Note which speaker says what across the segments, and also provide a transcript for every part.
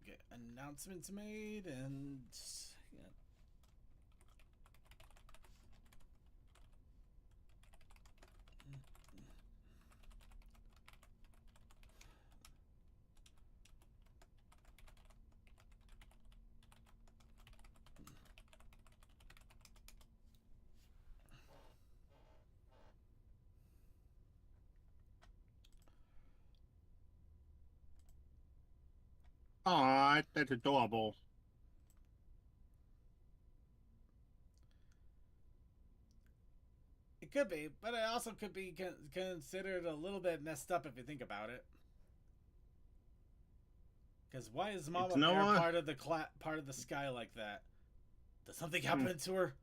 Speaker 1: get announcements made and yeah.
Speaker 2: Aw, that's adorable.
Speaker 1: It could be, but it also could be considered a little bit messed up if you think about it. Because why is
Speaker 2: It's
Speaker 1: Mama Bear
Speaker 2: Noah.
Speaker 1: part of the sky like that? Does something
Speaker 2: Hmm.
Speaker 1: happen to her?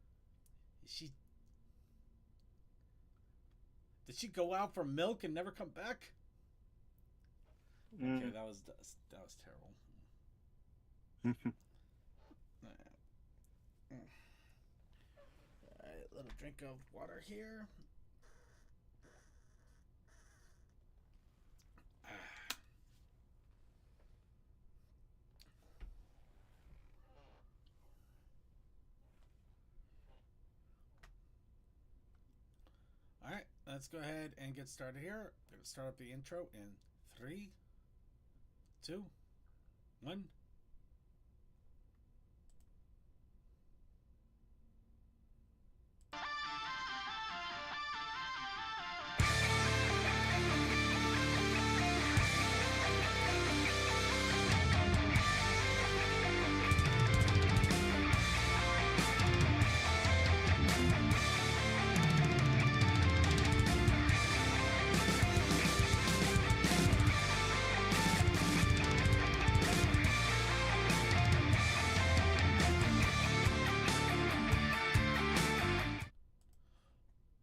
Speaker 1: Is she did she go out for milk and never come back? Okay,
Speaker 2: Mm.
Speaker 1: that was terrible. All right, little drink of water here. All right, let's go ahead and get started here. I'm gonna start up the intro in three, two, one.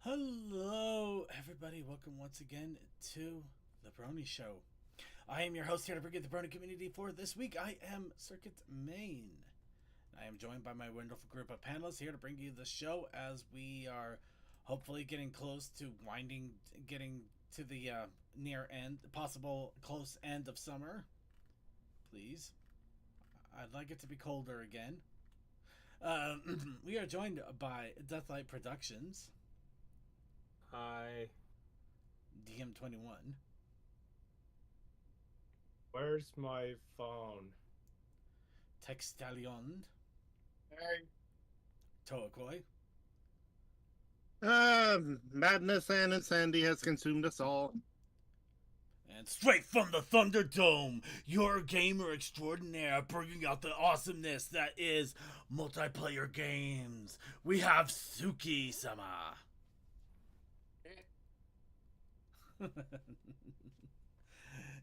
Speaker 1: Hello, everybody. Welcome once again to the Brony Show. I am your host here to bring you the Brony community for this week. I am Circuit Main. I am joined by my wonderful group of panelists here to bring you the show as we are hopefully getting close to getting to the near end, possible close end of summer. Please. I'd like it to be colder again. Uh, we are joined by Deathlight Productions,
Speaker 3: Hi.
Speaker 1: DM21,
Speaker 3: Where's my phone?
Speaker 1: Textalion,
Speaker 2: Hey.
Speaker 1: Toakoi,
Speaker 2: Madness and insanity has consumed us all.
Speaker 1: and straight from the Thunderdome, your gamer extraordinaire, bringing out the awesomeness that is multiplayer games. We have Suki Sama.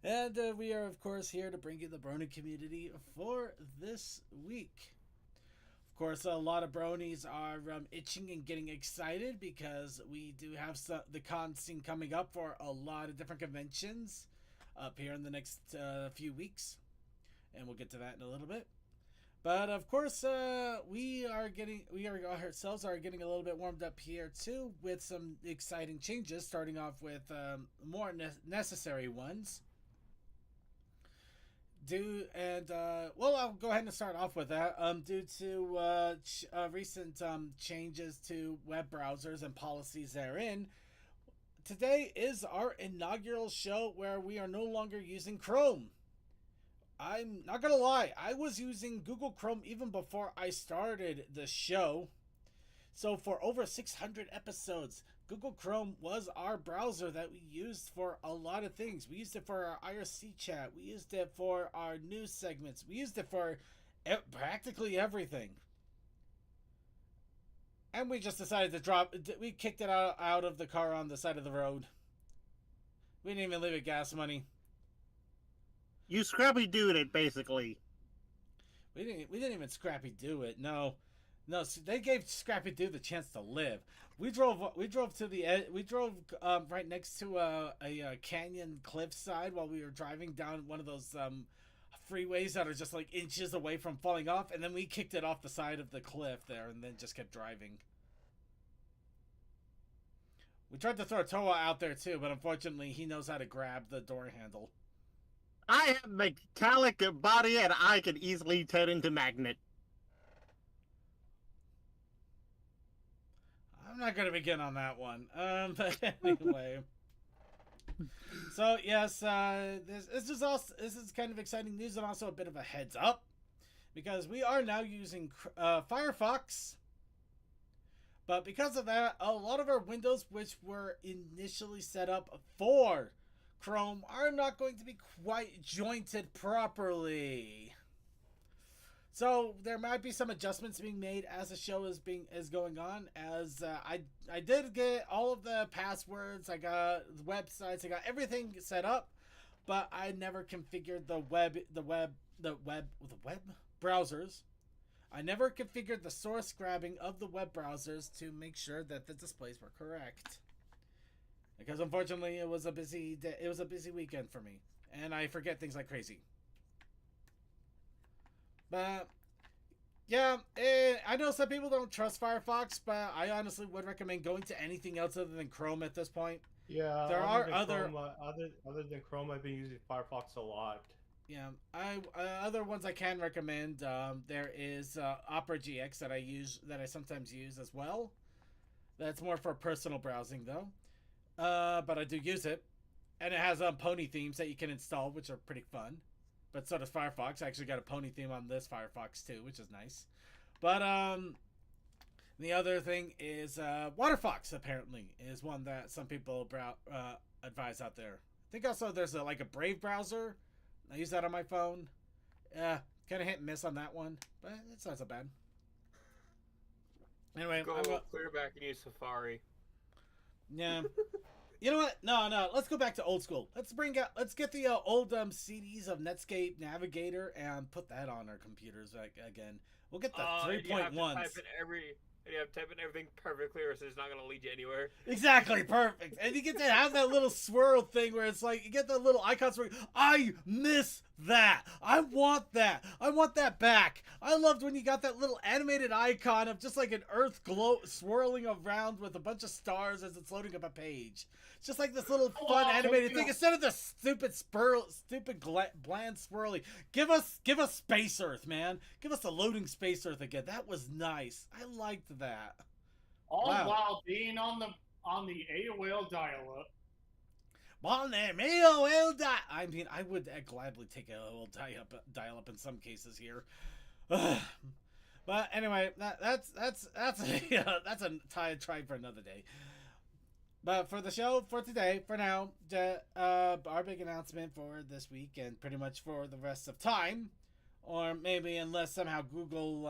Speaker 1: And we are, of course, here to bring you the Brony community for this week. Of course, a lot of bronies are itching and getting excited because we do have the con scene coming up for a lot of different conventions up here in the next few weeks, and we'll get to that in a little bit. But of course, we ourselves are getting a little bit warmed up here too with some exciting changes. Starting off with more necessary ones. I'll go ahead and start off with that. Due to recent changes to web browsers and policies therein, today is our inaugural show where we are no longer using Chrome. I'm not gonna lie, I was using Google Chrome even before I started the show. So for over 600 episodes, Google Chrome was our browser that we used for a lot of things. We used it for our IRC chat. We used it for our news segments. We used it for practically everything. And we just decided to drop. We kicked it out of the car on the side of the road. We didn't even leave it gas money.
Speaker 2: You Scrappy Dooed it, basically.
Speaker 1: We didn't even Scrappy do it. No, no. They gave Scrappy Doo the chance to live. We drove right next to a canyon cliffside while we were driving down one of those freeways that are just like inches away from falling off, and then we kicked it off the side of the cliff there, and then just kept driving. We tried to throw Toa out there too, but unfortunately he knows how to grab the door handle.
Speaker 2: I have metallic body and I can easily turn into magnet.
Speaker 1: I'm not gonna begin on that one. But anyway. So yes, this is kind of exciting news and also a bit of a heads up because we are now using Firefox. But because of that, a lot of our windows which were initially set up for Chrome are not going to be quite jointed properly. So there might be some adjustments being made as the show is going on. As I did get all of the passwords, I got the websites, I got everything set up, but I never configured the web browsers. I never configured the source grabbing of the web browsers to make sure that the displays were correct. Because unfortunately, it was a busy day, it was a busy weekend for me, and I forget things like crazy. But yeah, I know some people don't trust Firefox, but I honestly would recommend going to anything else other than Chrome at this point.
Speaker 3: Yeah,
Speaker 1: There are other
Speaker 3: other than Chrome, I've been using Firefox a lot.
Speaker 1: Yeah, I other ones I can recommend. There is Opera GX that I sometimes use as well. That's more for personal browsing though, but I do use it, and it has Pony themes that you can install, which are pretty fun. But so does Firefox. I actually got a Pony theme on this Firefox too, which is nice. But the other thing is Waterfox. Apparently, is one that some people advise out there. I think also there's a Brave browser. I use that on my phone. Yeah, kind of hit and miss on that one, but it's not so bad. Anyway,
Speaker 4: Go clear back and use Safari.
Speaker 1: Yeah. You know what? No. Let's go back to old school. Let's get the old CDs of Netscape Navigator and put that on our computers again. We'll get the 3.1s.
Speaker 4: And you have to type in everything perfectly, or so it's not going to lead you anywhere.
Speaker 1: Exactly, perfect. And you get to have that little swirl thing where it's like you get the little icons where I miss that. I want that. I want that back. I loved when you got that little animated icon of just like an Earth glow swirling around with a bunch of stars as it's loading up a page. It's just like this little fun animated thing instead of the stupid bland swirly. Give us Space Earth, man. Give us a loading Space Earth again. That was nice. I liked that.
Speaker 5: All while being on the AOL dial-up.
Speaker 1: On the AOL dial. I mean, I would gladly take AOL dial-up in some cases here. But anyway, that's a try for another day. But for the show for today, for now, our big announcement for this week and pretty much for the rest of time, or maybe unless somehow Google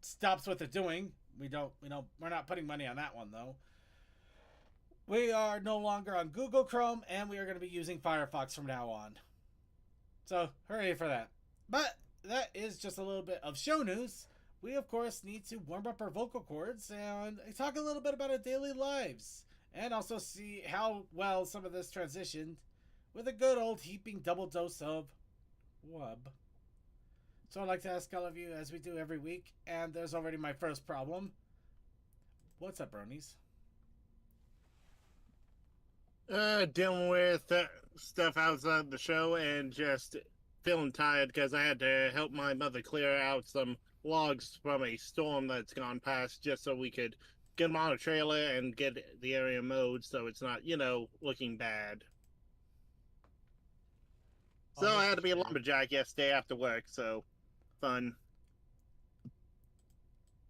Speaker 1: stops what they're doing, we're not putting money on that one though. We are no longer on Google Chrome, and we are going to be using Firefox from now on. So hooray for that! But that is just a little bit of show news. We of course need to warm up our vocal cords and talk a little bit about our daily lives. And also see how well some of this transitioned with a good old heaping double dose of wub. So I'd like to ask all of you, as we do every week, and there's already my first problem. What's up, Bronies?
Speaker 2: Dealing with stuff outside the show and just feeling tired because I had to help my mother clear out some logs from a storm that's gone past just so we could get them on a trailer and get the area mowed so it's not, looking bad. So I had to be a lumberjack yesterday after work, so fun.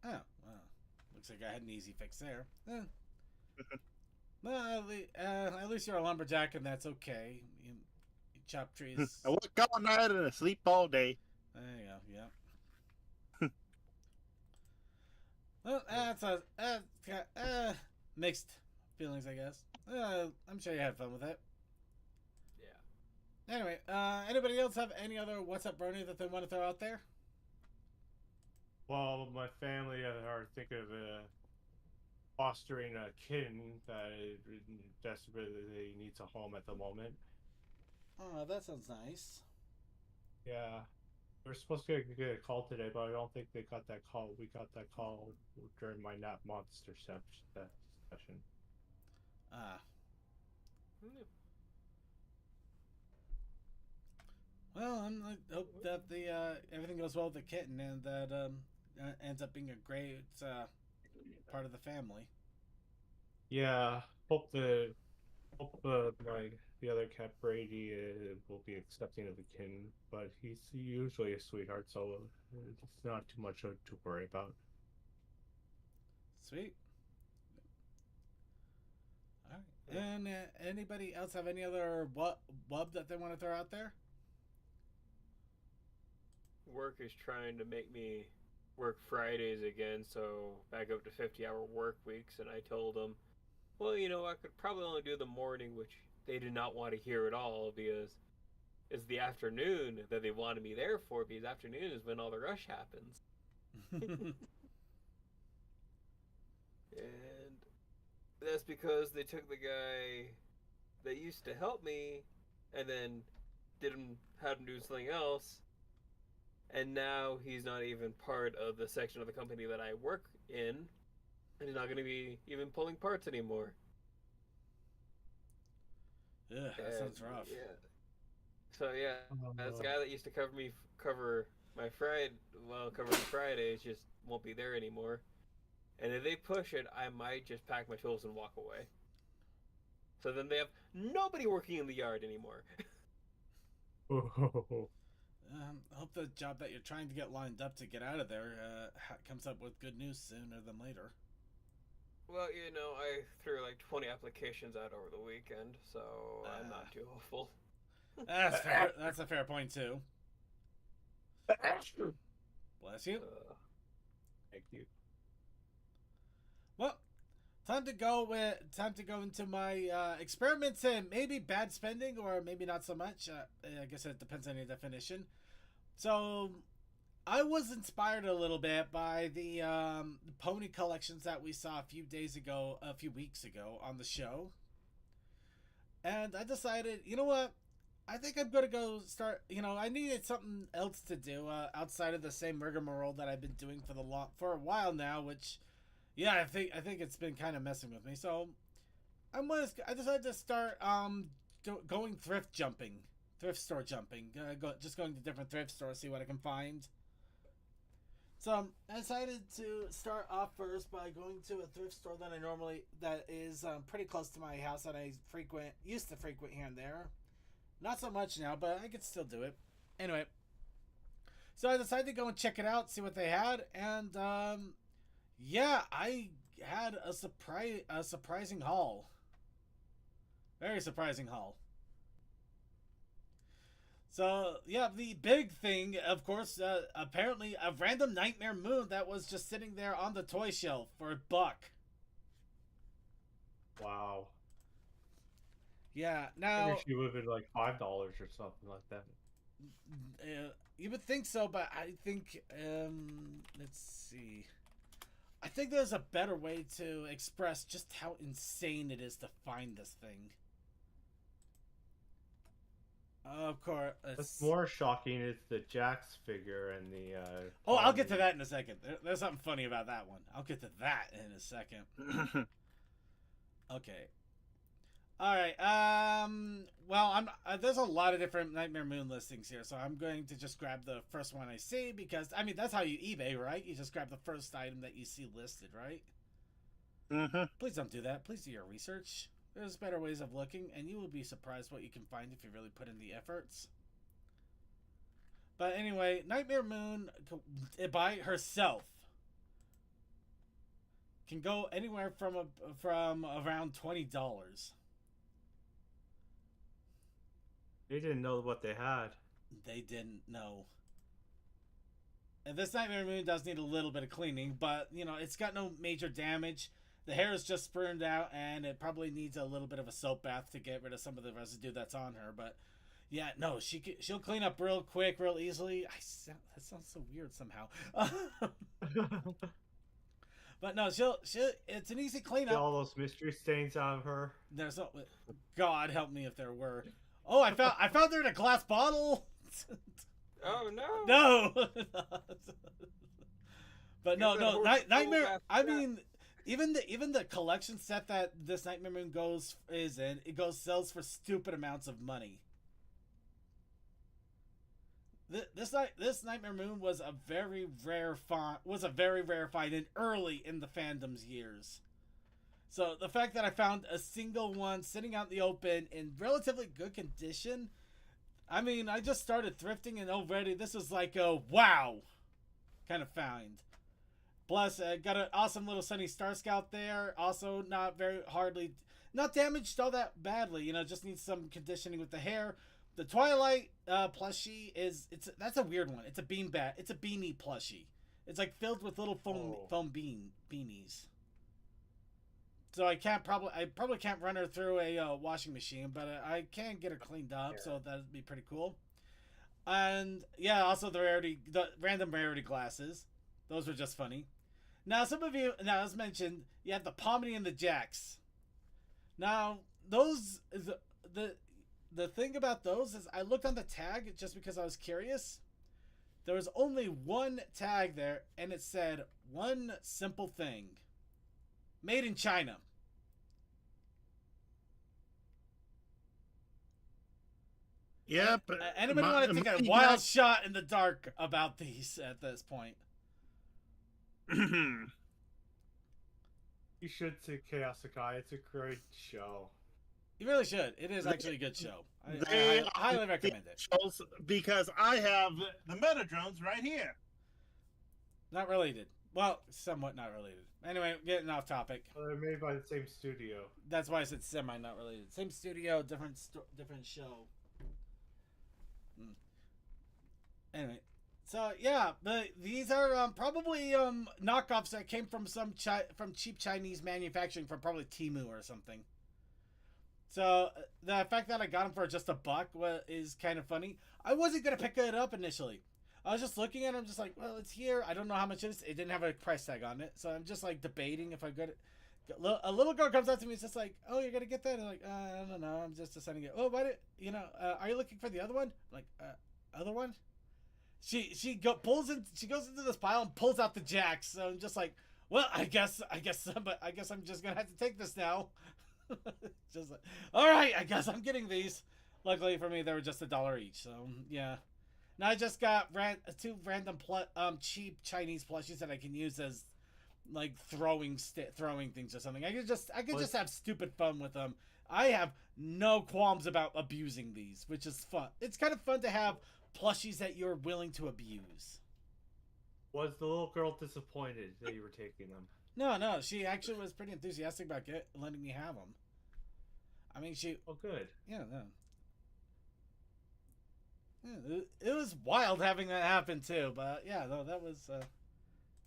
Speaker 1: Oh, well, looks like I had an easy fix there. Well, at least you're a lumberjack and that's okay. You chop trees.
Speaker 2: I work all night and I sleep all day.
Speaker 1: There you go, yeah. Well, that's mixed feelings, I guess. I'm sure you had fun with it.
Speaker 4: Yeah.
Speaker 1: Anyway, anybody else have any other What's Up Brony that they want to throw out there?
Speaker 3: Well, my family are thinking of fostering a kitten that desperately needs a home at the moment.
Speaker 1: Oh, that sounds nice.
Speaker 3: Yeah. We're supposed to get a call today, but I don't think they got that call. We got that call during my Nap Monster session.
Speaker 1: I hope that the everything goes well with the kitten and that ends up being a great part of the family.
Speaker 3: Yeah, the other cat Brady will be accepting of the kitten, but he's usually a sweetheart, so it's not too much to worry about.
Speaker 1: Sweet. All right. And anybody else have any other wub that they want to throw out there?
Speaker 4: Work is trying to make me work Fridays again, so back up to 50-hour work weeks, and I told them, well, I could probably only do the morning, which they did not want to hear at all, because it's the afternoon that they wanted me there for, because afternoon is when all the rush happens. And that's because they took the guy that used to help me and then had him do something else, and now he's not even part of the section of the company that I work in, and he's not going to be even pulling parts anymore.
Speaker 1: Yeah, that sounds rough.
Speaker 4: Yeah. So yeah, that's the guy that used to cover my Fridays just won't be there anymore. And if they push it, I might just pack my tools and walk away. So then they have nobody working in the yard anymore.
Speaker 1: I hope the job that you're trying to get lined up to get out of there comes up with good news sooner than later.
Speaker 4: Well, I threw like 20 applications out over the weekend, so I'm not too hopeful.
Speaker 1: That's fair. That's a fair point too. Bless you.
Speaker 3: Thank you.
Speaker 1: Well, time to go into my experiments and maybe bad spending or maybe not so much. I guess it depends on your definition. So, I was inspired a little bit by the pony collections that we saw a few weeks ago on the show. And I decided, you know what? I think I'm going to go start, I needed something else to do outside of the same rigmarole that I've been doing for a while now, which, yeah, I think it's been kind of messing with me. So, I decided to start going thrift store jumping, just going to different thrift stores, see what I can find. So I decided to start off first by going to a thrift store that is pretty close to my house that I used to frequent here and there. Not so much now, but I could still do it. Anyway, so I decided to go and check it out, see what they had, and yeah, I had a surprising haul. Very surprising haul. So, yeah, the big thing, of course, apparently a random Nightmare Moon that was just sitting there on the toy shelf for $1.
Speaker 3: Wow.
Speaker 1: Yeah,
Speaker 3: I
Speaker 1: now...
Speaker 3: think she would have been like $5 or something like that.
Speaker 1: You would think so, but I think, let's see. I think there's a better way to express just how insane it is to find this thing. Of course.
Speaker 3: What's more shocking is the Jax figure and the...
Speaker 1: Oh, I'll get to that in a second. There's something funny about that one. I'll get to that in a second. Okay. Alright, well, there's a lot of different Nightmare Moon listings here, so I'm going to just grab the first one I see, because, I mean, that's how you eBay, right? You just grab the first item that you see listed, right?
Speaker 2: Mm-hmm.
Speaker 1: Please don't do that. Please do your research. There's better ways of looking, and you will be surprised what you can find if you really put in the efforts. But anyway, Nightmare Moon, by herself, can go anywhere from around $20.
Speaker 3: They didn't know what they had.
Speaker 1: They didn't know. And this Nightmare Moon does need a little bit of cleaning, but, it's got no major damage. The hair is just spurned out, and it probably needs a little bit of a soap bath to get rid of some of the residue that's on her. But, yeah, no, she'll clean up real quick, real easily. That sounds so weird somehow. But no, it's an easy cleanup.
Speaker 3: Get all those mystery stains out of her.
Speaker 1: There's no... God help me if there were. Oh, I found her in a glass bottle.
Speaker 4: Oh no!
Speaker 1: No. But no, Nightmare. I mean, even the collection set that this Nightmare Moon sells for stupid amounts of money. this Nightmare Moon was a very rare find. Was a very rare find and early in the fandom's years. So the fact that I found a single one sitting out in the open in relatively good condition, I mean, I just started thrifting and already this is like a wow kind of find. Plus, got an awesome little Sunny Star Scout there. Also, not damaged all that badly. You know, just needs some conditioning with the hair. The Twilight plushie that's a weird one. It's a beanie plushie. It's like filled with little foam beanies. So I probably can't run her through a washing machine, but I can get her cleaned up, so that'd be pretty cool. And yeah, also the random rarity glasses, those were just funny. Now as mentioned, you have the Pomni and the Jacks. Now those the thing about those is I looked on the tag just because I was curious. There was only one tag there, and it said one simple thing. Made in China.
Speaker 2: Yep.
Speaker 1: Anybody want to take a wild shot in the dark about these at this point?
Speaker 3: You should see Chaos Sakai. It's a great show.
Speaker 1: You really should. It is actually a good show. I highly recommend it.
Speaker 2: Because I have the Metadrones right here.
Speaker 1: Not related. Well, somewhat not related. Anyway, getting off topic.
Speaker 3: Well, they're made by the same studio.
Speaker 1: That's why I said semi not related. Same studio, different show. Anyway, so yeah, but these are probably knockoffs that came from from cheap Chinese manufacturing from probably Temu or something. So the fact that I got them for just $1 is kind of funny. I wasn't gonna pick it up initially. I was just looking at it. I'm just like, well, it's here. I don't know how much it is. It didn't have a price tag on it, so I'm just like debating if I got it. A little girl comes up to me. It's just like, oh, you're gonna get that? And I'm like, I don't know. I'm just deciding it. Oh, why did are you looking for the other one? I'm like, other one? She goes into this pile and pulls out the Jacks. So I'm just like, well, I guess I'm just gonna have to take this now. Just like, all right, I guess I'm getting these. Luckily for me, they were just $1 each. So yeah. Now I just got two random cheap Chinese plushies that I can use as like throwing things or something. I could just have stupid fun with them. I have no qualms about abusing these, which is fun. It's kind of fun to have plushies that you're willing to abuse.
Speaker 3: Was the little girl disappointed that you were taking them?
Speaker 1: No, she actually was pretty enthusiastic about letting me have them. I mean,
Speaker 3: Oh, good.
Speaker 1: Yeah, no. Yeah, it was wild having that happen too, but yeah, no, that was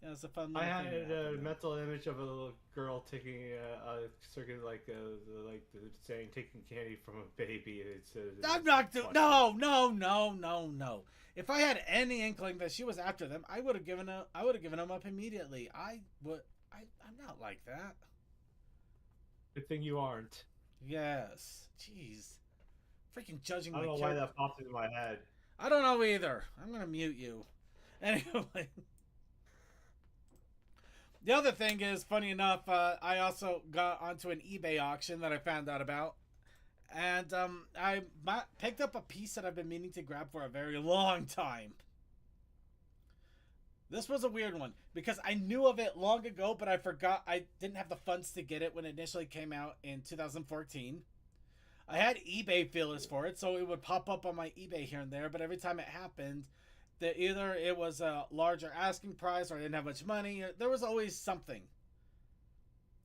Speaker 1: it was a fun.
Speaker 3: I had a mental image of a little girl taking a circuit like saying taking candy from a baby.
Speaker 1: I'm not doing. No. If I had any inkling that she was after them, I would have given them up immediately. I'm not like that.
Speaker 3: Good thing you aren't.
Speaker 1: Yes. Jeez. Freaking judging my
Speaker 3: I don't know why that popped into my head.
Speaker 1: I don't know either. I'm gonna mute you. Anyway. The other thing is, funny enough, I also got onto an eBay auction that I found out about. And I picked up a piece that I've been meaning to grab for a very long time. This was a weird one because I knew of it long ago, but I forgot I didn't have the funds to get it when it initially came out in 2014. I had eBay feelers for it, so it would pop up on my eBay here and there, but every time it happened, either it was a larger asking price or I didn't have much money. There was always something.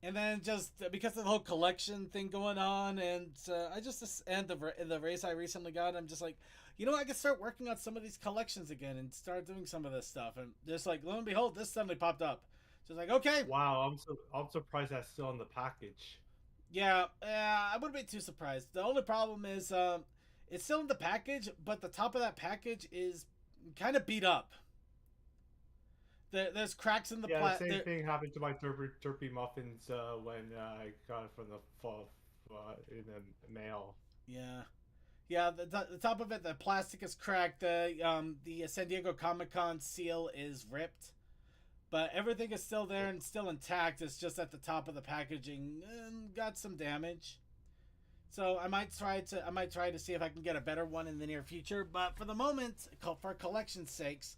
Speaker 1: And then just because of the whole collection thing going on, and the race I recently got, I'm just like, I could start working on some of these collections again and start doing some of this stuff. And just like, lo and behold, this suddenly popped up. Just like, okay.
Speaker 3: Wow, I'm surprised that's still in the package.
Speaker 1: Yeah, I wouldn't be too surprised. The only problem is it's still in the package, but the top of that package is kind of beat up. There's cracks in the
Speaker 3: same thing happened to my Derpy muffins when I got it from the fall in the mail. Yeah. The top of it, the plastic is cracked. The San Diego Comic-Con seal is ripped, but everything is still there and still intact. It's just at the top of the packaging got some damage.
Speaker 1: So I might try to see if I can get a better one in the near future. But for the moment, for collection's sakes,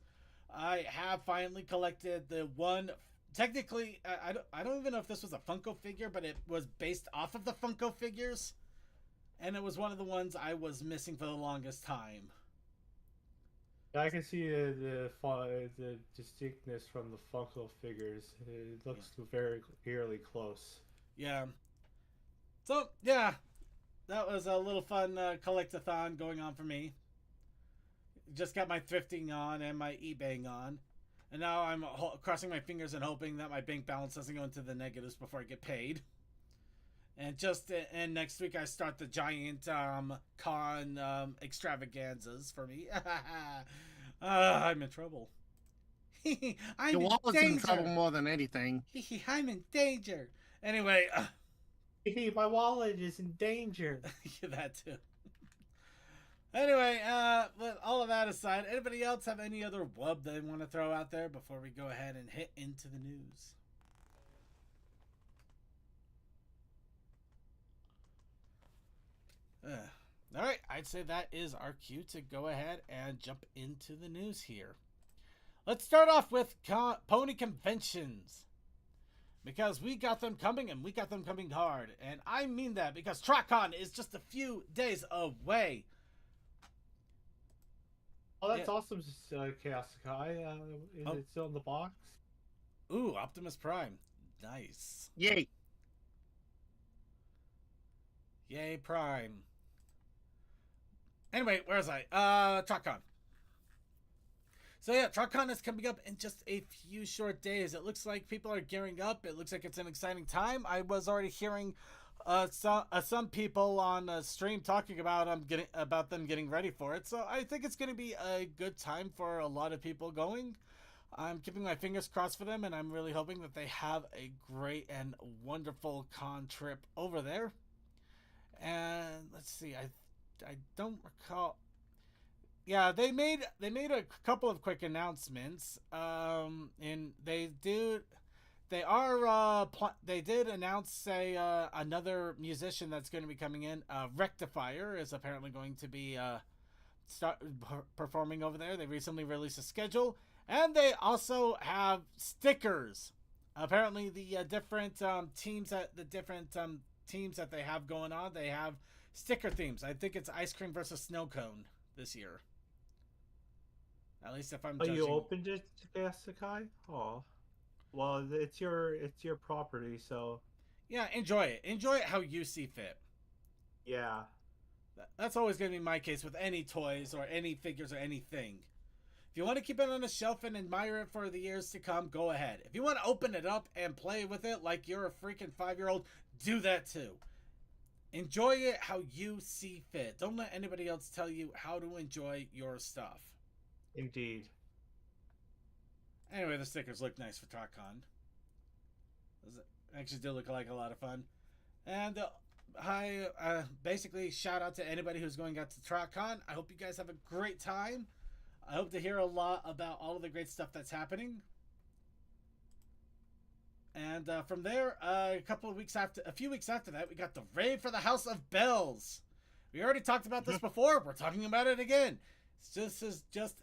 Speaker 1: I have finally collected the one. Technically, I don't even know if this was a Funko figure, but it was based off of the Funko figures, and it was one of the ones I was missing for the longest time.
Speaker 3: I can see the distinctness from the Funko figures. It looks very eerily close.
Speaker 1: Yeah. So yeah, that was a little fun collect-a-thon going on for me. Just got my thrifting on and my eBaying on, and now I'm crossing my fingers and hoping that my bank balance doesn't go into the negatives before I get paid. And next week I start the giant con extravaganzas for me. I'm in trouble.
Speaker 2: Your wallet's in trouble more than anything.
Speaker 1: I'm in danger. Anyway,
Speaker 3: my wallet is in danger.
Speaker 1: That too. Anyway, with all of that aside, anybody else have any other wub they want to throw out there before we go ahead and hit into the news? All right, I'd say that is our cue to go ahead and jump into the news here. Let's start off with pony conventions, because we got them coming, and we got them coming hard. And I mean that because TrotCon is just a few days away.
Speaker 3: Oh, that's awesome, Chaos Sakai. Is it still in the box?
Speaker 1: Ooh, Optimus Prime. Nice.
Speaker 2: Yay.
Speaker 1: Yay, Prime. Anyway, where was I? TrotCon. So yeah, TrotCon is coming up in just a few short days. It looks like people are gearing up. It looks like it's an exciting time. I was already hearing some people on stream talking about them getting ready for it. So I think it's going to be a good time for a lot of people going. I'm keeping my fingers crossed for them, and I'm really hoping that they have a great and wonderful con trip over there. And let's see, I don't recall. Yeah, they made a couple of quick announcements. And they did announce another musician that's going to be coming in. Rectifier is apparently going to be start performing over there. They recently released a schedule, and they also have stickers. Apparently, the different teams that they have going on, they have sticker themes. I think it's ice cream versus snow cone this year. At least if I'm judging.
Speaker 3: You opened it, Sakai? Oh, well, it's your property, so
Speaker 1: yeah, enjoy it. Enjoy it how you see fit.
Speaker 3: Yeah,
Speaker 1: that's always going to be my case with any toys or any figures or anything. If you want to keep it on a shelf and admire it for the years to come, go ahead. If you want to open it up and play with it like you're a freaking 5-year-old, do that too. Enjoy it how you see fit. Don't let anybody else tell you how to enjoy your stuff.
Speaker 3: Indeed.
Speaker 1: Anyway, the stickers look nice for TrotCon. Actually do look like a lot of fun. And basically, shout out to anybody who's going out to TrotCon. I hope you guys have a great time. I hope to hear a lot about all of the great stuff that's happening. And from there, a few weeks after that, we got the raid for the House of Bells. We already talked about this before. We're talking about it again. This is just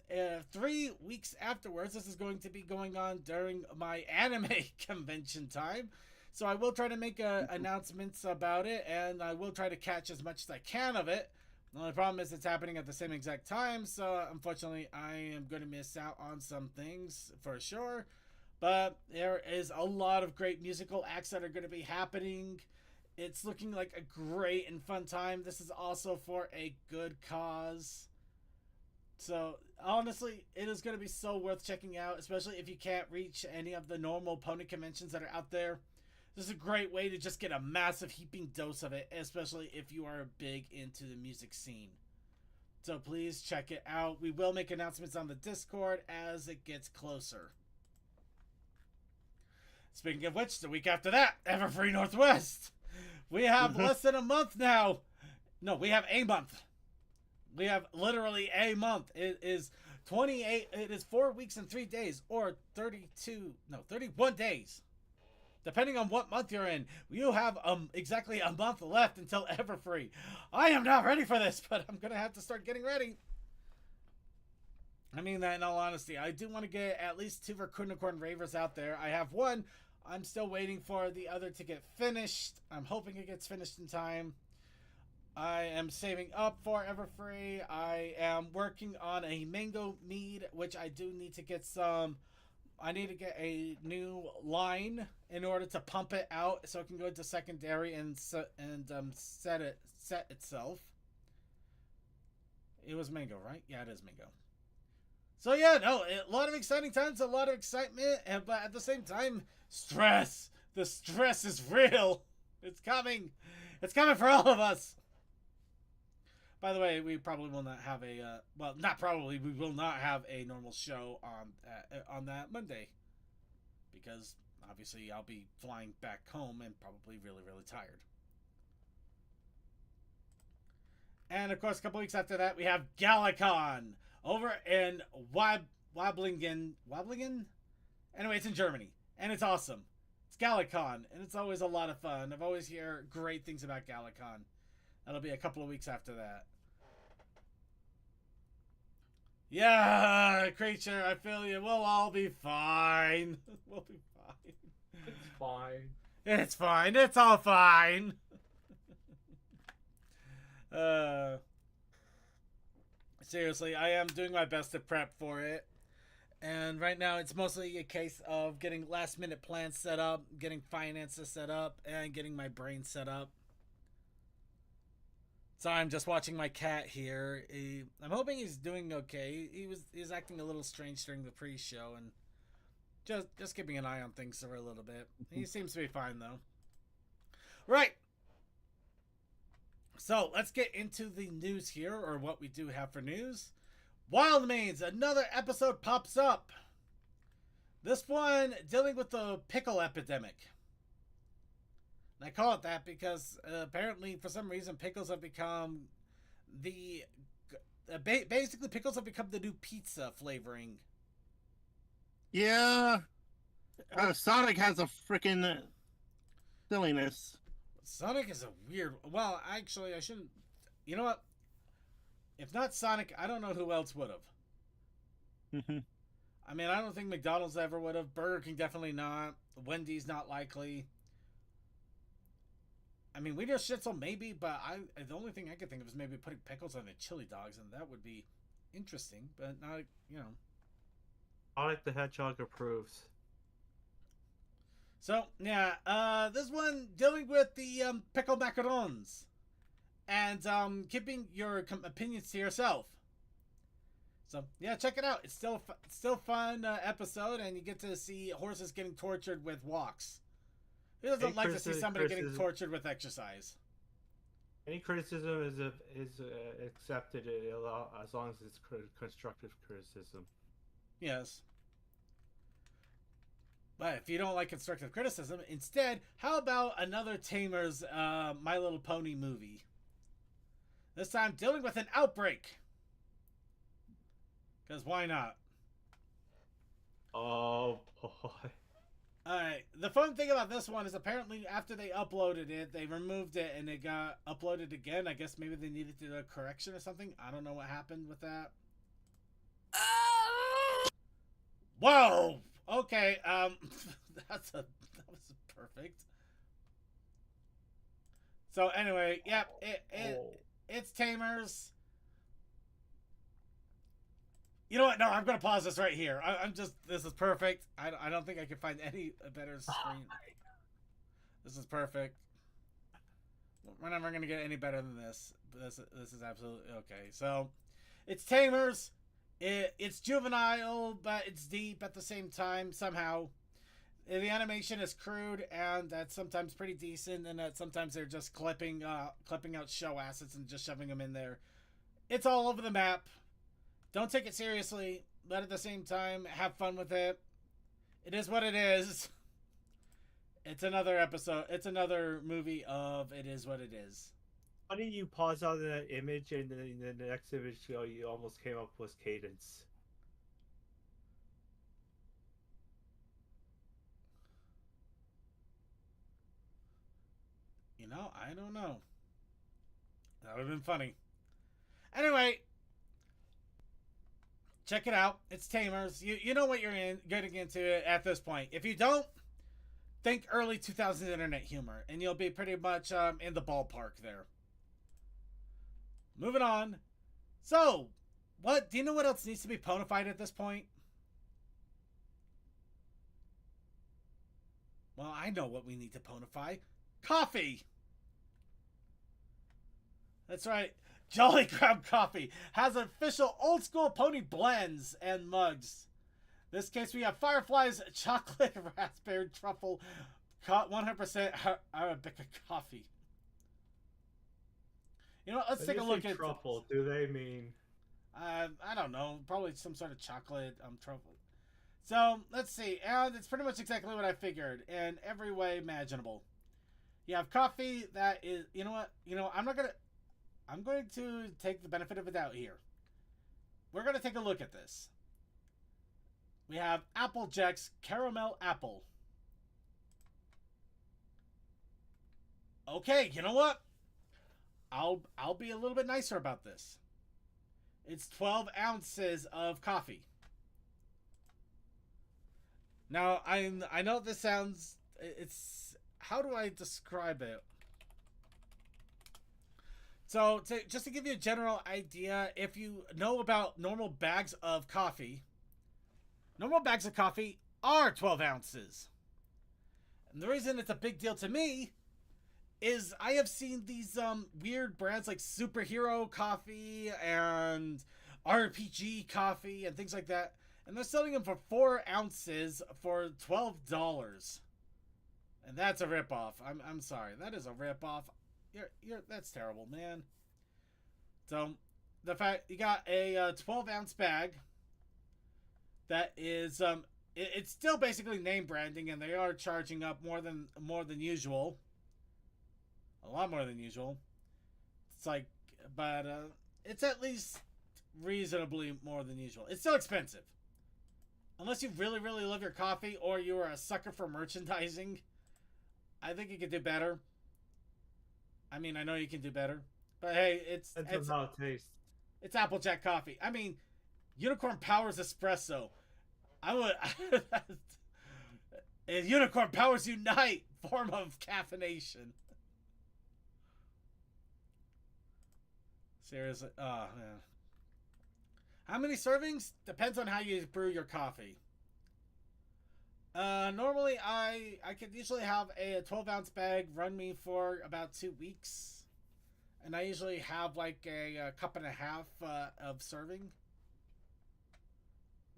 Speaker 1: 3 weeks afterwards. This is going to be going on during my anime convention time. So I will try to make announcements about it, and I will try to catch as much as I can of it. The only problem is it's happening at the same exact time, so unfortunately I am going to miss out on some things for sure. But there is a lot of great musical acts that are going to be happening. It's looking like a great and fun time. This is also for a good cause. So, honestly, it is going to be so worth checking out, especially if you can't reach any of the normal pony conventions that are out there. This is a great way to just get a massive heaping dose of it, especially if you are big into the music scene. So please check it out. We will make announcements on the Discord as it gets closer. Speaking of which, the week after that, Everfree Northwest. We have less than a month now. No, we have a month. We have literally a month. It is 28. It is 4 weeks and 3 days, or 31 days. depending on what month you're in. You have exactly a month left until Everfree. I am not ready for this, but I'm going to have to start getting ready. I mean that in all honesty. I do want to get at least 2 Raccoonicorn Ravers out there. I have 1. I'm still waiting for the other to get finished. I'm hoping it gets finished in time. I am saving up for Everfree. I am working on a mango mead, which I do need to get some. I need to get a new line in order to pump it out so it can go into secondary and set itself. It was mango, right? Yeah, it is mango. So yeah, no, a lot of exciting times, a lot of excitement, but at the same time, stress. The stress is real. It's coming. It's coming for all of us. By the way, we probably will not have a, well, not probably, we will not have a normal show on that Monday. Because, obviously, I'll be flying back home and probably really, really tired. And, of course, a couple weeks after that, we have Galacon over in Wablingen? Anyway, it's in Germany. And it's awesome. It's Galacon, and it's always a lot of fun. I've always heard great things about Galacon. That'll be a couple of weeks after that. Yeah, creature, I feel you. We'll all be fine. We'll be fine.
Speaker 3: It's fine.
Speaker 1: It's fine. It's all fine. Seriously, I am doing my best to prep for it. And right now, it's mostly a case of getting last-minute plans set up, getting finances set up, and getting my brain set up. So I'm just watching my cat here. I'm hoping he's doing okay. He's acting a little strange during the pre-show, and just keeping an eye on things for a little bit. He seems to be fine though. Right. So let's get into the news here, or what we do have for news. Wild Mains, another episode pops up. This one dealing with the pickle epidemic. And I call it that because apparently, for some reason, pickles have become the... basically, pickles have become the new pizza flavoring.
Speaker 2: Yeah. Sonic has a freaking silliness.
Speaker 1: Sonic is a weird... Well, actually, I shouldn't... You know what? If not Sonic, I don't know who else would have. I mean, I don't think McDonald's ever would have. Burger King definitely not. Wendy's not likely. I mean, Wiener Schnitzel maybe, but the only thing I could think of is maybe putting pickles on the chili dogs, and that would be interesting, but not, you know.
Speaker 3: Sonic the Hedgehog approves.
Speaker 1: So, yeah, this one dealing with the pickle macarons. And keeping your opinions to yourself. So yeah, check it out. It's still fun episode, and you get to see horses getting tortured with walks. Who doesn't like to see somebody getting tortured with exercise?
Speaker 3: Any criticism is accepted as long as it's constructive criticism.
Speaker 1: Yes. But if you don't like constructive criticism, instead, how about another Tamer's My Little Pony movie? This time dealing with an outbreak. Because why not?
Speaker 3: Oh boy.
Speaker 1: Alright, the fun thing about this one is apparently after they uploaded it, they removed it and it got uploaded again. I guess maybe they needed to do a correction or something. I don't know what happened with that. Whoa! Okay, that was perfect. So anyway, yep, it's Tamers. You know what? No, I'm going to pause this right here. This is perfect. I don't think I can find any better screen. This is perfect. We're never going to get any better than this. This is absolutely okay. So, it's Tamers. It's juvenile, but it's deep at the same time, somehow. The animation is crude, and that's sometimes pretty decent, and that sometimes they're just clipping out show assets and just shoving them in there. It's all over the map. Don't take it seriously, but at the same time, have fun with it. It is what it is. It's another episode. It's another movie of It Is What It Is.
Speaker 3: Why did you pause on that image, and then the next image you almost came up with Cadence?
Speaker 1: I don't know. That would have been funny. Anyway, check it out. It's Tamers. You know what you're getting into at this point. If you don't, think early 2000s internet humor, and you'll be pretty much in the ballpark there. Moving on. So, do you know what else needs to be ponified at this point? Well, I know what we need to ponify. Coffee! That's right. Jolly Grab Coffee has official old school pony blends and mugs. In this case, we have Firefly's chocolate raspberry truffle 100% Arabica coffee. You know, let's take a look at
Speaker 3: truffle. Do they mean?
Speaker 1: I don't know. Probably some sort of chocolate truffle. So let's see. And it's pretty much exactly what I figured in every way imaginable. You have coffee that is. You know what? I'm going to take the benefit of a doubt here. We're going to take a look at this. We have Applejack's Caramel Apple. Okay, you know what? I'll be a little bit nicer about this. It's 12 ounces of coffee. Now, I know this sounds... It's... How do I describe it? So, just to give you a general idea, if you know about normal bags of coffee are 12 ounces. And the reason it's a big deal to me is I have seen these weird brands like Superhero Coffee and RPG Coffee and things like that. And they're selling them for 4 ounces for $12. And that's a ripoff. I'm sorry. That is a ripoff. That's terrible, man. So, the fact you got a 12-ounce bag that is it's still basically name branding, and they are charging up more than usual. A lot more than usual. It's like, but it's at least reasonably more than usual. It's still expensive. Unless you really, really love your coffee or you are a sucker for merchandising, I think you could do better. I mean, I know you can do better, but hey, it's
Speaker 3: how it tastes.
Speaker 1: It's Applejack coffee. I mean, Unicorn Powers espresso. I would. Unicorn Powers Unite form of caffeination. Seriously, oh man. How many servings? Depends on how you brew your coffee. Normally I could usually have a 12-ounce bag run me for about 2 weeks. And I usually have like a cup and a half of serving.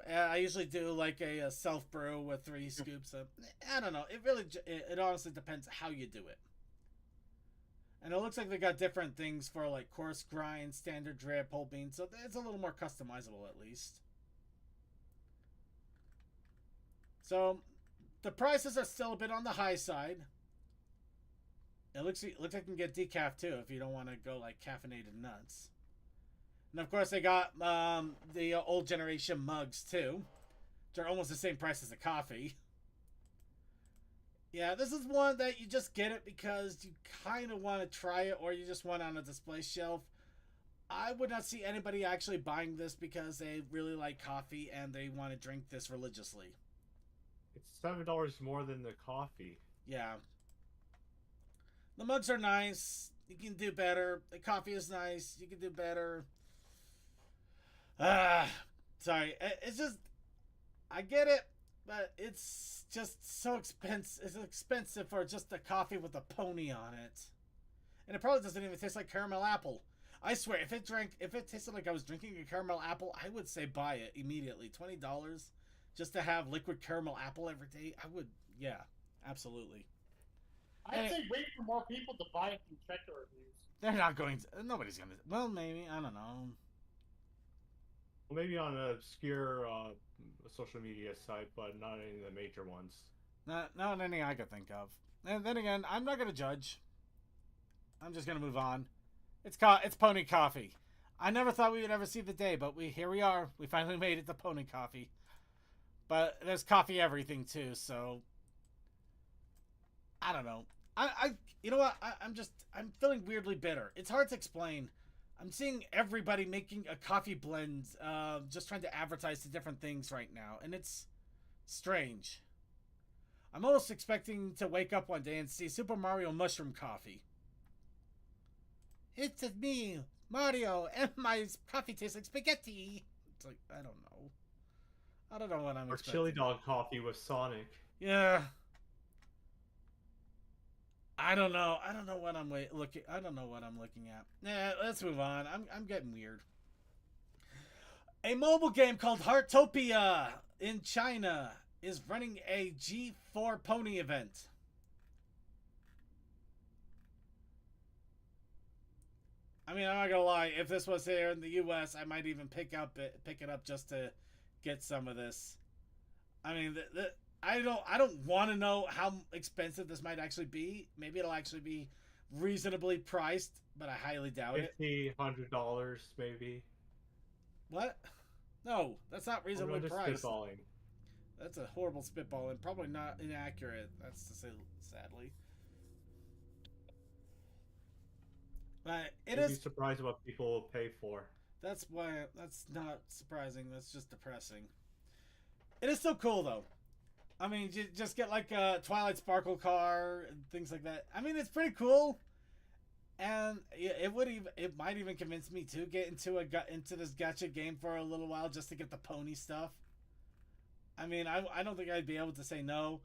Speaker 1: I usually do like a self brew with 3 scoops of, I don't know. It honestly depends how you do it. And it looks like they got different things for like coarse grind, standard drip, whole bean. So it's a little more customizable at least. So the prices are still a bit on the high side. It looks like you can get decaf too if you don't want to go like caffeinated nuts. And of course they got the old generation mugs too, which are almost the same price as the coffee. Yeah, this is one that you just get it because you kind of want to try it, or you just want it on a display shelf. I would not see anybody actually buying this because they really like coffee and they want to drink this religiously.
Speaker 3: It's $7 more than the coffee.
Speaker 1: Yeah. The mugs are nice. You can do better. The coffee is nice. You can do better. Sorry. It's just, I get it, but it's just so expensive. It's expensive for just the coffee with a pony on it. And it probably doesn't even taste like caramel apple. I swear, if it tasted like I was drinking a caramel apple, I would say buy it immediately. $20 just to have liquid caramel apple every day. I would, yeah, absolutely.
Speaker 5: I'd say wait for more people to buy it and check the reviews.
Speaker 1: They're not going to. Nobody's going to. Well, maybe. I don't know.
Speaker 3: Well, maybe on an obscure social media site, but not any of the major ones.
Speaker 1: Not any I could think of. And then again, I'm not going to judge. I'm just going to move on. It's pony coffee. I never thought we would ever see the day, but here we are. We finally made it to pony coffee. But there's coffee everything too, so I don't know. you know what? I'm feeling weirdly bitter. It's hard to explain. I'm seeing everybody making a coffee blend, just trying to advertise to different things right now, and it's strange. I'm almost expecting to wake up one day and see Super Mario Mushroom Coffee. It's me, Mario, and my coffee tastes like spaghetti. It's like, I don't know. I don't know what I'm expecting.
Speaker 3: Or chili dog coffee with Sonic.
Speaker 1: Yeah. I don't know. I don't know what I'm looking. I don't know what I'm looking at. Nah, let's move on. I'm getting weird. A mobile game called Heartopia in China is running a G4 pony event. I mean, I'm not gonna lie. If this was here in the U.S., I might even pick it up just to get some of this. I mean, I don't want to know how expensive this might actually be. Maybe it'll actually be reasonably priced, but I highly doubt it.
Speaker 3: $100 maybe.
Speaker 1: What? No, that's not reasonably priced.
Speaker 3: Spitballing.
Speaker 1: That's a horrible spitball and probably not inaccurate. That's to say, sadly. But
Speaker 3: You'd be surprised what people will pay for.
Speaker 1: That's why. That's not surprising. That's just depressing. It is still cool though. I mean, you just get like a Twilight Sparkle car and things like that. I mean, it's pretty cool, and it might even convince me to get into this gacha game for a little while just to get the pony stuff. I mean, I don't think I'd be able to say no.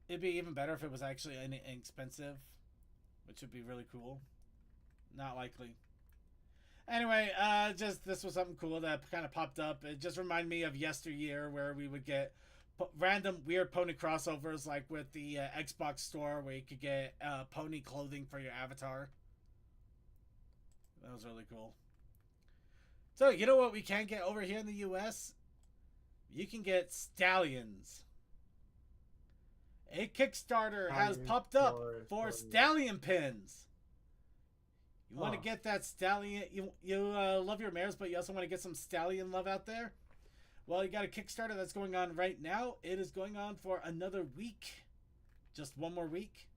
Speaker 1: It'd be even better if it was actually inexpensive, which would be really cool. Not likely. Anyway, this was something cool that kind of popped up. It just reminded me of yesteryear where we would get random weird pony crossovers, like with the Xbox store where you could get pony clothing for your avatar. That was really cool. So, you know what we can get over here in the US? You can get stallions. A Kickstarter has popped up for stallion pins. You want to get that stallion? You love your mares, but you also want to get some stallion love out there? Well, you got a Kickstarter that's going on right now. It is going on for another week. Just one more week.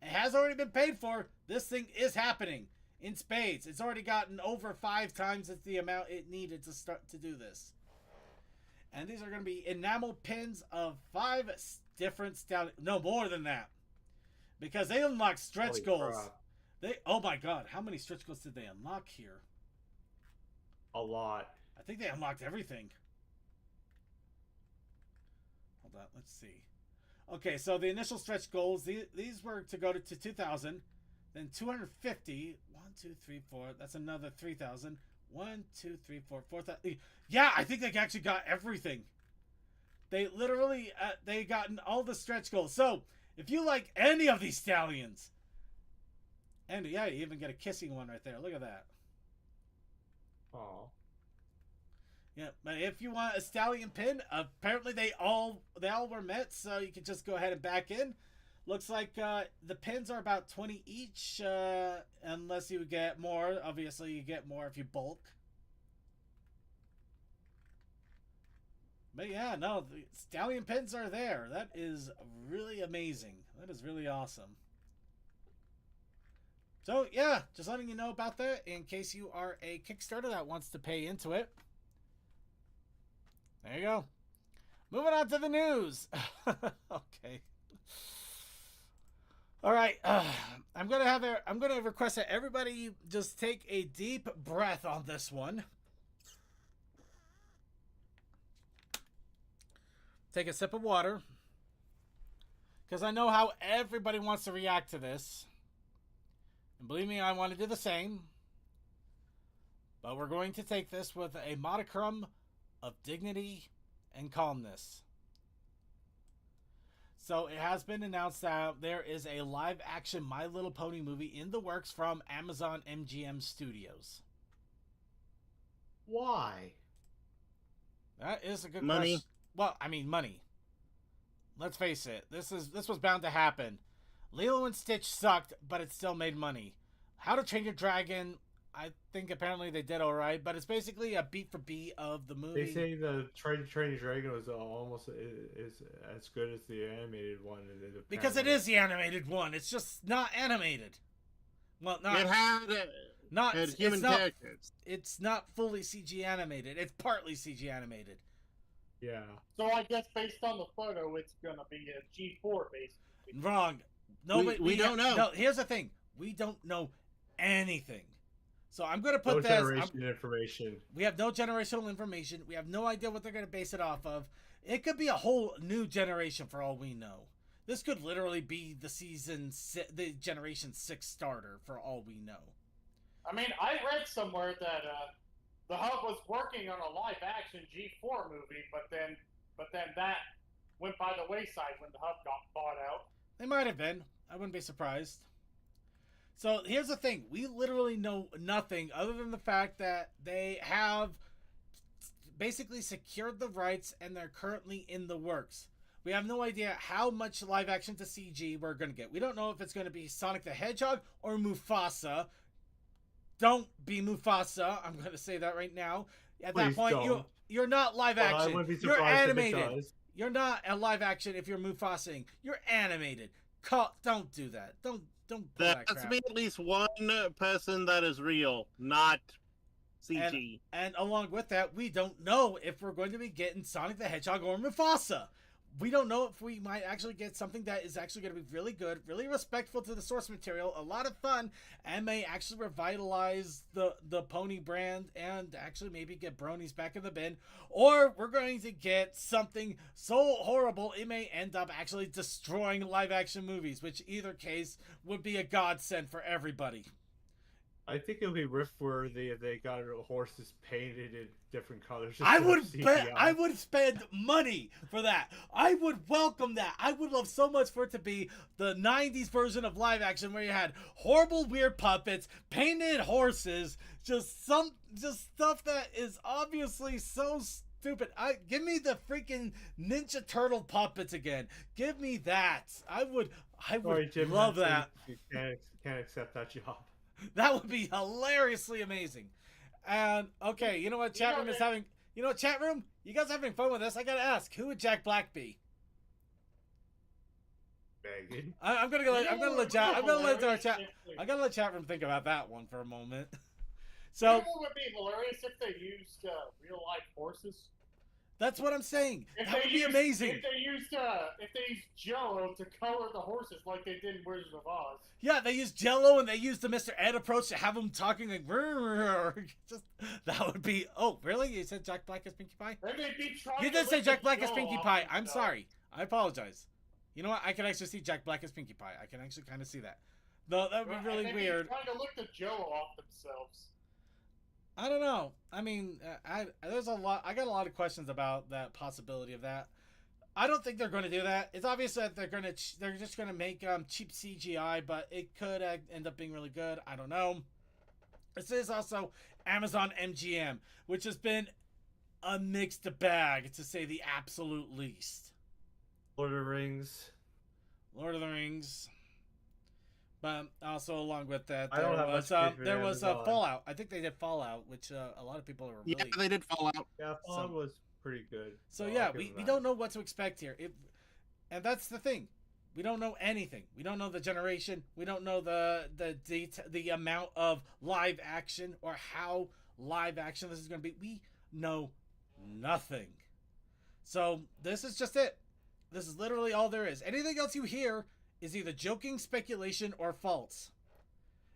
Speaker 1: It has already been paid for. This thing is happening in spades. It's already gotten over 5 times the amount it needed to start to do this. And these are going to be enamel pins of 5 different stallions. No, more than that. Because they unlock stretch goals. Oh my god, how many stretch goals did they unlock here?
Speaker 3: A lot.
Speaker 1: I think they unlocked everything. Hold on, let's see. Okay, so the initial stretch goals, these were to go to 2,000, then 250. 1, 2, 3, 4. That's another 3,000. 1, 2, 3, 4, 4,000. Yeah, I think they actually got everything. They literally, they gotten all the stretch goals. So, if you like any of these stallions, and yeah, you even get a kissing one right there. Look at that.
Speaker 3: Aww.
Speaker 1: Yeah, but if you want a stallion pin, apparently they all were met, so you can just go ahead and back in. Looks like the pins are about 20 each, unless you get more. Obviously, you get more if you bulk. But yeah, no, the stallion pins are there. That is really amazing. That is really awesome. So yeah, just letting you know about that in case you are a Kickstarter that wants to pay into it. There you go. Moving on to the news. Okay. All right. I'm gonna request that everybody just take a deep breath on this one. Take a sip of water, because I know how everybody wants to react to this. And believe me, I want to do the same. But we're going to take this with a modicum of dignity and calmness. So it has been announced that there is a live-action My Little Pony movie in the works from Amazon MGM Studios.
Speaker 3: Why?
Speaker 1: That is a good
Speaker 2: Money.
Speaker 1: question. Well, I mean, money. Let's face it. This was bound to happen. Lilo and Stitch sucked, but it still made money. How to Train Your Dragon, I think apparently they did all right, but it's basically a beat for beat of the movie.
Speaker 3: They say the Training Dragon was almost is as good as the animated one.
Speaker 1: Because it is the animated one. It's just not animated. Well, not
Speaker 2: It had human characters.
Speaker 1: It's not fully CG animated. It's partly CG animated.
Speaker 3: Yeah.
Speaker 5: So I guess based on the photo, it's gonna be a G4 basically.
Speaker 1: Wrong. No,
Speaker 2: we don't know.
Speaker 1: No, here's the thing. We don't know anything. So I'm going to put
Speaker 3: no generation information.
Speaker 1: We have no generational information. We have no idea what they're going to base it off of. It could be a whole new generation for all we know. This could literally be the Generation 6 starter for all we know.
Speaker 5: I mean, I read somewhere that the Hub was working on a live-action G4 movie, but then that went by the wayside when the Hub got bought out.
Speaker 1: They might have been. I wouldn't be surprised. So here's the thing. We literally know nothing other than the fact that they have basically secured the rights and they're currently in the works. We have no idea how much live action to CG we're going to get. We don't know if it's going to be Sonic the Hedgehog or Mufasa. Don't be Mufasa. I'm going to say that right now. At
Speaker 3: Please
Speaker 1: that point, you're not live action. You're animated. You're not a live action if you're Mufasaing. You're animated. Don't do that. Don't pull that crap.
Speaker 2: Let's be at least one person that is real, not CG.
Speaker 1: And along with that, we don't know if we're going to be getting Sonic the Hedgehog or Mufasa. We don't know if we might actually get something that is actually going to be really good, really respectful to the source material, a lot of fun, and may actually revitalize the pony brand and actually maybe get Bronies back in the bin. Or we're going to get something so horrible it may end up actually destroying live action movies, which either case would be a godsend for everybody.
Speaker 3: I think it would be riff-worthy if they got horses painted in different colors.
Speaker 1: I would spend money for that. I would welcome that. I would love so much for it to be the 90s version of live action where you had horrible, weird puppets, painted horses, just stuff that is obviously so stupid. Give me the freaking Ninja Turtle puppets again. Give me that. I would
Speaker 3: Jim
Speaker 1: love that.
Speaker 3: You can't accept that job.
Speaker 1: That would be hilariously amazing. And okay, you know what chat room is having? You know what chat room? You guys having fun with this? I gotta ask, who would Jack Black be?
Speaker 3: Megan.
Speaker 1: I'm gonna let chat room think about that one for a moment. So
Speaker 5: you know what would be hilarious if they used real life horses?
Speaker 1: That's what I'm saying. That would be amazing.
Speaker 5: If they used Jello to color the horses like they did in Wizards of Oz.
Speaker 1: Yeah, they used Jello and they used the Mr. Ed approach to have them talking like just that would be. Oh, really? You said Jack Black is Pinkie Pie? You did say Jack Black is Pinkie Pie. I'm sorry. I apologize. You know what? I can actually see Jack Black as Pinkie Pie. I can actually kind of see that. Though that would be really weird.
Speaker 5: Trying to lick the Jello off themselves.
Speaker 1: I don't know. I mean, there's a lot. I got a lot of questions about that possibility of that. I don't think they're going to do that. It's obvious that they're just going to make cheap CGI, but it could end up being really good. I don't know. This is also Amazon MGM, which has been a mixed bag, to say the absolute least.
Speaker 3: Lord of the Rings.
Speaker 1: But also along with that,
Speaker 3: there
Speaker 1: was Fallout. I think they did Fallout, which a lot of people are really...
Speaker 2: Yeah, they did Fallout.
Speaker 3: Yeah, Fallout was pretty good.
Speaker 1: So yeah, we don't know what to expect here. And that's the thing. We don't know anything. We don't know the generation. We don't know the amount of live action or how live action this is going to be. We know nothing. So this is just it. This is literally all there is. Anything else you hear is either joking, speculation, or false.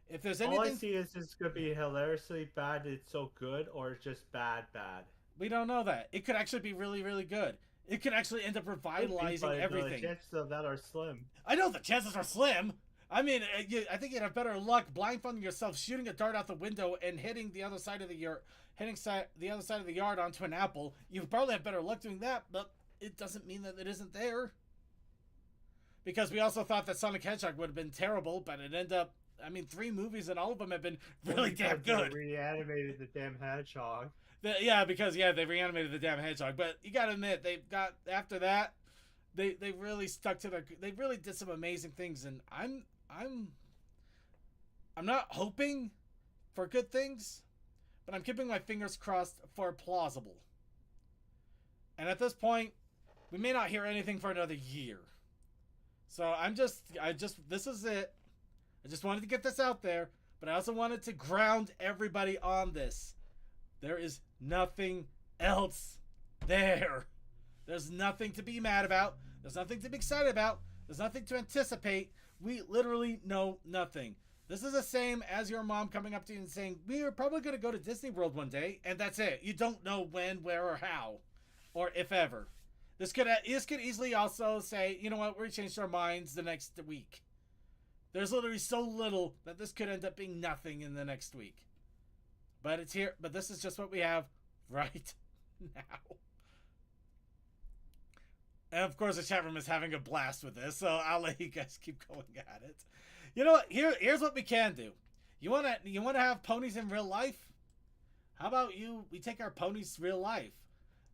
Speaker 1: If there's anything...
Speaker 3: All I see is it's going to be hilariously bad, it's so good, or it's just bad.
Speaker 1: We don't know that. It could actually be really, really good. It could actually end up revitalizing everything.
Speaker 3: The chances of that are slim.
Speaker 1: I know the chances are slim. I mean, I think you'd have better luck blindfolding yourself, shooting a dart out the window, and hitting the other side of the yard onto an apple. You probably have better luck doing that, but it doesn't mean that it isn't there. Because we also thought that Sonic Hedgehog would have been terrible, but it ended up... I mean, 3 movies and all of them have been really damn good.
Speaker 3: They reanimated the damn hedgehog.
Speaker 1: They reanimated the damn hedgehog. But you gotta admit, after that, they really stuck to they really did some amazing things, and I'm not hoping for good things, but I'm keeping my fingers crossed for plausible. And at this point, we may not hear anything for another year. So this is it. I just wanted to get this out there, but I also wanted to ground everybody on this. There is nothing else there. There's nothing to be mad about. There's nothing to be excited about. There's nothing to anticipate. We literally know nothing. This is the same as your mom coming up to you and saying, we are probably going to go to Disney World one day, and that's it. You don't know when, where, or how, or if ever. This could easily also say, you know what, we're going to change our minds the next week. There's literally so little that this could end up being nothing in the next week. But it's here. But this is just what we have right now. And of course, the chat room is having a blast with this, so I'll let you guys keep going at it. You know what? Here's what we can do. You wanna have ponies in real life? How about we take our ponies real life?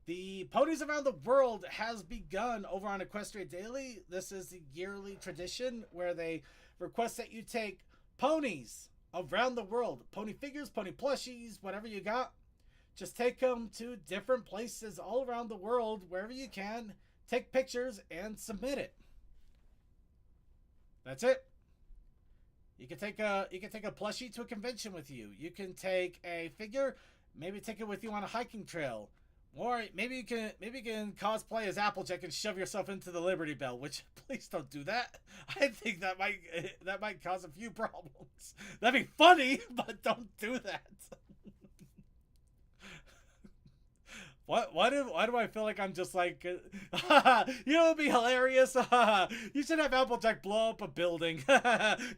Speaker 1: The Ponies Around the World has begun over on Equestria Daily. This is the yearly tradition where they request that you take ponies around the world. Pony figures, pony plushies, whatever you got. Just take them to different places all around the world, wherever you can. Take pictures and submit it. That's it. You can take a plushie to a convention with you. You can take a figure, maybe take it with you on a hiking trail. Or maybe you can cosplay as Applejack and shove yourself into the Liberty Bell, which please don't do that. I think that might cause a few problems. That'd be funny, but don't do that. Why do I feel like I'm just like, you know, it'd be hilarious. You should have Applejack blow up a building.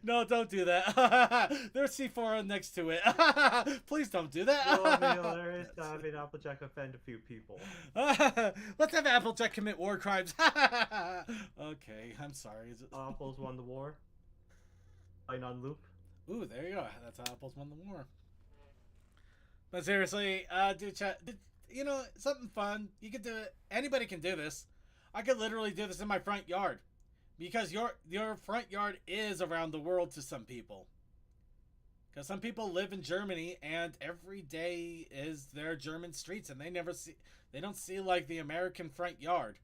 Speaker 1: No, don't do that. There's C4 next to it. Please don't do that.
Speaker 6: It would be hilarious to have Applejack offend a few people.
Speaker 1: Let's have Applejack commit war crimes. Okay, I'm sorry.
Speaker 6: Apples won the war. Playing on loop.
Speaker 1: Ooh, there you go. That's how Apples won the war. But seriously, dude, chat. You know, something fun. You can do it. Anybody can do this. I could literally do this in my front yard. Because your front yard is around the world to some people. Because some people live in Germany and every day is their German streets and they don't see like the American front yard.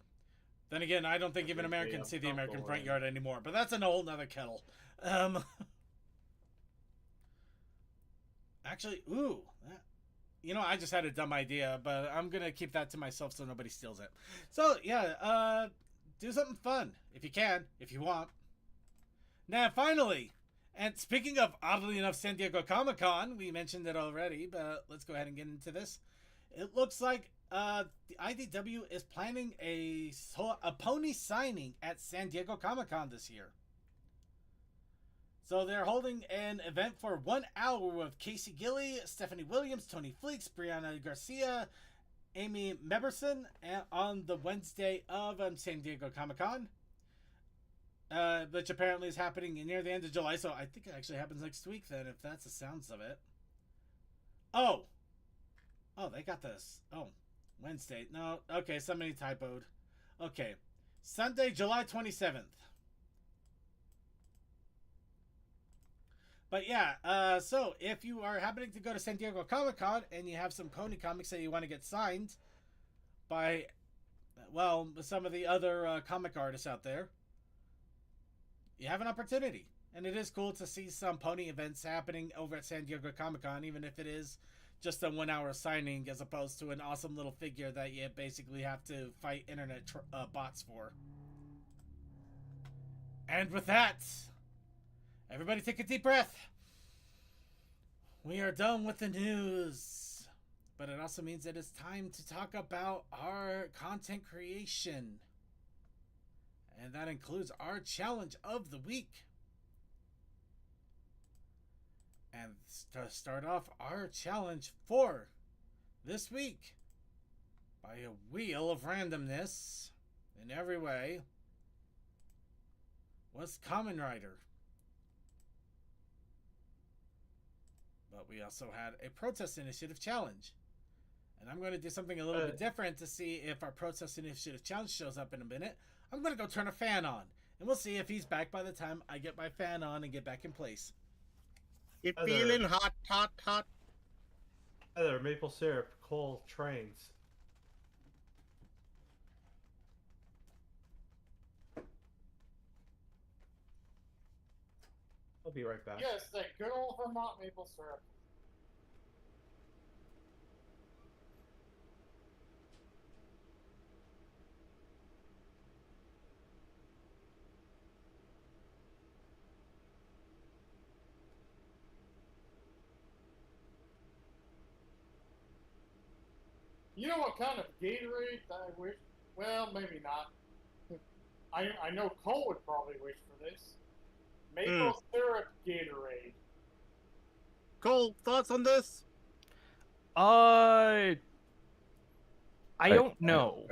Speaker 1: Then again, I don't think even Americans see the American front yard anymore. But that's a whole nother kettle. Actually, ooh. You know, I just had a dumb idea, but I'm going to keep that to myself so nobody steals it. So, yeah, do something fun, if you can, if you want. Now, finally, and speaking of, oddly enough, San Diego Comic-Con, we mentioned it already, but let's go ahead and get into this. It looks like the IDW is planning a pony signing at San Diego Comic-Con this year. So they're holding an event for 1 hour with Casey Gilly, Stephanie Williams, Tony Fleeks, Brianna Garcia, Amy Meberson on the Wednesday of San Diego Comic-Con. Which apparently is happening near the end of July. So I think it actually happens next week then, if that's the sounds of it. Oh, they got this. Oh, Wednesday. No, okay, somebody typoed. Okay, Sunday, July 27th. But yeah, so if you are happening to go to San Diego Comic-Con and you have some pony comics that you want to get signed by, well, some of the other comic artists out there, you have an opportunity. And it is cool to see some pony events happening over at San Diego Comic-Con, even if it is just a 1 hour signing as opposed to an awesome little figure that you basically have to fight internet bots for. And with that, everybody take a deep breath. We are done with the news. But it also means that it's time to talk about our content creation. And that includes our challenge of the week. And to start off our challenge for this week, by a wheel of randomness in every way, was Kamen Rider. But we also had a protest initiative challenge. And I'm going to do something a little bit different to see if our protest initiative challenge shows up in a minute. I'm going to go turn a fan on. And we'll see if he's back by the time I get my fan on and get back in place.
Speaker 2: It feeling hot, hot, hot.
Speaker 6: Heather, maple syrup, coal, trains. I'll be right back.
Speaker 5: Yes, that good old Vermont maple syrup. You know what kind of Gatorade I wish? Well, maybe not. I know Cole would probably wish for this. Maple syrup Gatorade.
Speaker 2: Cole, thoughts on this?
Speaker 7: I don't know.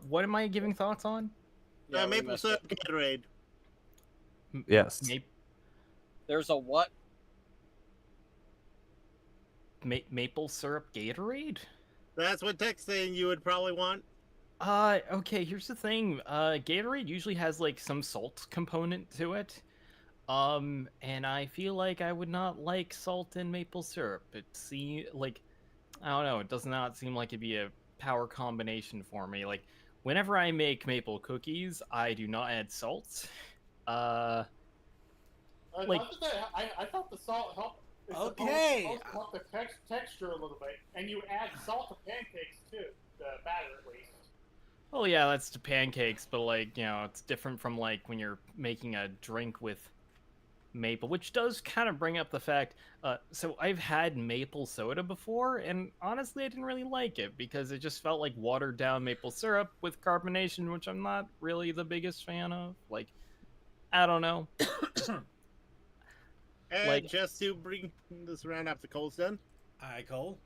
Speaker 7: What am I giving thoughts on?
Speaker 4: Yeah,
Speaker 2: maple syrup Gatorade.
Speaker 8: Yes.
Speaker 9: There's a what?
Speaker 7: Maple syrup Gatorade?
Speaker 2: That's what Tech's saying you would probably want.
Speaker 7: Okay, here's the thing. Gatorade usually has like some salt component to it. And I feel like I would not like salt and maple syrup. It seems like, I don't know, it does not seem like it'd be a power combination for me. Like, whenever I make maple cookies, I do not add salt.
Speaker 5: I thought the salt helped.
Speaker 1: Okay.
Speaker 5: Supposed to help the texture a little bit, and you add salt to pancakes too, the batter at least.
Speaker 7: Oh yeah, that's to pancakes, but like, you know, it's different from like when you're making a drink with maple, which does kind of bring up the fact, so I've had maple soda before, and honestly I didn't really like it because it just felt like watered down maple syrup with carbonation, which I'm not really the biggest fan of. Like, I don't know.
Speaker 2: And
Speaker 7: Like-
Speaker 2: just to bring this around after Cole's done.
Speaker 1: Hi, Cole.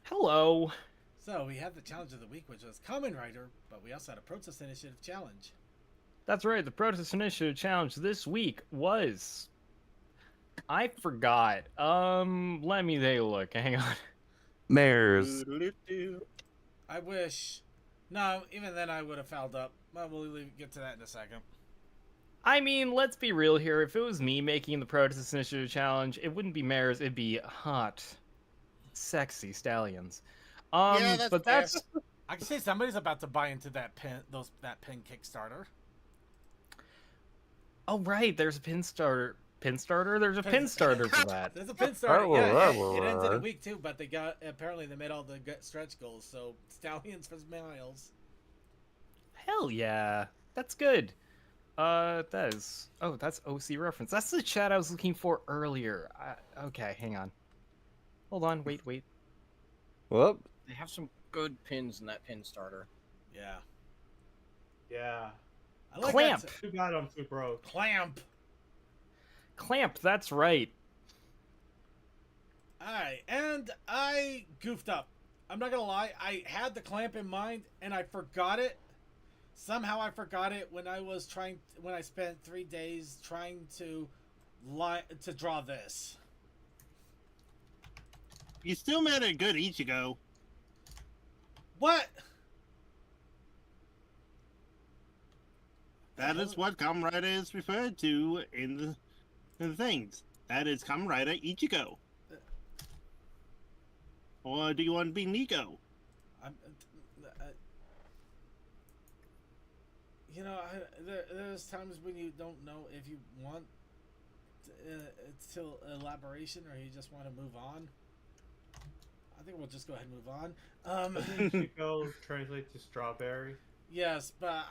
Speaker 7: Hello.
Speaker 1: So we had the challenge of the week, which was Common Writer, but we also had a Protest Initiative challenge.
Speaker 7: That's right, the Protest Initiative challenge this week was... I forgot. Let me take a look. Hang on.
Speaker 8: Mares.
Speaker 2: Doo-doo-doo.
Speaker 1: I wish. No, even then I would have fouled up. Well, we'll get to that in a second.
Speaker 7: I mean, let's be real here. If it was me making the Protest Initiative challenge, it wouldn't be mares, it'd be hot, sexy stallions.
Speaker 2: Yeah, that's
Speaker 7: but
Speaker 2: fair.
Speaker 7: that's...
Speaker 1: I can say somebody's about to buy into that pin Kickstarter.
Speaker 7: Oh, right, there's a pin starter. Pin starter? There's a pin starter for that.
Speaker 1: There's a pin starter. Yeah, it ends in a week too, but they made all the stretch goals, so stallions for miles.
Speaker 7: Hell yeah, that's good. That is... Oh, that's OC reference. That's the chat I was looking for earlier. Okay, hang on. Hold on, wait.
Speaker 8: Whoop.
Speaker 9: They have some good pins in that pin starter.
Speaker 1: Yeah.
Speaker 6: Yeah.
Speaker 1: I like
Speaker 7: Clamp.
Speaker 1: that
Speaker 6: Too bad I'm too broke.
Speaker 1: Clamp.
Speaker 7: Clamp, that's right.
Speaker 1: Alright, and I goofed up. I'm not gonna lie, I had the clamp in mind and I forgot it. Somehow I forgot it when I spent 3 days trying to draw this.
Speaker 2: You still made a good Ichigo.
Speaker 1: What?
Speaker 2: That is what Kamen Rider is referred to in the things. That is Kamen Rider Ichigo. Or do you want to be Nico?
Speaker 1: There's times when you don't know if you want till elaboration or you just want to move on. I think we'll just go ahead and move on.
Speaker 6: Ichigo translate to strawberry.
Speaker 1: Yes, but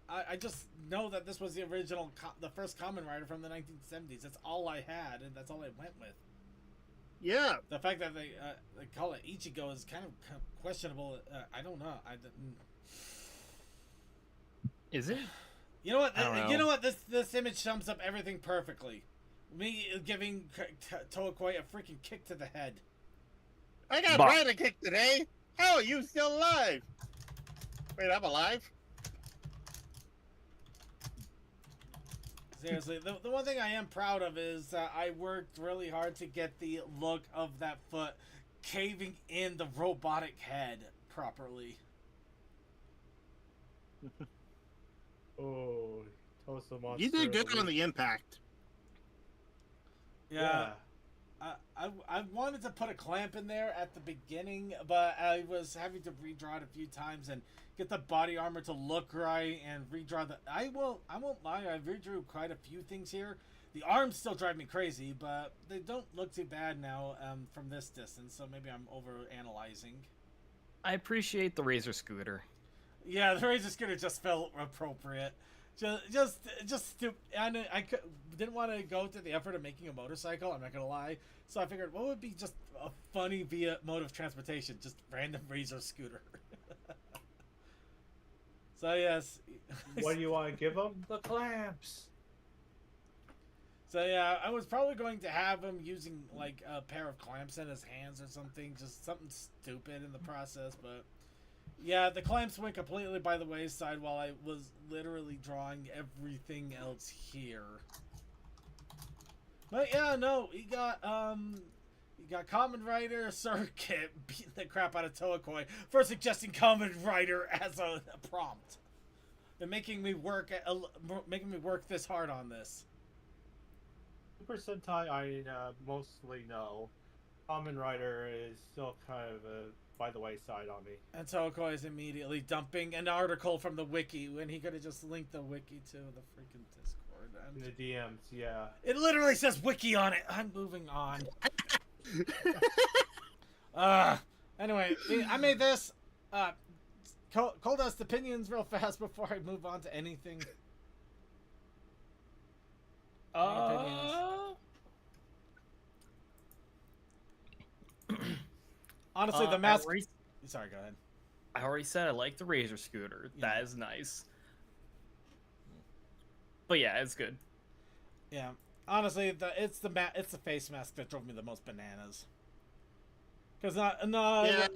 Speaker 1: I just know that this was the original, the first Kamen Rider from the 1970s. That's all I had, and that's all I went with.
Speaker 2: Yeah.
Speaker 1: The fact that they call it Ichigo is kind of questionable. I don't know.
Speaker 7: Is it?
Speaker 1: You know what?
Speaker 7: I don't know.
Speaker 1: You know what? This image sums up everything perfectly. Me giving Toakoi a freaking kick to the head.
Speaker 2: I got
Speaker 8: Bah.
Speaker 2: Rider kick today. How are you still alive? Wait, I'm alive?
Speaker 1: Seriously, the one thing I am proud of is I worked really hard to get the look of that foot caving in the robotic head properly.
Speaker 6: Oh, Toast the Monster.
Speaker 2: You did good on the impact.
Speaker 1: Yeah. I wanted to put a clamp in there at the beginning, but I was having to redraw it a few times and get the body armor to look right and redraw the. I won't lie, I redrew quite a few things here. The arms still drive me crazy, but they don't look too bad now from this distance. So maybe I'm over analyzing.
Speaker 7: I appreciate the Razor Scooter.
Speaker 1: Yeah, the Razor Scooter just felt appropriate. Just stupid. I didn't want to go to the effort of making a motorcycle. I'm not gonna lie. So I figured, what would be just a funny mode of transportation? Just random Razor Scooter. So yes.
Speaker 3: What do you want to give them? The clamps.
Speaker 1: So yeah, I was probably going to have him using like a pair of clamps in his hands or something, just something stupid in the process, but. Yeah, the clamps went completely by the wayside while I was literally drawing everything else here. But yeah, no, he got Kamen Rider Circuit beating the crap out of Toakoi for suggesting Kamen Rider as a prompt. And making me work this hard on this.
Speaker 3: Super Sentai, I mostly know. Kamen Rider is still kind of by the wayside on me. And
Speaker 1: Toakoi is immediately dumping an article from the wiki when he could have just linked the wiki to the freaking Discord.
Speaker 3: In the DMs, yeah.
Speaker 1: It literally says wiki on it. I'm moving on. Anyway, I made this. Cold Dust opinions real fast before I move on to anything. Honestly, the mask. Sorry, go ahead.
Speaker 7: I already said I like the Razor Scooter. Yeah. That is nice. But yeah, it's good.
Speaker 1: Yeah, honestly, it's the face mask that drove me the most bananas. Because yeah.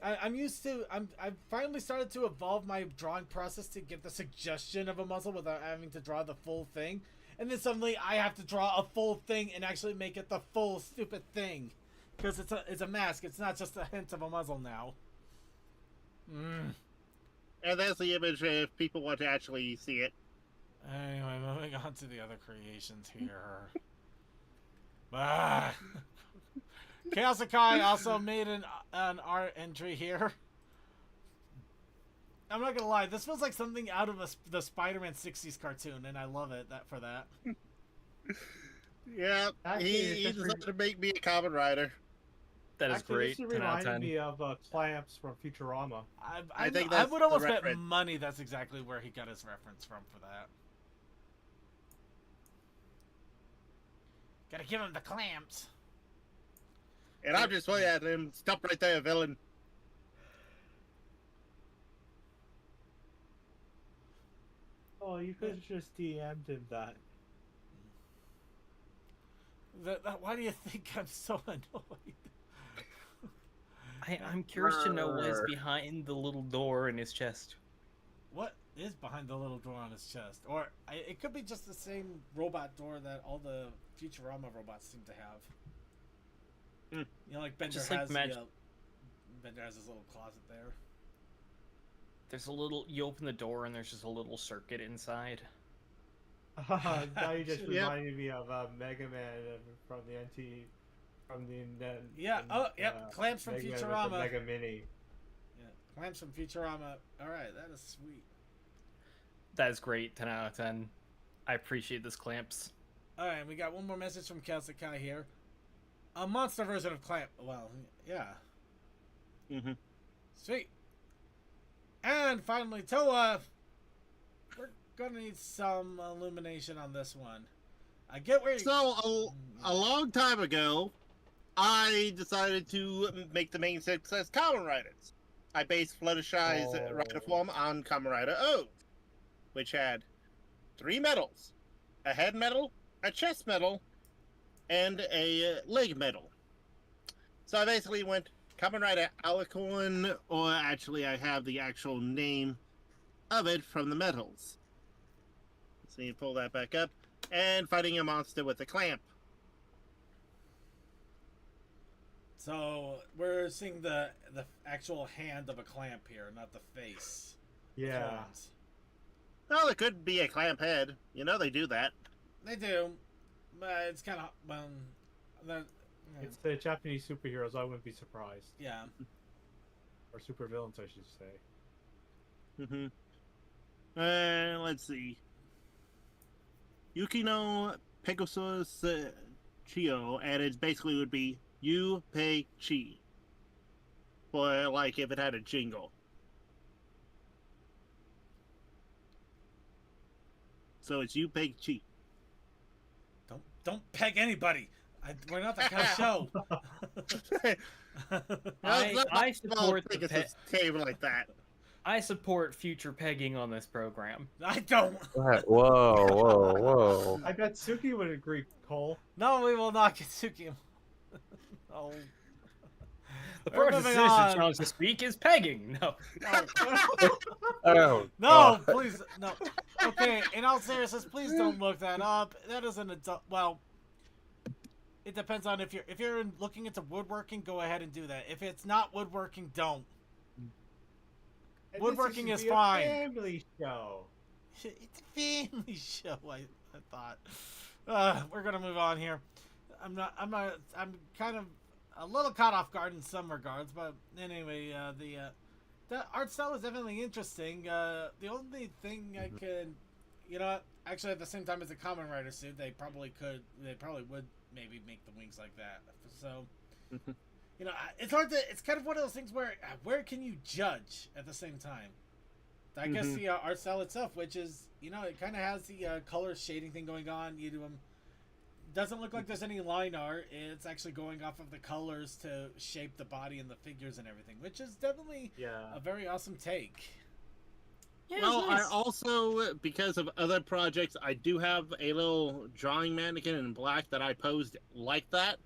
Speaker 1: I'm used to. I've finally started to evolve my drawing process to give the suggestion of a muzzle without having to draw the full thing, and then suddenly I have to draw a full thing and actually make it the full stupid thing. Because it's a mask. It's not just a hint of a muzzle now.
Speaker 2: And that's the image if people want to actually see it.
Speaker 1: Anyway, moving on to the other creations here. Chaos Akai also made an art entry here. I'm not gonna lie, this feels like something out of the Spider-Man 60s cartoon, and I love it for that.
Speaker 2: Yeah, he decided to make me a Kamen Rider.
Speaker 7: That is great.
Speaker 3: This reminded me of Clamps from Futurama.
Speaker 1: I think I would almost bet money that's exactly where he got his reference from for that. Gotta give him the clamps.
Speaker 2: And I'm just looking at him. Stop right there, villain.
Speaker 3: Oh, you could have just DM'd him that.
Speaker 1: Why do you think I'm so annoyed?
Speaker 7: I'm curious to know what is behind the little door in his chest.
Speaker 1: What is behind the little door on his chest? Or it could be just the same robot door that all the Futurama robots seem to have. You know, like Bender
Speaker 7: just
Speaker 1: has
Speaker 7: like
Speaker 1: Bender has his little closet there.
Speaker 7: There's a little. You open the door and there's just a little circuit inside.
Speaker 3: Now you just reminded me of Mega Man from the NT.
Speaker 1: Yeah. Clamps from
Speaker 3: Mega
Speaker 1: Futurama.
Speaker 3: Mega Mini.
Speaker 1: Yeah, clamps from Futurama. All right, that is sweet.
Speaker 7: That is great. 10 out of 10. I appreciate this clamps.
Speaker 1: All right, we got one more message from Kelsakai here. A monster version of clamp. Well, yeah. Sweet. And finally, Toa. We're gonna need some illumination on this one. I get where you.
Speaker 2: So a long time ago, I decided to make the main success Kamen Riders. I based Fluttershy's rider form on Kamen Rider O, which had 3 medals: a head medal, a chest medal, and a leg medal. So I basically went Kamen Rider Alicorn, or actually I have the actual name of it from the medals. So you pull that back up, and fighting a monster with a clamp.
Speaker 1: So we're seeing the actual hand of a clamp here, not the face.
Speaker 3: Yeah.
Speaker 2: Well, it could be a clamp head. You know they do that.
Speaker 1: They do. it's kind of that.
Speaker 3: It's the Japanese superheroes. I wouldn't be surprised.
Speaker 1: Yeah.
Speaker 3: Or supervillains, I should say.
Speaker 2: Let's see. Yukino Pegasus Chio, and it basically would be you pay chi. For like if it had a jingle. So it's you pay chi.
Speaker 1: Don't peg anybody. We're not that kind of show.
Speaker 7: I support the
Speaker 2: table like that.
Speaker 7: I support future pegging on this program.
Speaker 1: I don't.
Speaker 8: Whoa.
Speaker 3: I bet Suki would agree, Cole.
Speaker 1: No, we will not get Suki. Oh.
Speaker 7: The first citizen challenge this week is pegging. No.
Speaker 8: Oh.
Speaker 1: No, please. No. Okay, in all seriousness, please don't look that up. That is an adult. Well, it depends on if you're looking into woodworking, go ahead and do that. If it's not woodworking, don't.
Speaker 3: And
Speaker 1: Woodworking
Speaker 3: is
Speaker 1: is fine.
Speaker 3: Family show.
Speaker 1: It's a family show. I thought. We're gonna move on here. I'm kind of a little caught off guard in some regards, but anyway, the art style is definitely interesting. The only thing I could, actually at the same time as a Kamen Rider suit, they probably would maybe make the wings like that. So, it's hard to. It's kind of one of those things where can you judge at the same time? I guess the art style itself, which is it kind of has the color shading thing going on. You do doesn't look like there's any line art. It's actually going off of the colors to shape the body and the figures and everything, which is definitely a very awesome take.
Speaker 7: Yeah,
Speaker 2: well,
Speaker 7: nice.
Speaker 2: I also, because of other projects, I do have a little drawing mannequin in black that I posed like that.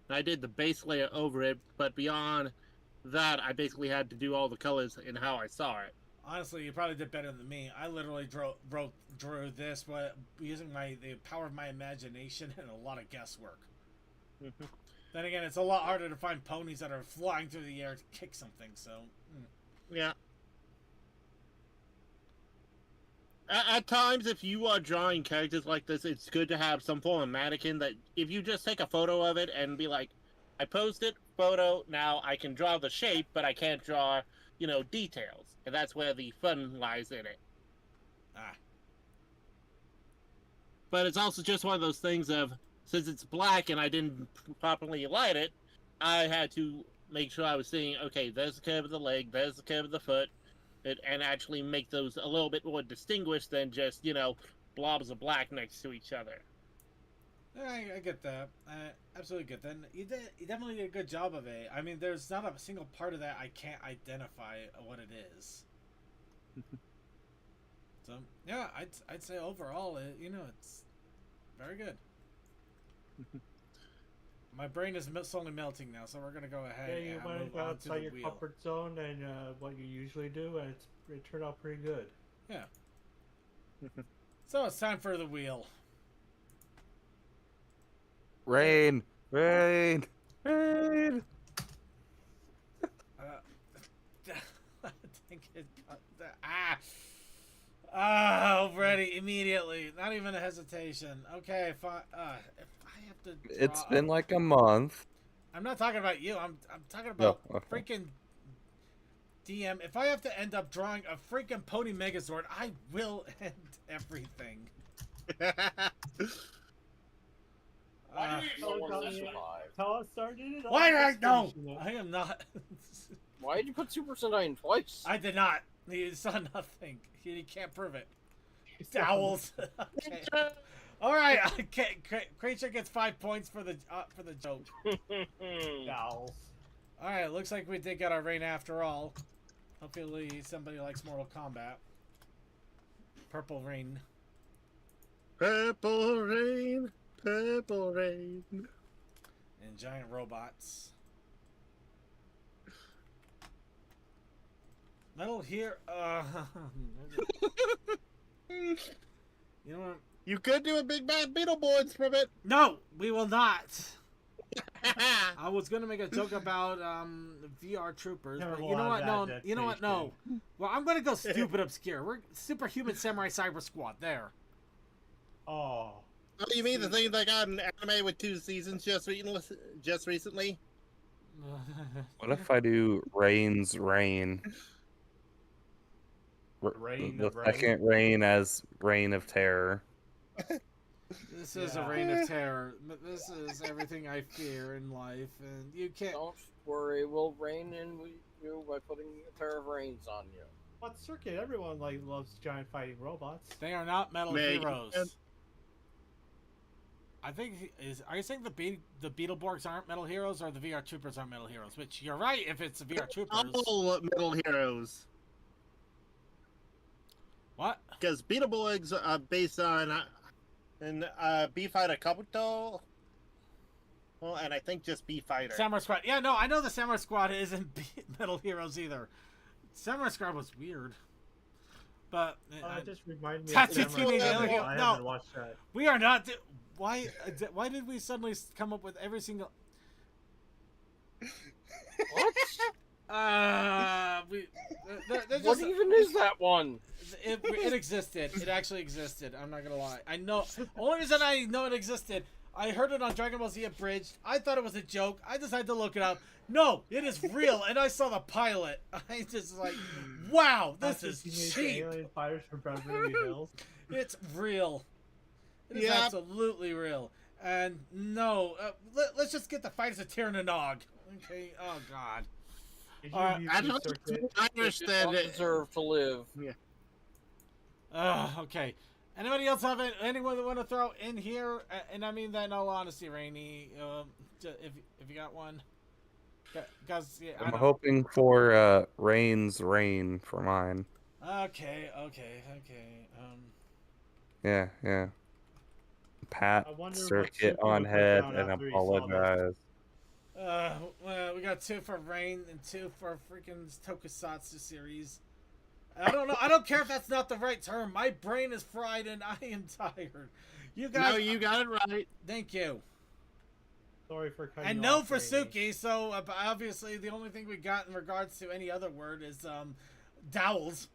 Speaker 2: And I did the base layer over it, but beyond that, I basically had to do all the colors in how I saw it.
Speaker 1: Honestly, you probably did better than me. I literally drew this using the power of my imagination and a lot of guesswork. Then again, it's a lot harder to find ponies that are flying through the air to kick something. So,
Speaker 2: yeah. At times, if you are drawing characters like this, it's good to have some form of mannequin that if you just take a photo of it and be like, I posted photo, now I can draw the shape, but I can't draw, details. And that's where the fun lies in it. But it's also just one of those things of, since it's black and I didn't properly light it, I had to make sure I was seeing, okay, there's the curve of the leg, there's the curve of the foot, and actually make those a little bit more distinguished than just, blobs of black next to each other.
Speaker 1: I get that. I absolutely get that. And you definitely did a good job of it. I mean, there's not a single part of that I can't identify what it is. So yeah, I'd say overall, it's very good. My brain is slowly melting now, so we're gonna go ahead.
Speaker 3: Yeah, you went outside your comfort zone and what you usually do, and it turned out pretty good.
Speaker 1: Yeah. So it's time for the wheel.
Speaker 8: Rain.
Speaker 1: I think it already immediately, not even a hesitation. Okay, if I have to draw
Speaker 8: It's been like a month.
Speaker 1: I'm not talking about you. I'm talking about
Speaker 8: okay.
Speaker 1: freaking DM. If I have to end up drawing a freaking Pony Megazord, I will end everything.
Speaker 5: Why do you someone this alive?
Speaker 3: Tell us started it.
Speaker 1: Why did I know? I am not.
Speaker 9: Why did you put Super Sentai in twice?
Speaker 1: I did not. He saw nothing. He can't prove it. Owls. Okay. All right. Okay. Creature gets 5 points for the joke.
Speaker 3: Owls.
Speaker 1: All right. Looks like we did get our rain after all. Hopefully somebody likes Mortal Kombat. Purple rain.
Speaker 2: Purple rain. Purple rain.
Speaker 1: And giant robots. Metal here. You know what?
Speaker 2: You could do a big bad Beetleborgs from it.
Speaker 1: No, we will not. I was gonna make a joke about VR troopers, but you know what? No, you know what? No. Well, I'm gonna go stupid obscure. We're Superhuman Samurai Cyber Squad. There.
Speaker 3: Oh.
Speaker 2: Oh, you mean the thing that got an anime with 2 seasons just recently?
Speaker 8: What if I do Rain's Reign?
Speaker 3: Reign
Speaker 8: The
Speaker 3: of Rain?
Speaker 8: second reign as Reign of Terror.
Speaker 1: This is a
Speaker 3: Yeah.
Speaker 1: reign of terror. This is everything I fear in life, and you can't.
Speaker 9: Don't worry, we'll rein in you by putting a pair of reins on you.
Speaker 3: What circuit? Everyone loves giant fighting robots.
Speaker 1: They are not metal
Speaker 2: Meg.
Speaker 1: heroes. I think are you saying the Beetleborgs aren't metal heroes or the VR Troopers aren't metal heroes? Which you're right if it's the VR Troopers.
Speaker 2: All Metal Heroes.
Speaker 1: What?
Speaker 2: Because Beetleborgs are based on B-Fighter Kabuto. Well, and I think just B-Fighter.
Speaker 1: Samurai Squad. Yeah, no, I know the Samurai Squad isn't metal heroes either. Samurai Squad was weird. But
Speaker 3: It just reminded me
Speaker 1: Tatsu
Speaker 3: of Samurai
Speaker 1: Teenage
Speaker 3: Squad.
Speaker 1: Alien-
Speaker 3: I
Speaker 1: no.
Speaker 3: haven't watched that.
Speaker 1: we are not. Why did we suddenly come up with every single?
Speaker 9: What? What even is that one?
Speaker 1: It existed. It actually existed. I'm not gonna lie. I know. Only reason I know it existed, I heard it on Dragon Ball Z Abridged. I thought it was a joke. I decided to look it up. No, it is real. And I saw the pilot. I just like, wow, this
Speaker 3: Tatsu
Speaker 1: is
Speaker 3: Teenage
Speaker 1: cheap.
Speaker 3: Alien Fighters from Beverly Hills.
Speaker 1: It's real. It is
Speaker 2: Yep.
Speaker 1: absolutely real. And no, let's just get the fighters of Tyrannog. Okay. Oh God.
Speaker 3: Did
Speaker 1: Uh,
Speaker 3: you
Speaker 2: I
Speaker 3: use
Speaker 2: don't
Speaker 3: circuit?
Speaker 2: understand
Speaker 9: Don't
Speaker 2: it.
Speaker 9: deserve to live.
Speaker 1: Okay. Anybody else have anyone that want to throw in here? And I mean that in all honesty, Rainy. If you got one, because yeah,
Speaker 8: I'm hoping for Rain's Reign for mine.
Speaker 1: Okay.
Speaker 8: Yeah. Pat
Speaker 3: I wonder what
Speaker 8: circuit
Speaker 3: circuit
Speaker 8: on
Speaker 3: you'll put
Speaker 8: head
Speaker 3: down
Speaker 8: and
Speaker 3: after you saw this.
Speaker 8: apologize.
Speaker 1: Well, we got 2 for Rain and 2 for freaking Tokusatsu series. I don't know. I don't care if that's not the right term. My brain is fried and I am tired. You guys.
Speaker 2: No, you got it right.
Speaker 1: Thank you.
Speaker 3: Sorry for cutting
Speaker 1: And
Speaker 3: you
Speaker 1: no
Speaker 3: off,
Speaker 1: for
Speaker 3: Rainy.
Speaker 1: Suki, so obviously the only thing we got in regards to any other word is dowels.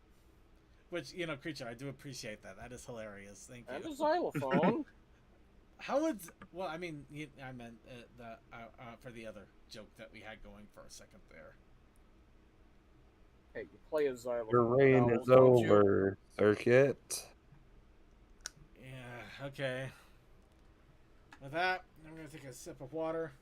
Speaker 1: Which, creature, I do appreciate that. That is hilarious. Thank
Speaker 9: And
Speaker 1: you.
Speaker 9: a xylophone.
Speaker 1: How would... Well, I mean, I meant for the other joke that we had going for a second there.
Speaker 9: Hey, you play a xylophone.
Speaker 8: Your reign
Speaker 9: Vowels,
Speaker 8: is
Speaker 9: don't you?
Speaker 8: over, circuit.
Speaker 1: Yeah, okay. With that, I'm going to take a sip of water.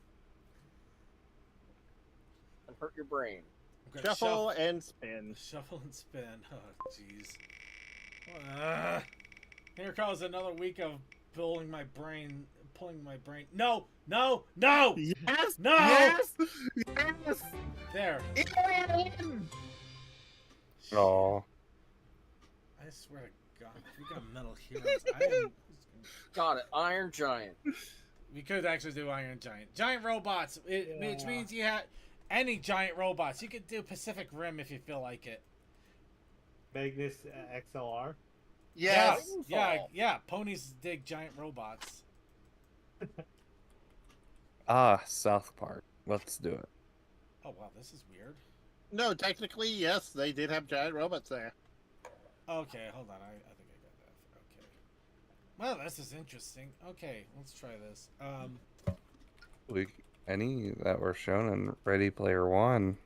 Speaker 9: And hurt your brain.
Speaker 1: I'm gonna
Speaker 2: Shuffle and spin.
Speaker 1: Shuffle and spin. Oh, jeez. Here comes another week of pulling my brain. No!
Speaker 2: Yes!
Speaker 1: No!
Speaker 2: Yes! Yes!
Speaker 1: There.
Speaker 8: Oh,
Speaker 1: I swear to God, if we got Metal Heroes,
Speaker 9: Got it. Iron Giant.
Speaker 1: we could actually do Iron Giant. Giant robots, which
Speaker 3: Yeah.
Speaker 1: means you have any giant robots. You could do Pacific Rim if you feel like it.
Speaker 3: Magnus XLR.
Speaker 2: Yes!
Speaker 1: Yeah. Ponies dig giant robots.
Speaker 8: South Park. Let's do it.
Speaker 1: Oh, wow, this is weird.
Speaker 2: No, technically, yes, they did have giant robots there.
Speaker 1: Okay, hold on. I think I got that. Okay. Well, this is interesting. Okay, let's try this.
Speaker 8: Any that were shown in Ready Player One.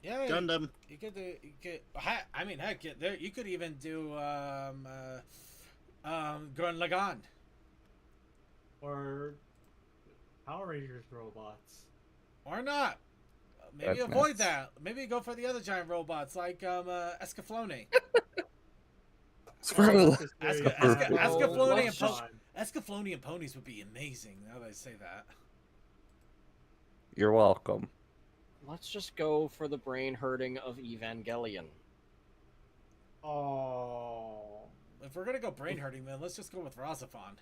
Speaker 1: Yeah,
Speaker 2: Gundam.
Speaker 1: you could do. I mean, heck, you could even do Gurren Lagann.
Speaker 3: Or Power Rangers robots.
Speaker 1: Or not. Maybe
Speaker 8: That's
Speaker 1: avoid
Speaker 8: nuts.
Speaker 1: that. Maybe go for the other giant robots like Escaflowne. Escaflowne and ponies would be amazing. Now that I say that.
Speaker 8: You're welcome.
Speaker 9: Let's just go for the brain hurting of Evangelion.
Speaker 3: Oh.
Speaker 1: If we're gonna go brain hurting, then let's just go with Razafon.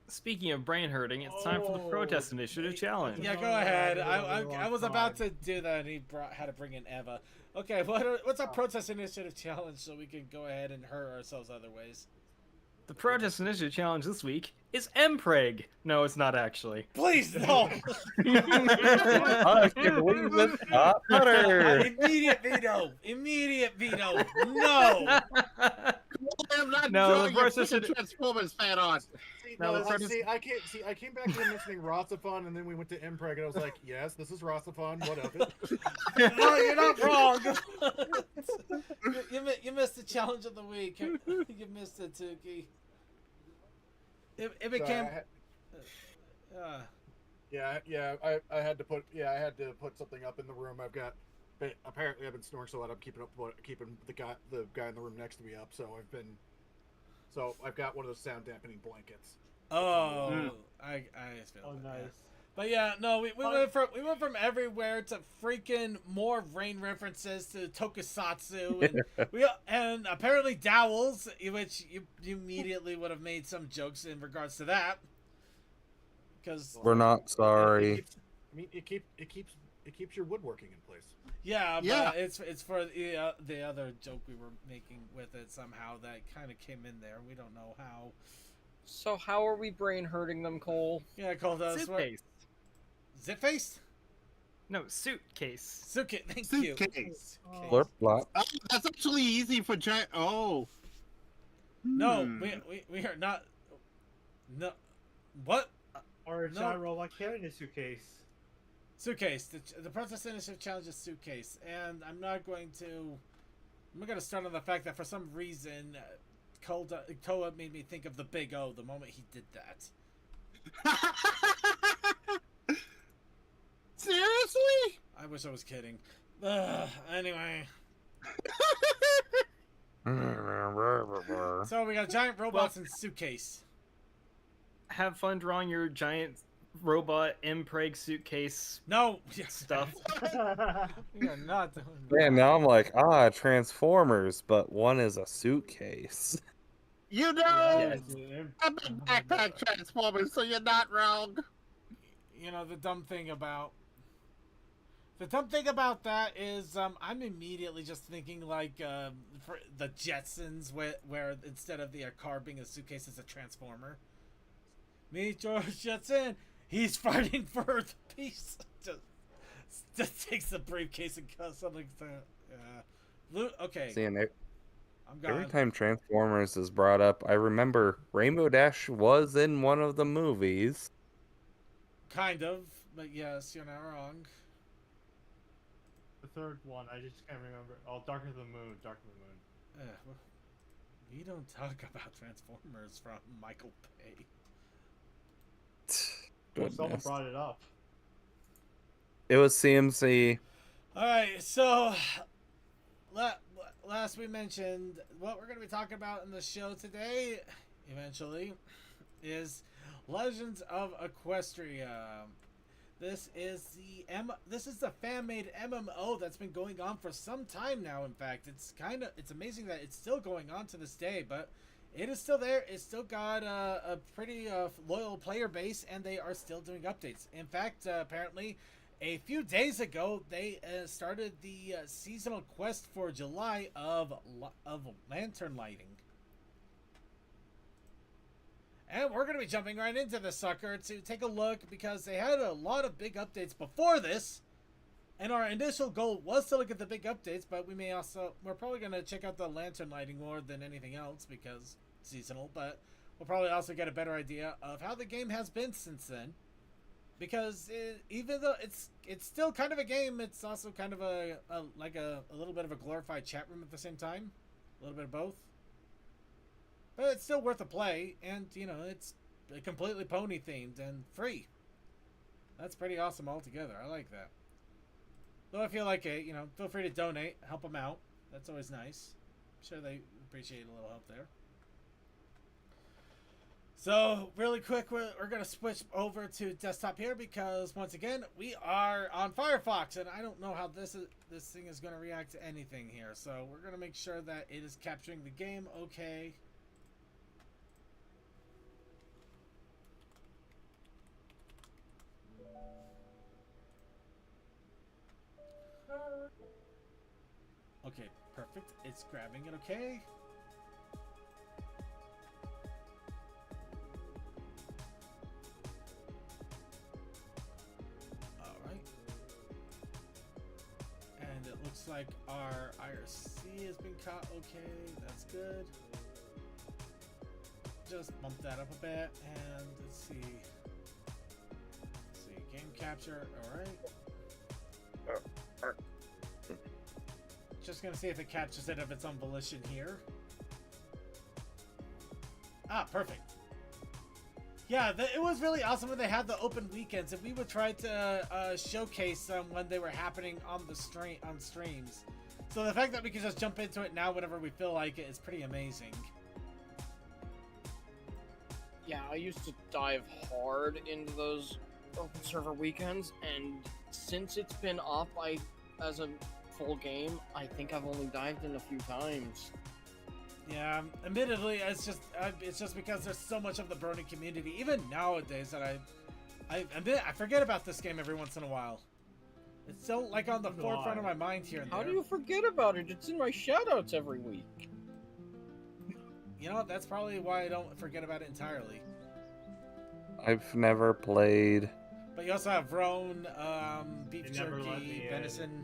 Speaker 7: Speaking of brain hurting, it's time for the protest initiative challenge.
Speaker 1: Yeah, go ahead. I was about to do that, and he had to bring in Eva. Okay, what's our protest initiative challenge so we can go ahead and hurt ourselves other ways?
Speaker 7: The protest initiative challenge this week is Mpreg. No, it's not actually.
Speaker 1: Please, no!
Speaker 8: I can't believe it's not butter.
Speaker 1: Immediate veto! Immediate veto! No!
Speaker 2: I'm not
Speaker 7: No, the
Speaker 2: drawing your
Speaker 7: process
Speaker 2: freaking Transformers fan on.
Speaker 10: I came back here mentioning Rossifon, and then we went to Impreg, and I was like, yes, this is Rossifon. What of it?
Speaker 1: No, you're not wrong. you missed the challenge of the week. You missed it, Tuki. It became.
Speaker 10: I had to put something up in the room. Apparently I've been snoring so loud I'm keeping the guy in the room next to me up. So I've got one of those sound dampening blankets.
Speaker 1: Oh, I feel.
Speaker 3: Oh,
Speaker 1: that,
Speaker 3: nice.
Speaker 1: yeah. But yeah, no, we went from everywhere to freaking more rain references to Tokusatsu and apparently dowels, which you immediately would have made some jokes in regards to that. Because
Speaker 8: we're not sorry.
Speaker 10: It keeps your woodworking in place.
Speaker 1: Yeah, but it's for the other joke we were making with it somehow that kind of came in there. We don't know how.
Speaker 9: So how are we brain hurting them, Cole?
Speaker 1: Yeah, Cole does.
Speaker 7: Suitcase.
Speaker 1: Zip face?
Speaker 7: No, suitcase.
Speaker 1: Suitcase. Thank you.
Speaker 2: Suitcase.
Speaker 8: Blurp blop.
Speaker 2: Oh, that's actually easy for giant. Oh.
Speaker 1: No, we are not. No, what?
Speaker 3: Or a giant robot carrying a suitcase.
Speaker 1: Suitcase. The Princess Initiative challenges suitcase, and I'm not going to start on the fact that for some reason, Koa made me think of the Big O the moment he did that.
Speaker 2: Seriously?
Speaker 1: I wish I was kidding. Anyway. So we got giant robots and suitcase.
Speaker 7: Have fun drawing your giant robot Impreg suitcase stuff.
Speaker 1: We are not doing that.
Speaker 8: Man, now I'm like, Transformers, but one is a suitcase.
Speaker 2: You know, I'm a backpack Transformers, so you're not wrong.
Speaker 1: You know, the dumb thing about that is I'm immediately just thinking like for the Jetsons where instead of the car being a suitcase, it's a transformer. Meet George Jetson. He's fighting for the peace. Just takes the briefcase and cuts something like that. Yeah. Okay.
Speaker 8: Seeing it.
Speaker 1: I'm gone.
Speaker 8: Every time Transformers is brought up, I remember Rainbow Dash was in one of the movies.
Speaker 1: Kind of, but yes, you're not wrong.
Speaker 3: The third one, I just can't remember. Oh, Dark of the Moon.
Speaker 1: We don't talk about Transformers from Michael Bay.
Speaker 3: Well, someone brought it up.
Speaker 8: It was CMC.
Speaker 1: Alright, so last we mentioned what we're going to be talking about in the show today, eventually, is Legends of Equestria. This is the fan-made MMO that's been going on for some time now. In fact, it's amazing that it's still going on to this day, but it is still there. It's still got a pretty loyal player base, and they are still doing updates. In fact, apparently, a few days ago, they started the seasonal quest for July of lantern lighting. And we're going to be jumping right into the sucker to take a look because they had a lot of big updates before this. And our initial goal was to look at the big updates, but we're probably going to check out the lantern lighting more than anything else because seasonal, but we'll probably also get a better idea of how the game has been since then. Because even though it's still kind of a game, it's also kind of a little bit of a glorified chat room at the same time. A little bit of both. But it's still worth a play, and, you know, it's completely pony themed and free. That's pretty awesome altogether. I like that. Though if you like it, you know, feel free to donate, help them out. That's always nice. I'm sure they appreciate a little help there. So, really quick, we're going to switch over to desktop here because, once again, we are on Firefox, and I don't know how this thing is going to react to anything here. So, we're going to make sure that it is capturing the game okay. Okay, perfect. It's grabbing it okay. Alright. And it looks like our IRC has been caught okay. That's good. just bump that up a bit, and let's see. Game capture, alright. Just gonna see if it captures it of its own volition here. Ah, perfect. Yeah, it was really awesome when they had the open weekends, and we would try to showcase them when they were happening on the streams. So the fact that we can just jump into it now whenever we feel like it is pretty amazing.
Speaker 9: Yeah, I used to dive hard into those open server weekends, and since it's been up as a full game, I think I've only dived in a few times.
Speaker 1: Yeah, admittedly, it's just because there's so much of the Brony community, even nowadays, that I forget about this game every once in a while. It's still like on the forefront of my mind here and there.
Speaker 9: How do you forget about it? It's in my shoutouts every week.
Speaker 1: You know, that's probably why I don't forget about it entirely.
Speaker 8: I've never played.
Speaker 1: But you also have Roan, beef jerky, venison.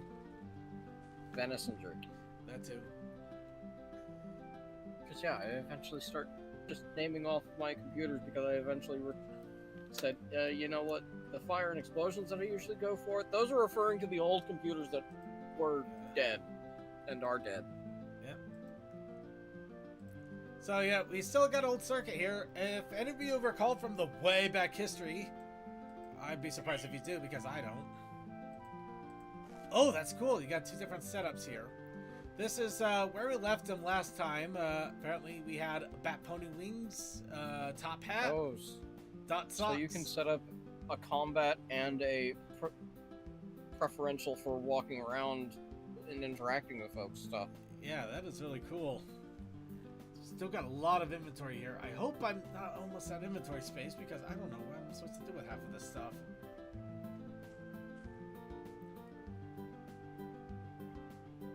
Speaker 9: Venison jerky.
Speaker 1: That too.
Speaker 9: Because yeah, I eventually start just naming off my computers because I eventually said, you know what, the fire and explosions that I usually go for, those are referring to the old computers that were dead and are dead.
Speaker 1: Yep. So yeah, we still got Old Circuit here. If any of you recall from the way back history, I'd be surprised if you do, because I don't. Oh, that's cool. You got two different setups here. This is where we left them last time. Apparently we had Bat Pony Wings, top hat, dot socks.
Speaker 9: So you can set up a combat and a preferential for walking around and interacting with folks stuff.
Speaker 1: Yeah, that is really cool. Still got a lot of inventory here. I hope I'm not almost out of inventory space, because I don't know what I'm supposed to do with half of this stuff.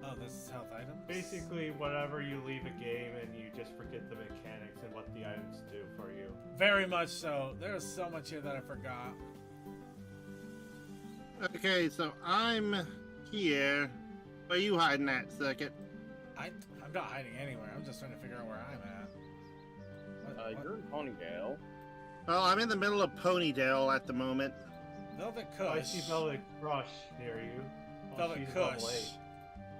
Speaker 1: Oh, this is health items?
Speaker 3: Basically, whatever you leave a game and you just forget the mechanics and what the items do for you.
Speaker 1: Very much so. There's so much here that I forgot.
Speaker 2: Okay, so I'm here. Where are you hiding at, Circuit?
Speaker 1: I'm not hiding anywhere. I'm just trying to figure out where I'm at.
Speaker 9: You're in Ponydale.
Speaker 2: Well, I'm in the middle of Ponydale at the moment.
Speaker 1: Velvet
Speaker 3: Oh, I
Speaker 1: Kush.
Speaker 3: see Velvet Crush near you. Oh,
Speaker 1: Velvet
Speaker 3: she's above
Speaker 1: Kush.
Speaker 3: lake.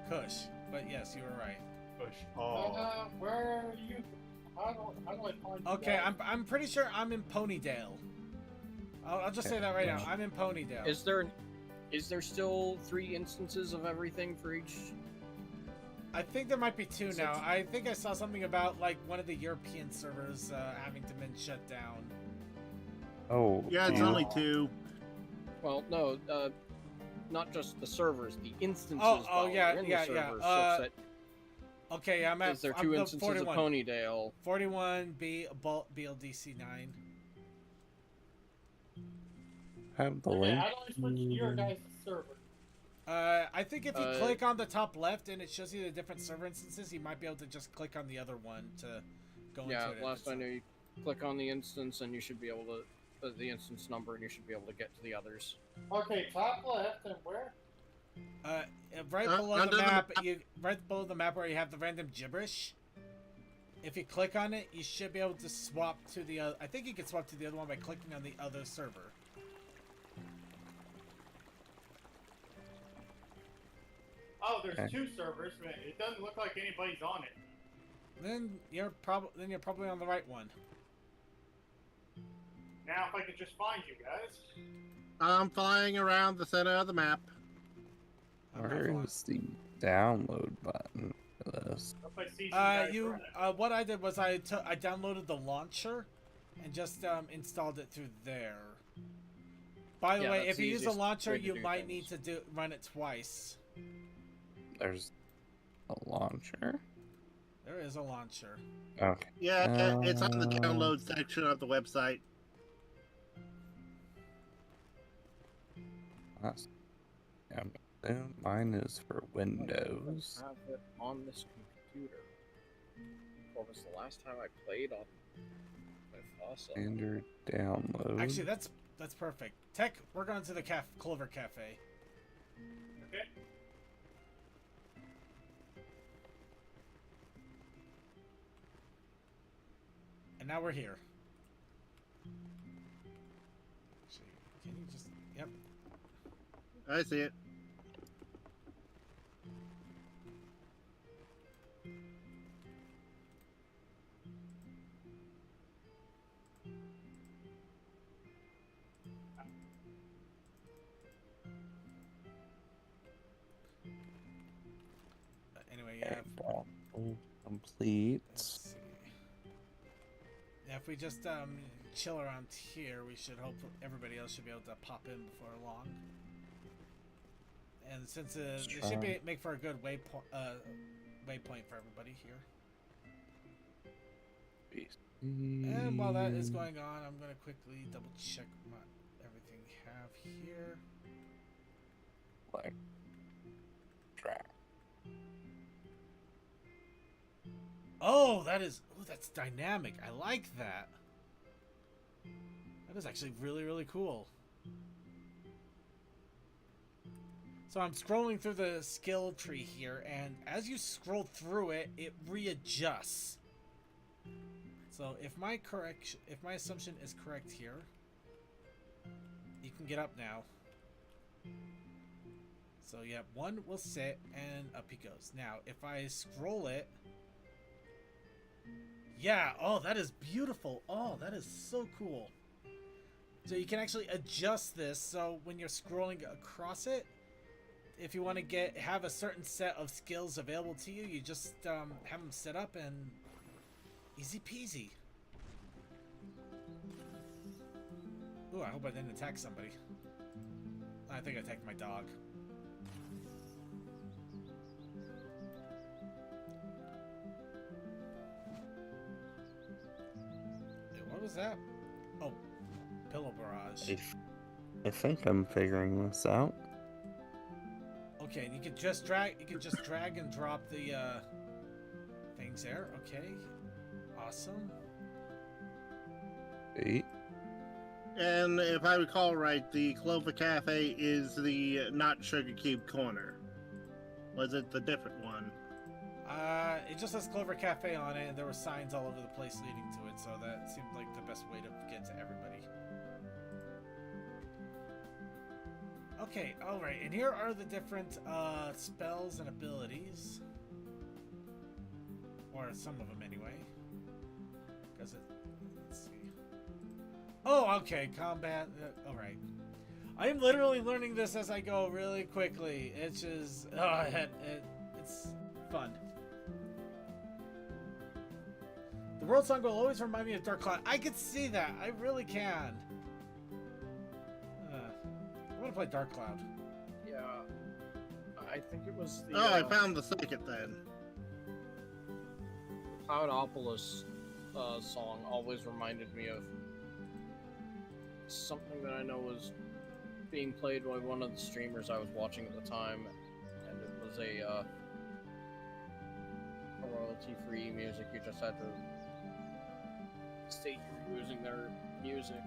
Speaker 1: Kush. But yes, you were right.
Speaker 3: Kush. Oh.
Speaker 5: Where are you? How do I find you?
Speaker 1: Okay,
Speaker 5: guys?
Speaker 1: I'm pretty sure I'm in Ponydale. I'll just say that right now. I'm in Ponydale.
Speaker 9: Is there still 3 instances of everything for each?
Speaker 1: I think there might be 2 now. I think I saw something about like one of the European servers having to been shut down.
Speaker 8: Oh.
Speaker 2: Yeah, it's only 2.
Speaker 9: Well, no, not just the servers, the instances.
Speaker 1: Oh, yeah,
Speaker 9: in
Speaker 1: yeah,
Speaker 9: the servers,
Speaker 1: yeah.
Speaker 9: such that
Speaker 1: Okay, I'm at.
Speaker 9: is there
Speaker 1: I'm
Speaker 9: 2
Speaker 1: the
Speaker 9: instances
Speaker 1: 41.
Speaker 9: of Ponydale?
Speaker 1: 41 BLDC 9.
Speaker 8: Have the
Speaker 5: Okay,
Speaker 8: link.
Speaker 5: how do I switch to your guys' server?
Speaker 1: I think if you click on the top left and it shows you the different server instances, you might be able to just click on the other one to go into it.
Speaker 9: Yeah, last I knew, you click on the instance and you should be able to, the instance number, and you should be able to get to the others.
Speaker 5: Okay, top left and where?
Speaker 1: Right below the map, right below the map where you have the random gibberish. If you click on it, you should be able to swap to the other. I think you can swap to the other one by clicking on the other server.
Speaker 5: Oh, there's 2 servers. It doesn't look like anybody's on it.
Speaker 1: Then you're probably on the right one.
Speaker 5: Now, if I could just find you guys.
Speaker 2: I'm flying around the center of the map.
Speaker 8: Where is the download button for this?
Speaker 5: If I see you guys running.
Speaker 1: What I did was I downloaded the launcher and just installed it through there. By the way, if you use the launcher, you might need to run it twice.
Speaker 8: There's a launcher.
Speaker 1: There is a launcher.
Speaker 8: Okay.
Speaker 2: Yeah, it's on the download section of the website.
Speaker 8: Mine is for Windows.
Speaker 9: I have it on this computer. What was the last time I played on?
Speaker 8: Standard download.
Speaker 1: Actually, that's perfect. Tech, we're going to the Clover Cafe.
Speaker 5: Okay.
Speaker 1: And now we're here. Actually, can you just... Yep.
Speaker 2: I see it.
Speaker 1: Anyway, yeah.
Speaker 8: Complete.
Speaker 1: Let's see. Yeah, if we just chill around here, we should hope everybody else should be able to pop in before long. And since it should make for a good waypoint for everybody here.
Speaker 8: Peace.
Speaker 1: And while that is going on, I'm gonna quickly double check everything we have here.
Speaker 8: Like track.
Speaker 1: Oh, that's dynamic. I like that. That is actually really, really cool. So I'm scrolling through the skill tree here, and as you scroll through it, it readjusts. So if my assumption is correct here, you can get up now. So yeah, one will sit and up he goes. Now, if I scroll it, yeah, oh, that is beautiful. Oh, that is so cool. So you can actually adjust this so when you're scrolling across it, if you want to have a certain set of skills available to you, you just have them set up and easy peasy. Ooh, I hope I didn't attack somebody. I think I attacked my dog. What was that? Oh, pillow barrage.
Speaker 8: I think I'm figuring this out.
Speaker 1: Okay, and you can just drag and drop the things there. Okay, awesome.
Speaker 8: 8.
Speaker 2: And if I recall right, the Clover Cafe is the not Sugar Cube corner. Was it the different one?
Speaker 1: It just says Clover Cafe on it, and there were signs all over the place leading to it, so that seemed like the best way to get to everybody. Okay, alright, and here are the different spells and abilities. Or some of them, anyway. Because let's see. Oh, okay, combat, alright. I am literally learning this as I go really quickly. It's just, it's fun. The world song will always remind me of Dark Cloud. I can see that. I really can. I want to play Dark Cloud.
Speaker 9: Yeah. I think it was the...
Speaker 2: Oh, I found the second then.
Speaker 9: Cloudopolis song always reminded me of something that I know was being played by one of the streamers I was watching at the time. And it was a royalty-free music. You just had to state you were using their music.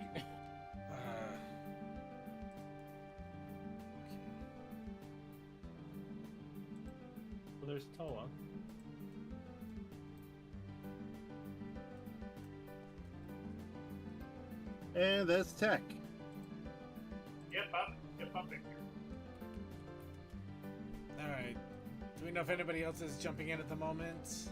Speaker 6: Well, there's Toa.
Speaker 2: And that's Tech.
Speaker 5: Get up in here.
Speaker 1: Alright. Do we know if anybody else is jumping in at the moment?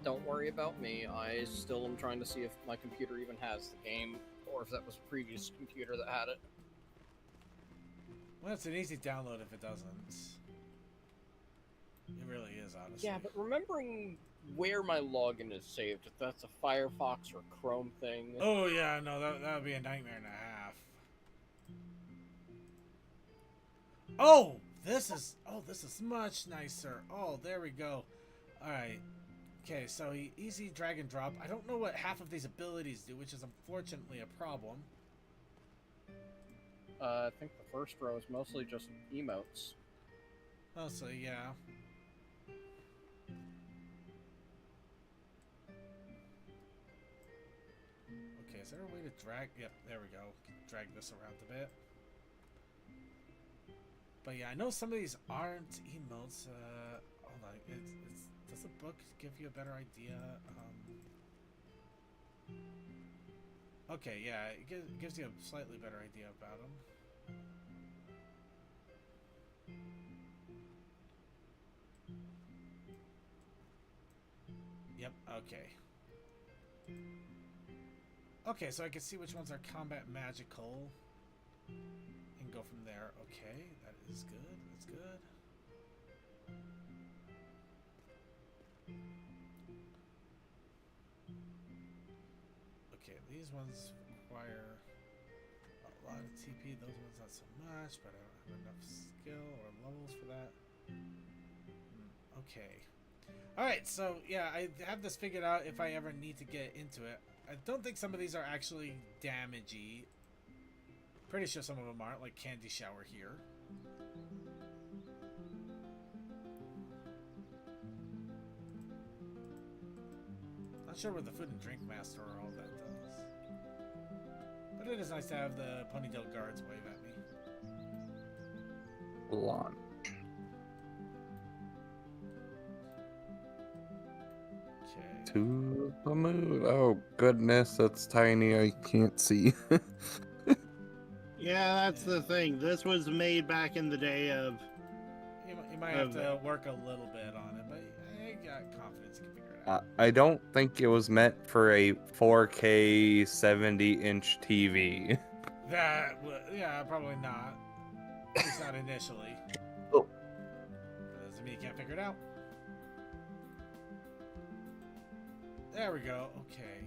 Speaker 9: Don't worry about me. I still am trying to see if my computer even has the game, or if that was a previous computer that had it.
Speaker 1: Well, it's an easy download if it doesn't. It really is, honestly.
Speaker 9: Yeah, but remembering where my login is saved, if that's a Firefox or Chrome thing...
Speaker 1: Oh, yeah, no, that would be a nightmare and a half. Oh, this is much nicer. Oh, there we go. Alright. Okay, so easy drag and drop. I don't know what half of these abilities do, which is unfortunately a problem.
Speaker 9: I think the first row is mostly just emotes.
Speaker 1: Mostly, yeah. Okay, is there a way to drag? Yep, there we go. Drag this around a bit. But yeah, I know some of these aren't emotes. Hold on, it does the book give you a better idea? Okay, yeah, it gives you a slightly better idea about him. Yep, okay. Okay, so I can see which ones are combat magical. And go from there. Okay, that is good. That's good. Okay, these ones require a lot of TP. Those ones not so much, but I don't have enough skill or levels for that. Okay. Alright, so yeah, I have this figured out if I ever need to get into it. I don't think some of these are actually damagey. Pretty sure some of them aren't, like Candy Shower here. Not sure what the Food and Drink Master or all that does. But it is nice to have the Ponytail guards wave at me.
Speaker 8: Launch.
Speaker 1: Okay.
Speaker 8: To the moon. Oh goodness, that's tiny. I can't see.
Speaker 2: Yeah, that's the thing. This was made back in the day of...
Speaker 1: You might have to work a little bit on it, but I got confidence you can figure it out.
Speaker 8: I don't think it was meant for a 4K 70-inch TV.
Speaker 1: Yeah, probably not. At least not initially.
Speaker 8: Oh.
Speaker 1: That doesn't mean you can't figure it out. There we go. Okay.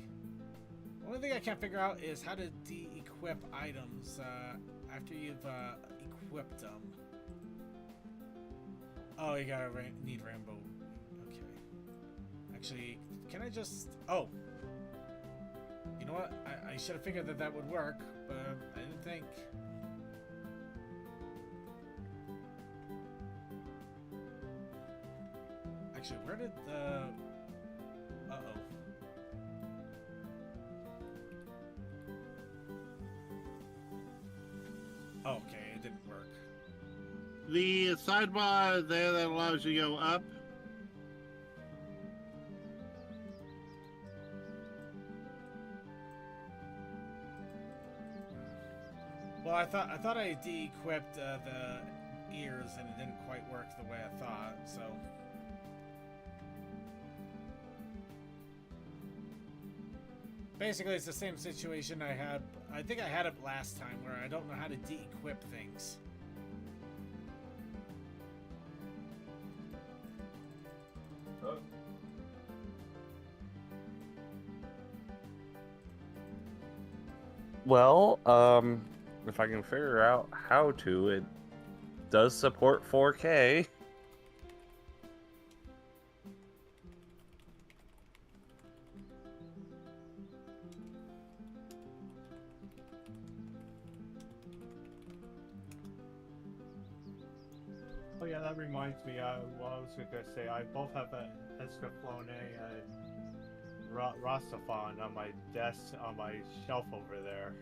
Speaker 1: The only thing I can't figure out is how to de-equip items after you've equipped them. Oh, you gotta need rainbow. Okay. Actually, can I just... Oh. You know what? I should have figured that would work, but I didn't think. Actually, where did the... Uh-oh. Okay, it didn't work.
Speaker 2: The sidebar there that allows you to go up.
Speaker 1: Well, I thought I de-equipped the ears and it didn't quite work the way I thought, so... Basically, it's the same situation I had. I think I had it last time, where I don't know how to de-equip things.
Speaker 4: Oh.
Speaker 8: Well, if I can figure out how to, it does support 4K.
Speaker 3: Oh yeah, that reminds me. What I was gonna say, I both have a Escaflowne and Rastafon on my desk, on my shelf over there.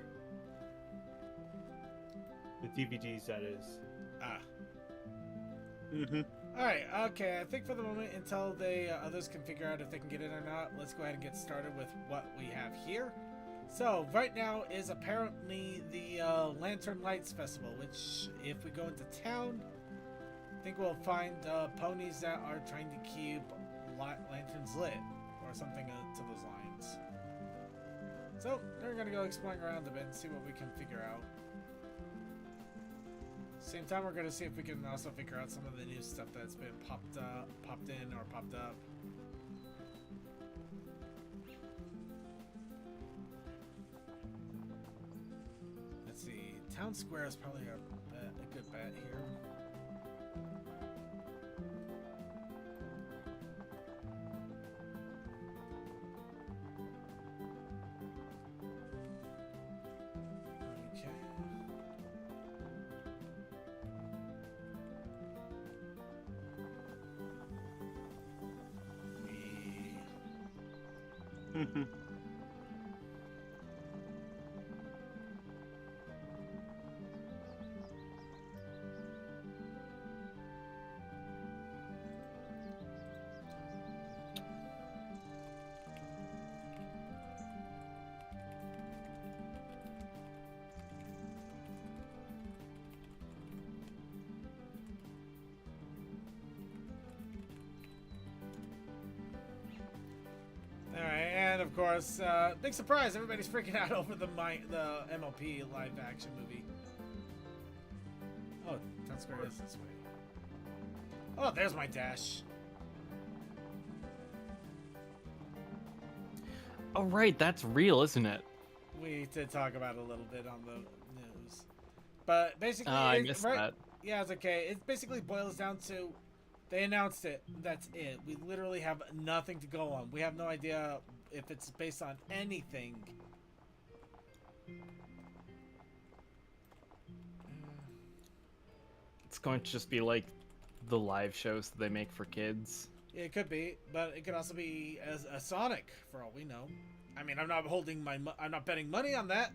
Speaker 3: The DVDs, that is.
Speaker 1: Ah.
Speaker 2: Mm-hmm.
Speaker 1: Alright, okay, I think for the moment, until they others can figure out if they can get in or not, let's go ahead and get started with what we have here. So, right now is apparently the Lantern Lights Festival, which, if we go into town, I think we'll find ponies that are trying to keep lanterns lit, or something to those lines. So, we're going to go exploring around a bit and see what we can figure out. Same time, we're going to see if we can also figure out some of the new stuff that's been popped in or popped up. Let's see. Town Square is probably a good bet here. Okay.
Speaker 2: Mm-hmm.
Speaker 1: course, big surprise, everybody's freaking out over the MLP live action movie. Oh, Town Square is this way. Oh, there's my dash.
Speaker 7: Oh, right, that's real, isn't it?
Speaker 1: We did talk about it a little bit on the news. But basically,
Speaker 7: I missed that.
Speaker 1: Yeah, it's okay. It basically boils down to, they announced it. That's it. We literally have nothing to go on. We have no idea if it's based on anything.
Speaker 7: It's going to just be like the live shows that they make for kids.
Speaker 1: It could be, but it could also be as a Sonic, for all we know. I mean, I'm not betting money on that.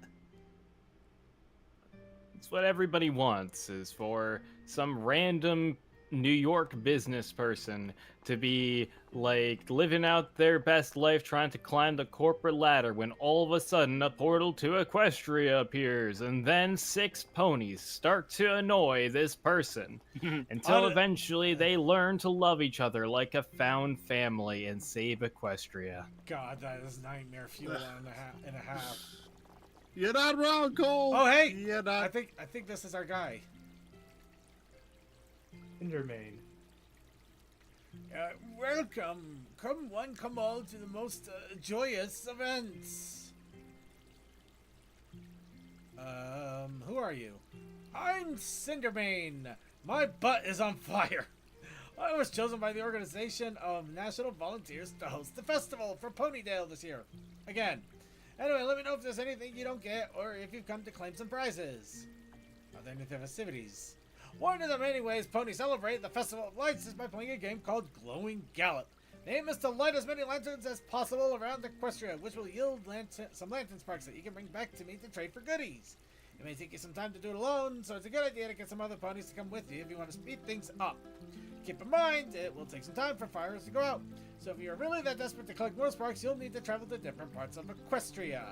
Speaker 7: It's what everybody wants, is for some random New York business person to be like living out their best life trying to climb the corporate ladder when all of a sudden a portal to Equestria appears and then 6 ponies start to annoy this person until eventually they learn to love each other like a found family and save Equestria.
Speaker 1: God, that is nightmare fuel and a half.
Speaker 2: You're not wrong, Cole.
Speaker 1: Oh, hey!
Speaker 2: You're not...
Speaker 1: I think this is our guy.
Speaker 3: Endermane.
Speaker 1: Welcome. Come one, come all to the most joyous events. Who are you? I'm Cinderbane. My butt is on fire. I was chosen by the organization of National Volunteers to host the festival for Ponydale this year. Again. Anyway, let me know if there's anything you don't get or if you've come to claim some prizes. Are there any festivities? One of the many ways ponies celebrate the Festival of Lights is by playing a game called Glowing Gallop. The aim is to light as many lanterns as possible around Equestria, which will yield some lantern sparks that you can bring back to me to trade for goodies. It may take you some time to do it alone, so it's a good idea to get some other ponies to come with you if you want to speed things up. Keep in mind, it will take some time for fires to go out, so if you're really that desperate to collect more sparks, you'll need to travel to different parts of Equestria.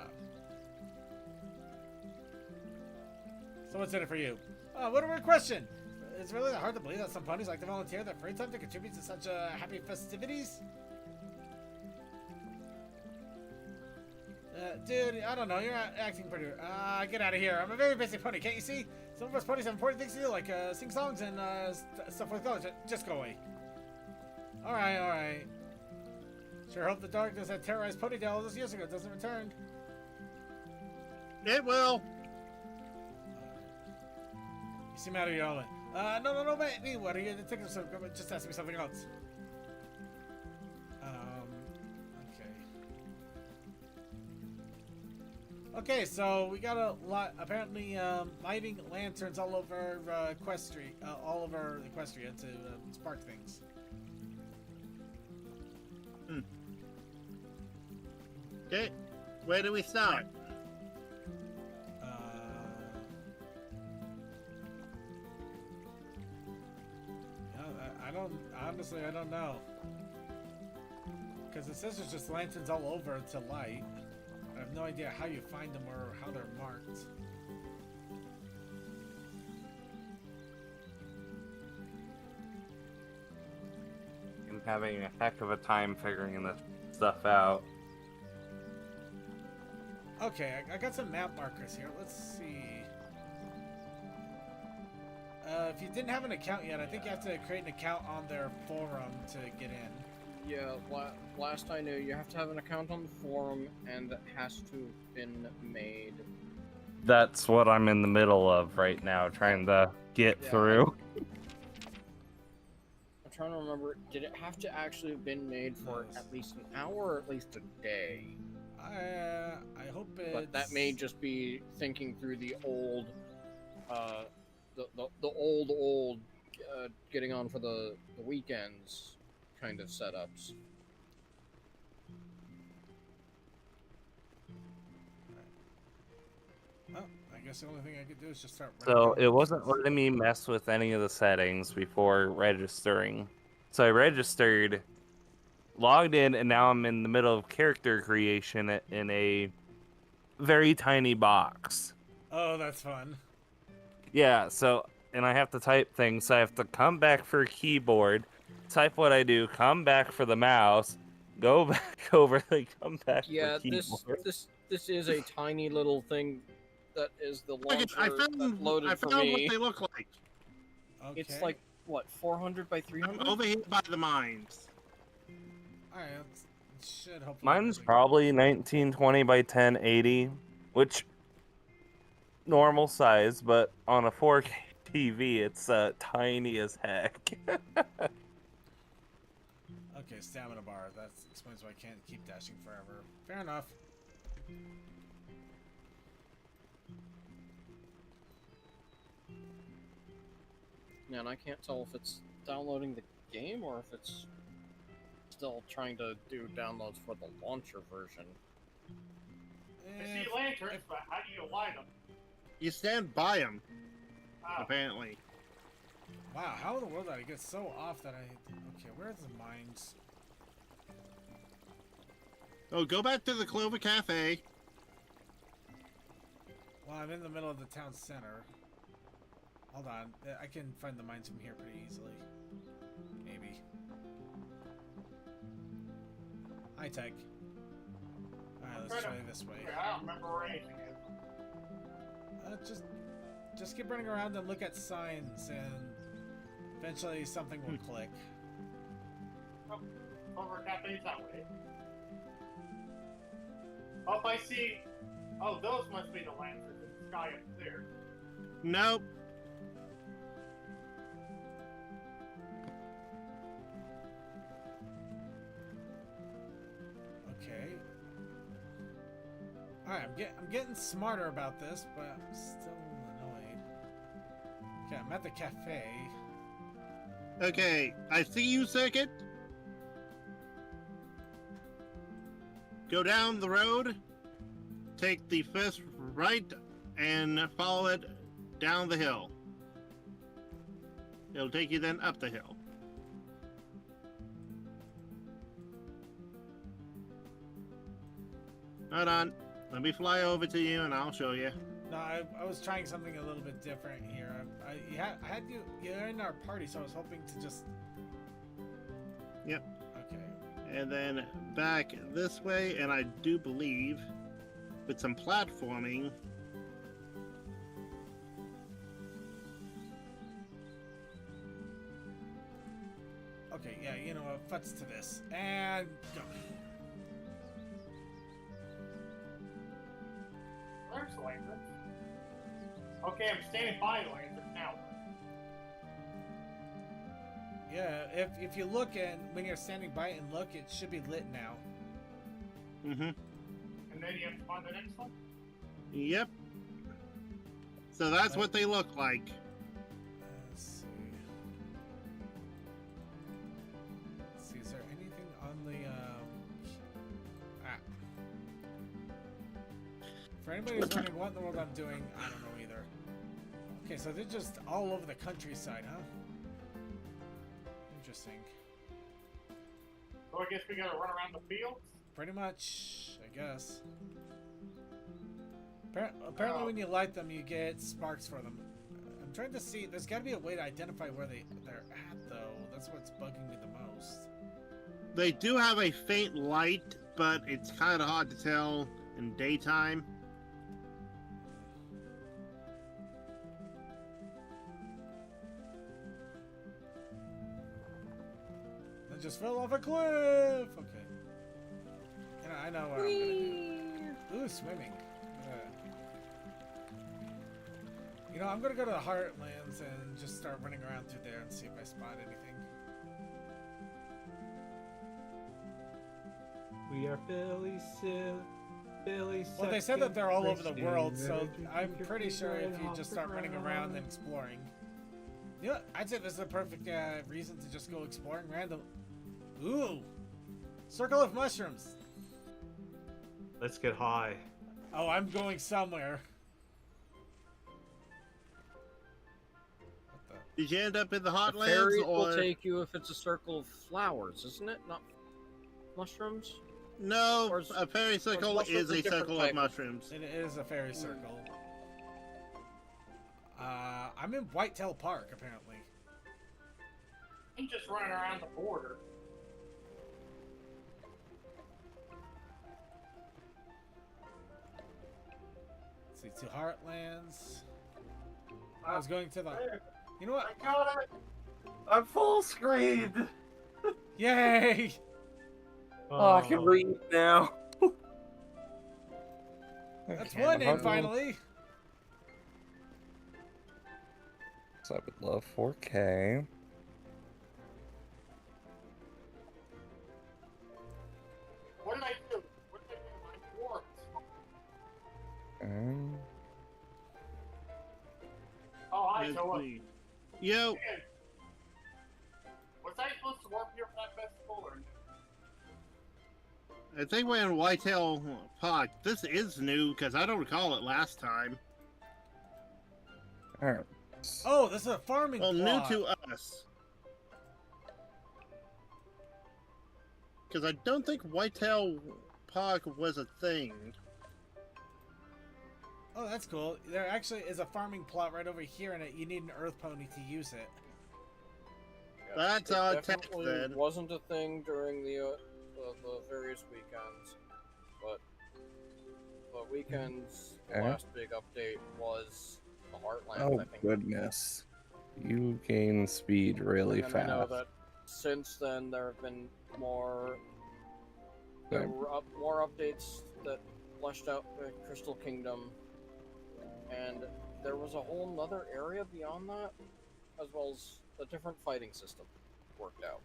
Speaker 1: So what's in it for you? What a weird question! It's really hard to believe that some ponies like to volunteer their free time to contribute to such happy festivities. Dude, I don't know. You're acting pretty... get out of here. I'm a very busy pony, can't you see? Some of us ponies have important things to do, like sing songs and stuff with college. Just go away. Alright, alright. Sure hope the darkness that terrorized Ponydale all those years ago doesn't return.
Speaker 2: It will.
Speaker 1: You seem out of your element. No, me. What are you thinking of? Just ask me something else. Okay, so we got a lot, apparently, lighting lanterns all over Equestria, to spark things.
Speaker 2: Okay, where do we start?
Speaker 1: I don't know. Because it says there's just lanterns all over to light. I have no idea how you find them or how they're marked.
Speaker 8: I'm having a heck of a time figuring this stuff out.
Speaker 1: Okay, I got some map markers here. Let's see. If you didn't have an account yet, I think you have to create an account on their forum to get in.
Speaker 9: Yeah, last I knew, you have to have an account on the forum, and it has to have been made.
Speaker 8: That's what I'm in the middle of right now, trying to get through.
Speaker 9: I'm trying to remember, did it have to actually have been made for at least an hour or at least a day?
Speaker 1: I hope it's...
Speaker 9: But that may just be thinking through the old, the old, getting on for the weekends kind of setups.
Speaker 1: Well, I guess the only thing I could do is just start...
Speaker 8: So it wasn't letting me mess with any of the settings before registering. So I registered, logged in, and now I'm in the middle of character creation in a very tiny box.
Speaker 1: Oh, that's fun.
Speaker 8: Yeah, so, and I have to type things, so I have to come back for a keyboard, type what I do, come back for the mouse, Go back over, then come back
Speaker 9: Yeah,
Speaker 8: for keyboard.
Speaker 9: this is a tiny little thing that is the
Speaker 2: Look,
Speaker 9: launcher
Speaker 2: I
Speaker 9: that
Speaker 2: found
Speaker 9: loaded for
Speaker 2: what
Speaker 9: me.
Speaker 2: they look like.
Speaker 1: Okay.
Speaker 9: It's like what, 400 by
Speaker 2: I'm
Speaker 9: 300?
Speaker 2: over here by the mines.
Speaker 1: All right. Should hopefully.
Speaker 8: Mine's probably 1920 by 1080, which normal size, but on a 4K TV, it's tiny as heck.
Speaker 1: Okay, stamina bar. That explains why I can't keep dashing forever. Fair enough.
Speaker 9: Yeah, and I can't tell if it's downloading the game or if it's still trying to do downloads for the launcher version.
Speaker 5: I see lanterns, but how do you light them?
Speaker 2: You stand by them,
Speaker 5: Oh.
Speaker 2: apparently.
Speaker 1: Wow, how in the world did I get so off that I... Okay, where's the mines?
Speaker 2: Oh, go back to the Clover Cafe.
Speaker 1: Well, I'm in the middle of the town center. Hold on. I can find the mines from here pretty easily. Maybe. High tech. Alright, let's try this way.
Speaker 5: I don't remember where anything is.
Speaker 1: Just keep running around and look at signs, and eventually something will click.
Speaker 5: Over Cafe's that way. Oh, I see. Oh, those must be the lanterns in the sky up there.
Speaker 2: Nope.
Speaker 1: Okay. Alright, I'm getting smarter about this, but I'm still annoyed. Okay, I'm at the cafe.
Speaker 2: Okay, I see you, Circuit. Go down the road, take the first right, and follow it down the hill. It'll take you then up the hill. Hold on. Let me fly over to you and I'll show you.
Speaker 1: No, I was trying something a little bit different here. You're in our party, so I was hoping to just...
Speaker 2: Yep.
Speaker 1: Okay.
Speaker 2: And then back this way, and I do believe with some platforming.
Speaker 1: Okay, yeah, you know what? Futz to this. And go.
Speaker 5: There's the lanterns. Okay, I'm standing by the lanterns now.
Speaker 1: Yeah, if you look and when you're standing by it and look, it should be lit now.
Speaker 2: Mm-hmm.
Speaker 5: And then you have to find the next one?
Speaker 2: Yep. So that's what they look like.
Speaker 1: Let's see. Let's see, is there anything on the For anybody who's wondering what in the world I'm doing, I don't know either. Okay, so they're just all over the countryside, huh? Interesting.
Speaker 5: So I guess we gotta run around the fields?
Speaker 1: Pretty much, I guess. Apparently when you light them, you get sparks for them. I'm trying to see, there's gotta be a way to identify where they're at, though. That's what's bugging me the most.
Speaker 2: They do have a faint light, but it's kind of hard to tell in daytime.
Speaker 1: I just fell off a cliff! Okay. I know where I'm gonna do. Ooh, swimming. You know, I'm gonna go to the Heartlands and just start running around through there and see if I spot anything.
Speaker 6: We are Billy Sue. Billy
Speaker 1: Well, they said that they're all over the world, so I'm pretty sure if you just start running around and exploring. You know what? I'd say this is a perfect reason to just go exploring random. Ooh! Circle of mushrooms!
Speaker 6: Let's get high.
Speaker 1: Oh, I'm going somewhere. What the?
Speaker 2: Did you end up in the
Speaker 9: The
Speaker 2: Hotlands,
Speaker 9: fairies
Speaker 2: or
Speaker 9: will take you if it's a circle of flowers, isn't it? Not mushrooms?
Speaker 2: no?
Speaker 9: Or is-
Speaker 2: A fairy circle
Speaker 9: mushrooms
Speaker 2: is
Speaker 9: a
Speaker 2: a
Speaker 9: different
Speaker 2: circle
Speaker 9: type?
Speaker 2: of mushrooms.
Speaker 1: It is a fairy circle. I'm in Whitetail Park, apparently.
Speaker 5: I'm just running around the border.
Speaker 1: Let's see, to Heartlands. I was going to the. You know what?
Speaker 6: I got it. I'm full screen.
Speaker 1: Yay!
Speaker 8: Oh, I can read now.
Speaker 1: That's
Speaker 8: Okay,
Speaker 1: one in
Speaker 8: hello.
Speaker 1: finally.
Speaker 8: So I would love 4K.
Speaker 5: What did I do? What did I do? I warped. Oh, hi,
Speaker 2: Let's
Speaker 5: Noah.
Speaker 2: see. Yo,
Speaker 5: Man, was I supposed to warp here for that festival or no?
Speaker 2: I think we're in Whitetail Park. This is new because I don't recall it last time.
Speaker 8: Alright.
Speaker 1: Oh, this is a farming
Speaker 2: Well,
Speaker 1: plot.
Speaker 2: new to us. Because I don't think Whitetail Park was a thing.
Speaker 1: Oh, that's cool. There actually is a farming plot right over here, and you need an earth pony to use it.
Speaker 2: That's
Speaker 9: It
Speaker 2: our tech
Speaker 9: definitely
Speaker 2: then.
Speaker 9: wasn't a thing during the various weekends, but the weekends, the
Speaker 8: Okay.
Speaker 9: last big update was the Heartlands,
Speaker 8: Oh
Speaker 9: I think.
Speaker 8: goodness. You gain speed really
Speaker 9: And I know
Speaker 8: fast.
Speaker 9: that since then there have been more
Speaker 8: Okay.
Speaker 9: more updates that fleshed out the Crystal Kingdom, and there was a whole nother area beyond that, as well as a different fighting system worked out.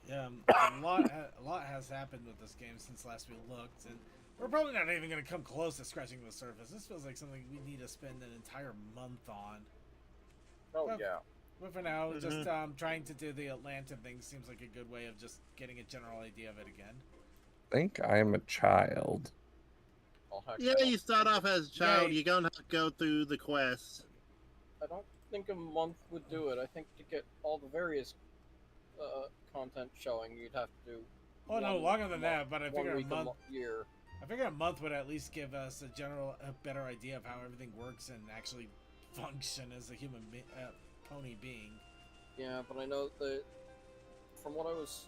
Speaker 1: Yeah, a lot has happened with this game since last we looked, and we're probably not even going to come close to scratching the surface. This feels like something we need to spend an entire month on.
Speaker 9: Oh
Speaker 1: Well,
Speaker 9: yeah.
Speaker 1: But for now, just trying to do the lantern thing seems like a good way of just getting a general idea of it again.
Speaker 8: I think I'm a child.
Speaker 9: I'll hack
Speaker 2: Yeah,
Speaker 9: that
Speaker 2: you
Speaker 9: up.
Speaker 2: start off as a child.
Speaker 1: Yay.
Speaker 2: You're gonna have to go through the quests.
Speaker 9: I don't think a month would do it. I think to get all the various content showing, you'd have to do.
Speaker 1: Oh no, longer than that. But I
Speaker 9: 1
Speaker 1: figure a
Speaker 9: week
Speaker 1: month.
Speaker 9: year.
Speaker 1: I figure a month would at least give us a better idea of how everything works and actually function as a human pony being.
Speaker 9: Yeah, but I know that from what I was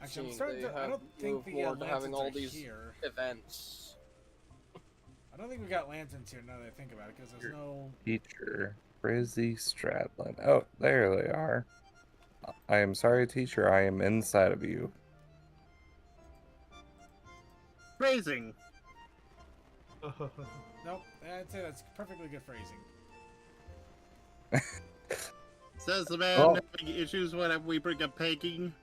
Speaker 1: Actually, I'm
Speaker 9: seeing,
Speaker 1: starting
Speaker 9: they
Speaker 1: to. I
Speaker 9: have
Speaker 1: don't think
Speaker 9: moved
Speaker 1: the
Speaker 9: more to having
Speaker 1: lanterns
Speaker 9: all
Speaker 1: are
Speaker 9: these
Speaker 1: here.
Speaker 9: events.
Speaker 1: I don't think we got lanterns here now that I think about it, because there's no.
Speaker 8: Teacher, Frizzy Stradlin. Oh, there they are. I am sorry, teacher. I am inside of you.
Speaker 2: Phrasing.
Speaker 1: Nope, I'd say that's perfectly good phrasing.
Speaker 2: Says the man
Speaker 8: Oh.
Speaker 2: having issues whenever we bring up pegging.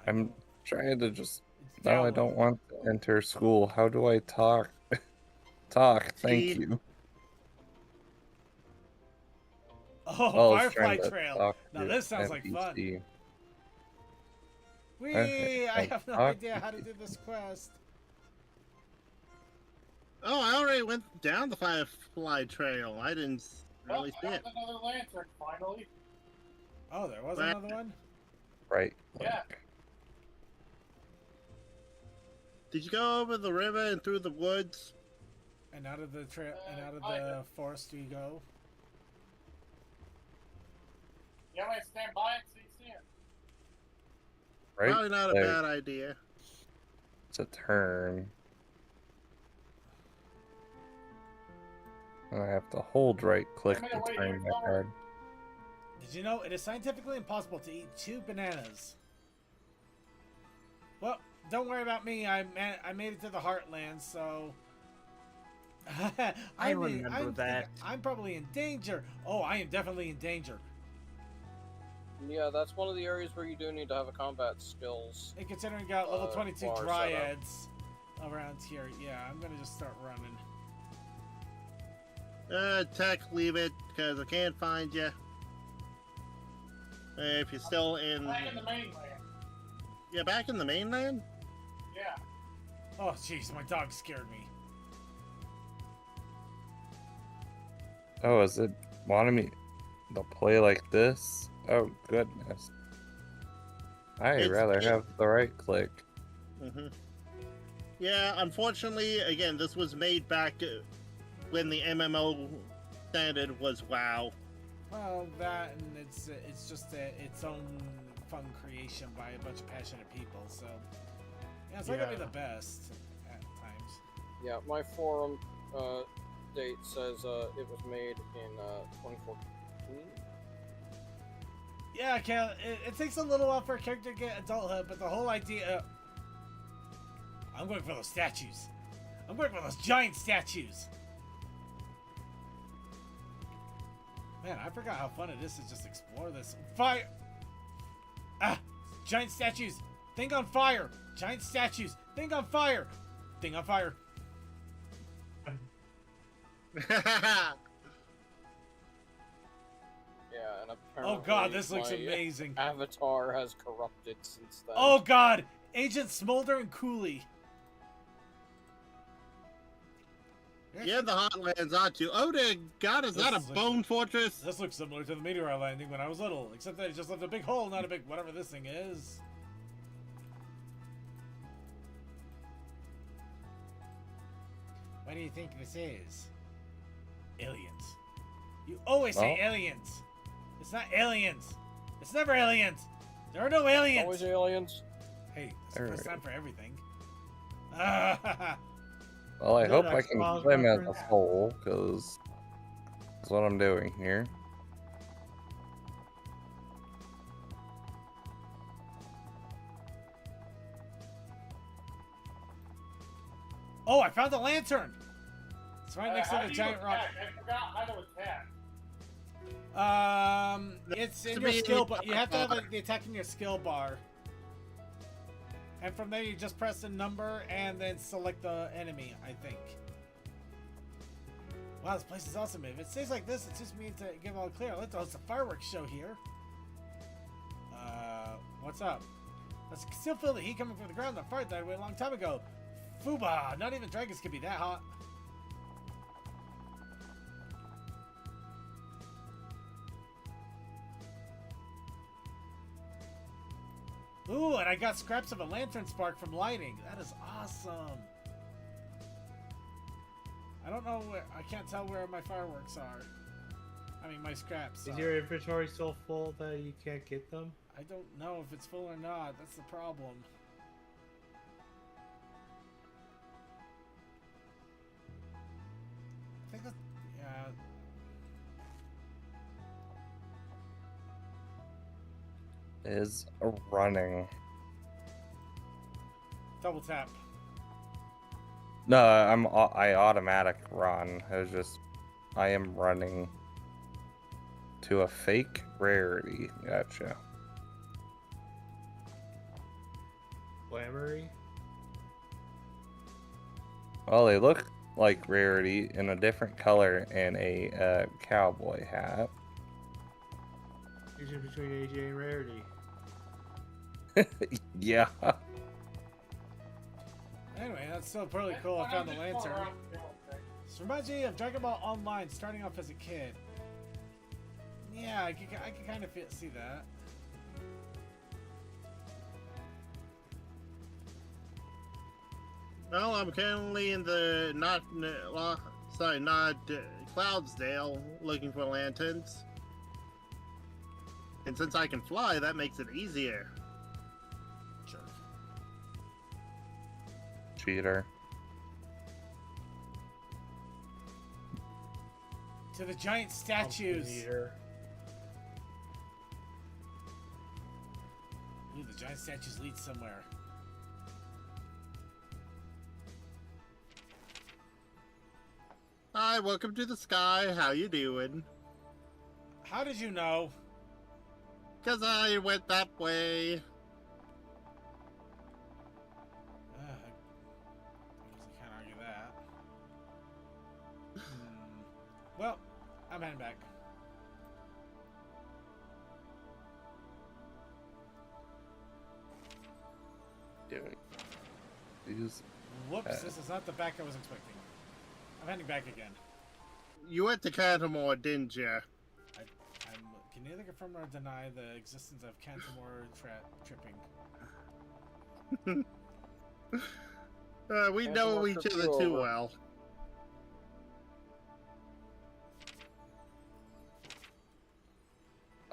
Speaker 8: I'm trying to just.
Speaker 1: It's
Speaker 8: No, I
Speaker 1: download.
Speaker 8: don't want to enter school. How do I talk? Talk. Thank
Speaker 2: See?
Speaker 8: you.
Speaker 1: Oh,
Speaker 8: Oh, I was
Speaker 1: Firefly
Speaker 8: trying to
Speaker 1: Trail.
Speaker 8: talk
Speaker 1: Now
Speaker 8: to
Speaker 1: this sounds like fun.
Speaker 8: NPC.
Speaker 1: Whee!
Speaker 8: Okay,
Speaker 1: I have no
Speaker 8: talk
Speaker 1: idea
Speaker 8: to
Speaker 1: how to do this quest.
Speaker 2: Oh, I already went down the Firefly Trail. I didn't really see
Speaker 5: Well,
Speaker 2: it.
Speaker 5: there's another lantern, finally.
Speaker 1: Oh, there was
Speaker 2: Right.
Speaker 1: another one?
Speaker 8: Right.
Speaker 5: Yeah.
Speaker 2: Did you go over the river and through the woods?
Speaker 1: And out of the trail and out of
Speaker 5: I-
Speaker 1: the forest do you go?
Speaker 5: You want me to stand by it so you see it?
Speaker 8: Right.
Speaker 2: Probably not a
Speaker 8: there.
Speaker 2: bad idea.
Speaker 8: It's a turn. I have to hold right click
Speaker 5: I'm
Speaker 8: to
Speaker 5: gonna wait
Speaker 8: turn
Speaker 5: here,
Speaker 8: my
Speaker 5: Connor.
Speaker 8: card.
Speaker 1: Did you know it is scientifically impossible to eat 2 bananas? Well, don't worry about me. I made it to the Heartlands, so
Speaker 7: I remember that.
Speaker 1: I'm probably in danger. Oh, I am definitely in danger.
Speaker 9: Yeah, that's one of the areas where you do need to have a combat skills.
Speaker 1: And considering we got level 22
Speaker 9: bar setup.
Speaker 1: dryads around here, yeah, I'm gonna just start running.
Speaker 2: Tech, leave it, because I can't find you. If you're still in...
Speaker 5: Back in the mainland.
Speaker 2: Yeah, back in the mainland?
Speaker 5: Yeah.
Speaker 1: Oh, jeez, my dog scared me.
Speaker 8: Oh, is it wanting me to play like this? Oh, goodness. I'd rather have the right click.
Speaker 2: Mm-hmm. Yeah, unfortunately, again, this was made back when the MMO standard was WoW.
Speaker 1: Well, that and it's just its own fun creation by a bunch of passionate people. So yeah, it's not gonna be the best at times.
Speaker 9: Yeah, my forum date says it was made in 2014.
Speaker 1: Yeah, it takes a little while for a character to get adulthood, but the whole idea... I'm going for those statues. I'm going for those giant statues. Man, I forgot how fun it is to just explore this. Fire! Ah! Giant statues! Thing on fire! Giant statues! Thing on fire! Thing on fire!
Speaker 9: Yeah, and apparently
Speaker 1: Oh god, this looks amazing.
Speaker 9: Avatar has corrupted since then.
Speaker 1: Oh god! Agent Smolder and Cooley.
Speaker 2: Yeah, the Hotlands are too. Oh, dear God, is that a bone fortress?
Speaker 1: This looks similar to the meteor landing when I was little, except that it just left a big hole, not a big whatever this thing is. What do you think this is? Aliens. You always say aliens. It's not aliens. It's never aliens. There are no aliens.
Speaker 9: Always aliens.
Speaker 1: Hey, it's the first time for everything.
Speaker 8: Well, I hope I can swim as a hole, because that's what I'm doing here.
Speaker 1: Oh, I found the lantern! It's right next to the giant rock.
Speaker 5: I forgot how to attack.
Speaker 1: It's in your skill, but you have to have the attack in your skill bar. And from there, you just press the number and then select the enemy, I think. Wow, this place is awesome. If it stays like this, it just means to give all clear. Let's host a fireworks show here. What's up? I can still feel the heat coming from the ground. The fire died away a long time ago. Fuba! Not even dragons can be that hot. Ooh, and I got scraps of a lantern spark from lighting. That is awesome. I don't know where... I can't tell where my fireworks are. I mean, my scraps.
Speaker 3: Is your inventory so full that you can't get them?
Speaker 1: I don't know if it's full or not. That's the problem. I think that's... Yeah...
Speaker 8: Is running.
Speaker 1: Double tap.
Speaker 8: No, I automatic run. It was just I am running to a fake rarity. Gotcha.
Speaker 3: Glamory?
Speaker 8: Well, they look like rarity in a different color and a cowboy hat.
Speaker 3: Usually between AJ and Rarity.
Speaker 8: Yeah.
Speaker 1: Anyway, that's still pretty cool. I found the lantern. This reminds me of Dragon Ball Online, starting off as a kid. Yeah, I can kind of see that.
Speaker 2: Well, I'm currently in the not Cloudsdale, looking for lanterns. And since I can fly, that makes it easier.
Speaker 1: Jerk.
Speaker 8: Cheater.
Speaker 1: To the giant statues. Ooh, the giant statues lead somewhere.
Speaker 2: Hi, welcome to the sky. How you doing?
Speaker 1: How did you know?
Speaker 2: 'Cause I went that way.
Speaker 1: I can't argue that. Well, I'm heading back.
Speaker 8: Doing these.
Speaker 1: Whoops, this is not the back I was expecting. I'm heading back again.
Speaker 2: You went to Cantermore, didn't you?
Speaker 1: Can neither confirm or deny the existence of Cantermore tripping.
Speaker 2: We know each other too well.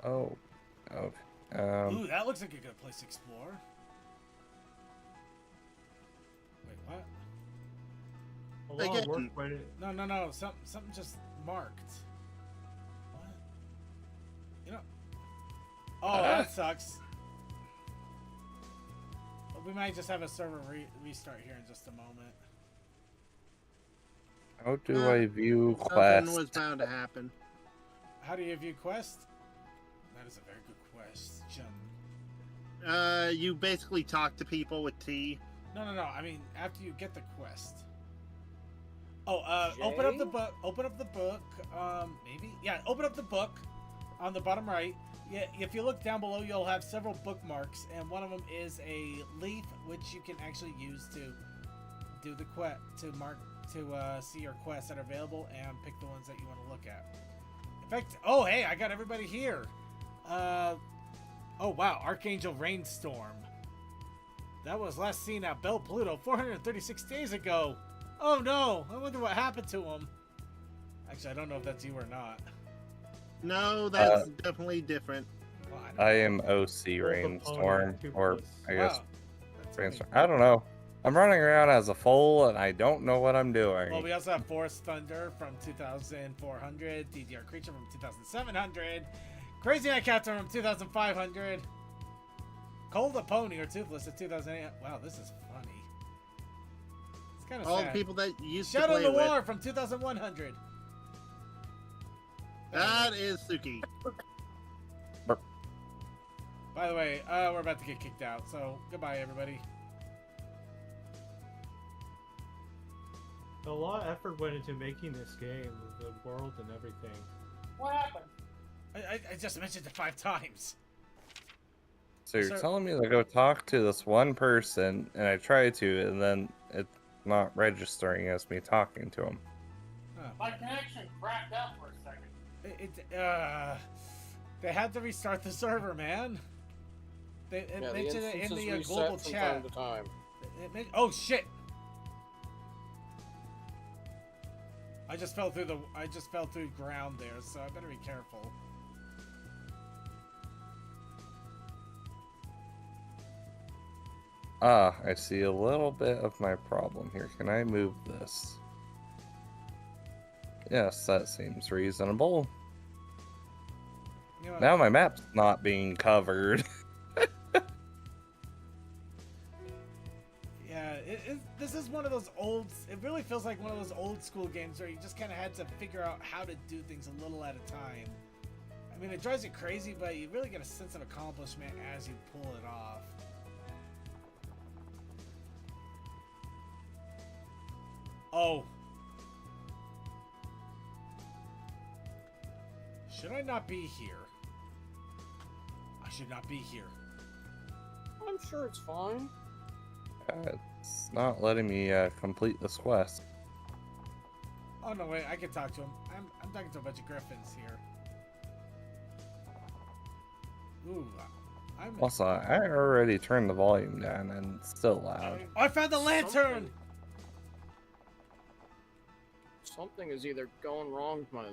Speaker 8: Oh. Okay.
Speaker 1: Ooh, that looks like a good place to explore. Wait, what?
Speaker 6: A lot of work went in.
Speaker 1: No. Something just marked. What? You know. Oh, that sucks. We might just have a server restart here in just a moment.
Speaker 8: How do I view
Speaker 2: Something
Speaker 8: quest?
Speaker 2: was bound to happen.
Speaker 1: How do you view quest? That is a very good question.
Speaker 2: You basically talk to people with T.
Speaker 1: No. I mean, after you get the quest. Oh, open up the book. Open up the book. Maybe. Yeah, open up the book on the bottom right. Yeah, if you look down below, you'll have several bookmarks, and one of them is a leaf, which you can actually use to do the quest, to see your quests that are available and pick the ones that you want to look at. In fact, oh hey, I got everybody here. Oh wow, Archangel Rainstorm. That was last seen at Bell Pluto 436 days ago. Oh no, I wonder what happened to him. Actually, I don't know if that's you or not.
Speaker 2: No, that's definitely different.
Speaker 1: Well,
Speaker 8: I am OC Rainstorm, or I guess
Speaker 1: Wow.
Speaker 8: Rainstorm. I don't know. I'm running around as a foal, and I don't know what I'm doing.
Speaker 1: Well, we also have Forest Thunder from 2,400, DDR Creature from 2,700, Crazy Night Captain from 2,500, Cold a Pony or Toothless at 2,800. Wow, this is funny. It's kind of
Speaker 2: All
Speaker 1: sad.
Speaker 2: the people that used
Speaker 1: Shadow
Speaker 2: to play
Speaker 1: Noir
Speaker 2: with.
Speaker 1: from 2,100.
Speaker 2: That is Suki.
Speaker 1: By the way, we're about to get kicked out, so goodbye, everybody.
Speaker 6: A lot of effort went into making this game, the world and everything.
Speaker 5: What happened?
Speaker 1: I just mentioned it 5 times.
Speaker 8: So you're
Speaker 1: Sir-
Speaker 8: telling me to go talk to this one person, and I try to, and then it's not registering as me talking to him.
Speaker 5: My connection cracked out for a second.
Speaker 1: They had to restart the server, man. They mentioned it in the global chat.
Speaker 9: Time to time.
Speaker 1: Oh shit! I just fell through ground there, so I better be careful.
Speaker 8: Ah, I see a little bit of my problem here. Can I move this? Yes, that seems reasonable.
Speaker 1: You know what?
Speaker 8: Now my map's not being covered.
Speaker 1: Yeah, this is one of those old. It really feels like one of those old school games where you just kind of had to figure out how to do things a little at a time. I mean, it drives you crazy, but you really get a sense of accomplishment as you pull it off. Oh. Should I not be here? I should not be here.
Speaker 9: I'm sure it's fine.
Speaker 8: It's not letting me complete this quest.
Speaker 1: Oh no, wait, I can talk to him. I'm talking to a bunch of griffins here. Ooh,
Speaker 8: Also, I already turned the volume down and it's still loud.
Speaker 1: I found the lantern!
Speaker 9: Something is either going wrong with my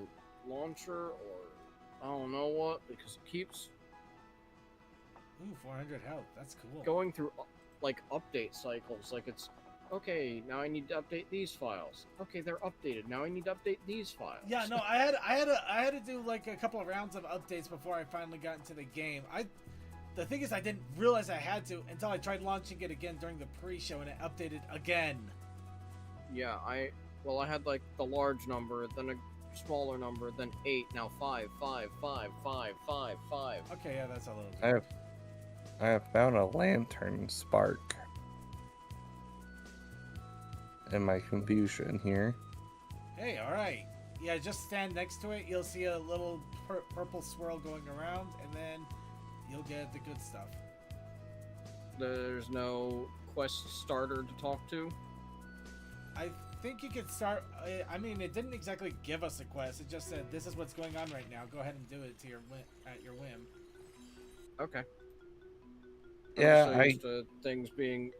Speaker 9: launcher or I don't know what, because it keeps
Speaker 1: Ooh, 400 health. That's cool.
Speaker 9: going through like update cycles. Like it's okay, now I need to update these files. Okay, they're updated. Now I need to update these files.
Speaker 1: Yeah, no, I had to do like a couple of rounds of updates before I finally got into the game. The thing is, I didn't realize I had to until I tried launching it again during the pre-show and it updated again.
Speaker 9: Yeah, I had like the large number, then a smaller number, then 8, now 5, 5, 5, 5, 5, 5.
Speaker 1: Okay, yeah, that's a little.
Speaker 8: I have found a lantern spark in my confusion here.
Speaker 1: Hey, all right. Yeah, just stand next to it. You'll see a little purple swirl going around, and then you'll get the good stuff.
Speaker 9: There's no quest starter to talk to.
Speaker 1: I think you could start. I mean, it didn't exactly give us a quest. It just said, "This is what's going on right now. Go ahead and do it to at your whim."
Speaker 9: Okay.
Speaker 8: Yeah,
Speaker 9: I'm so used to things being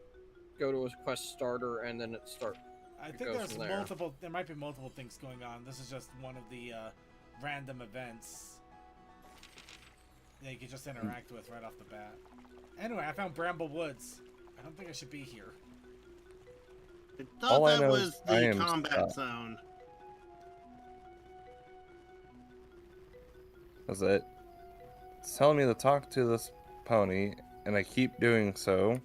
Speaker 9: go to a quest starter and then it start.
Speaker 1: I
Speaker 9: It
Speaker 1: think
Speaker 9: goes
Speaker 1: there's
Speaker 9: from there.
Speaker 1: multiple. There might be multiple things going on. This is just one of the random events that you can just interact with right off the bat. Anyway, I found Bramble Woods. I don't think I should be here.
Speaker 2: I thought
Speaker 8: All I
Speaker 2: that
Speaker 8: know
Speaker 2: was
Speaker 8: is I
Speaker 2: the
Speaker 8: am
Speaker 2: combat
Speaker 8: stuck.
Speaker 2: zone.
Speaker 8: That's it. It's telling me to talk to this pony, and I keep doing so.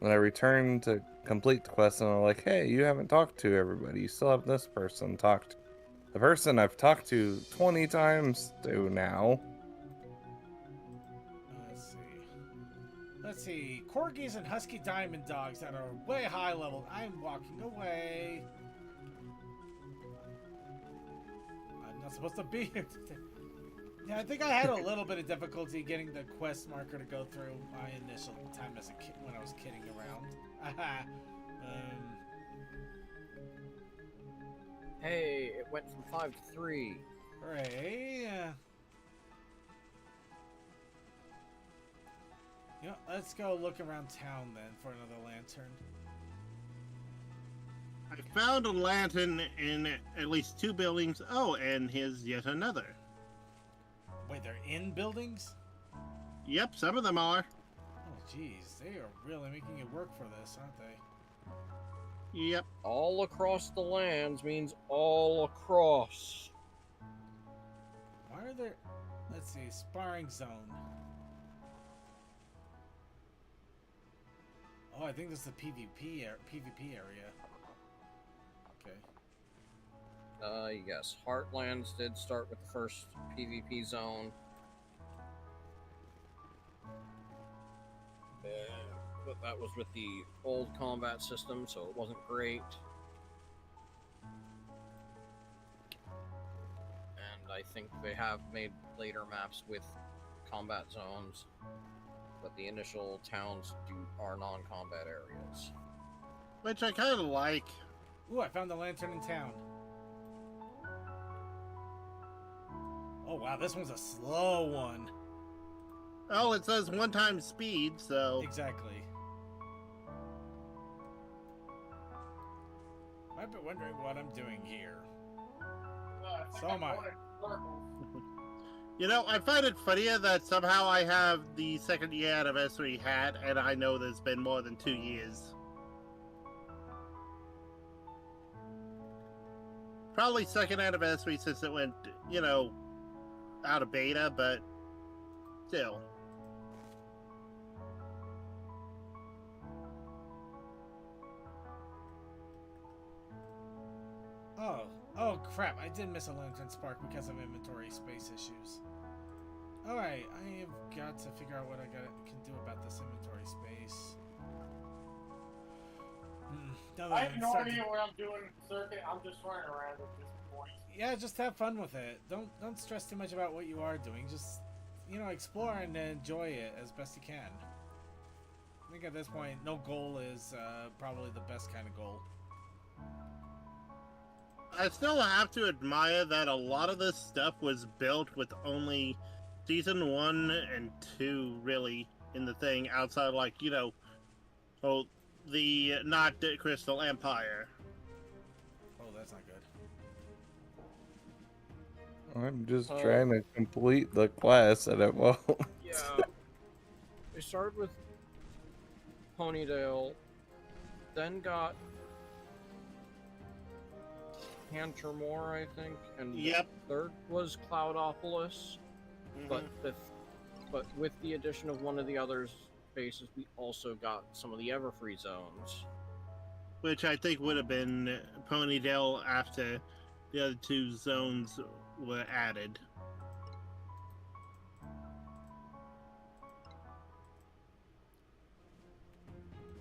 Speaker 8: Then I return to complete the quest, and I'm like, hey, you haven't talked to everybody. You still have this person talked to. The person I've talked to 20 times to now.
Speaker 1: Let's see. Corgis and husky diamond dogs that are way high level. I'm walking away. I'm not supposed to be here today. Yeah, I think I had a little bit of difficulty getting the quest marker to go through my initial time as a kid when I was kidding around.
Speaker 9: Hey, it went from 5 to 3.
Speaker 1: Hooray. Yeah, let's go look around town then for another lantern.
Speaker 2: I found a lantern in at least 2 buildings. Oh, and here's yet another.
Speaker 1: Wait, they're in buildings?
Speaker 2: Yep, some of them are.
Speaker 1: Oh, geez. They are really making it work for this, aren't they?
Speaker 2: Yep.
Speaker 9: All across the lands means all across.
Speaker 1: Why are there... Let's see. Sparring zone. Oh, I think this is the PvP area. Okay.
Speaker 9: Yes, Heartlands did start with the first PvP zone. But that was with the old combat system, so it wasn't great. And I think they have made later maps with combat zones, but the initial towns are non-combat areas.
Speaker 2: Which I kind of like.
Speaker 1: Ooh, I found the lantern in town. Oh wow, this one's a slow one.
Speaker 2: Oh, it says 1 time speed, so...
Speaker 1: Exactly. I've been wondering what I'm doing here. So am I.
Speaker 2: You know, I find it funnier that somehow I have the 2nd year anniversary hat, and I know there's been more than 2 years. Probably 2nd anniversary since it went, you know, out of beta, but still.
Speaker 1: Oh crap, I did miss a lantern spark because of inventory space issues. Alright, I have got to figure out what I can do about this inventory space.
Speaker 5: I have no idea what I'm doing in the circuit. I'm just running around at this point.
Speaker 1: Yeah, just have fun with it. Don't stress too much about what you are doing. Just, you know, explore and enjoy it as best you can. I think at this point, no goal is probably the best kind of goal.
Speaker 2: I still have to admire that a lot of this stuff was built with only Season 1 and 2 really in the thing, outside, like, you know, the not Crystal Empire.
Speaker 1: Oh, that's not good.
Speaker 8: I'm just trying to complete the quest and it won't.
Speaker 9: Yeah. We started with Ponydale, then got Cantermore, I think, and
Speaker 2: Yep.
Speaker 9: third was Cloudopolis.
Speaker 2: Mm-hmm.
Speaker 9: But with the addition of one of the other bases, we also got some of the Everfree zones.
Speaker 2: Which I think would have been Ponydale after the other 2 zones were added.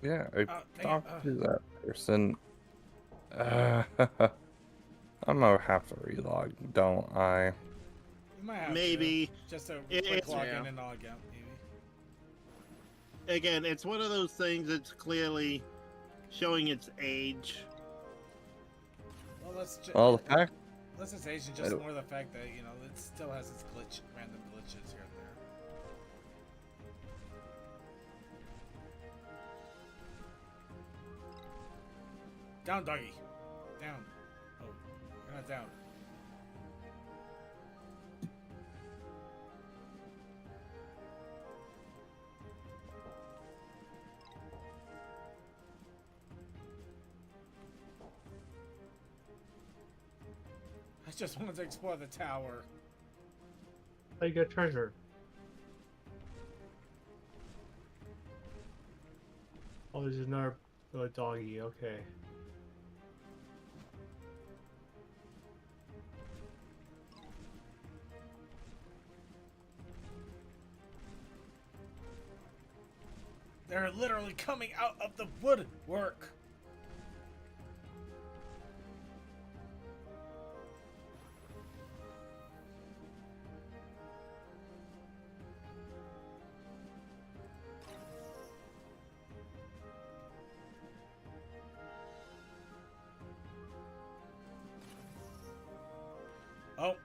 Speaker 8: Yeah, I talked to that person. I'm gonna have to relog, don't I?
Speaker 1: You might have
Speaker 2: maybe.
Speaker 1: to. Just a quick log in and log out, maybe.
Speaker 2: Again, it's one of those things that's clearly showing its age.
Speaker 1: Well, let's just...
Speaker 8: Well, the fact...
Speaker 1: Less its age and just more the fact that, you know, it still has its random glitches here and there. Down, doggy. Down. Oh, you're not down. just wanted to explore the tower.
Speaker 6: How you get treasure? Oh, there's another doggy. Okay.
Speaker 1: They're literally coming out of the woodwork. Oh,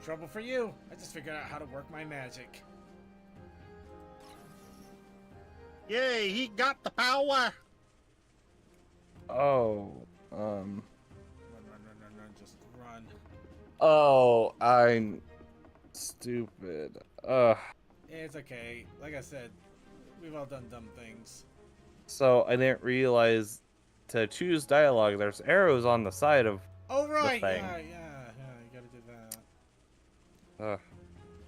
Speaker 1: trouble for you. I just figured out how to work my magic.
Speaker 2: Yay, he got the power!
Speaker 8: Oh,
Speaker 1: Run, just run.
Speaker 8: Oh, I'm stupid.
Speaker 1: It's okay. Like I said, we've all done dumb things.
Speaker 8: So I didn't realize to choose dialogue, there's arrows on the side of
Speaker 1: Oh, right!
Speaker 8: the thing.
Speaker 1: Yeah, you gotta do that.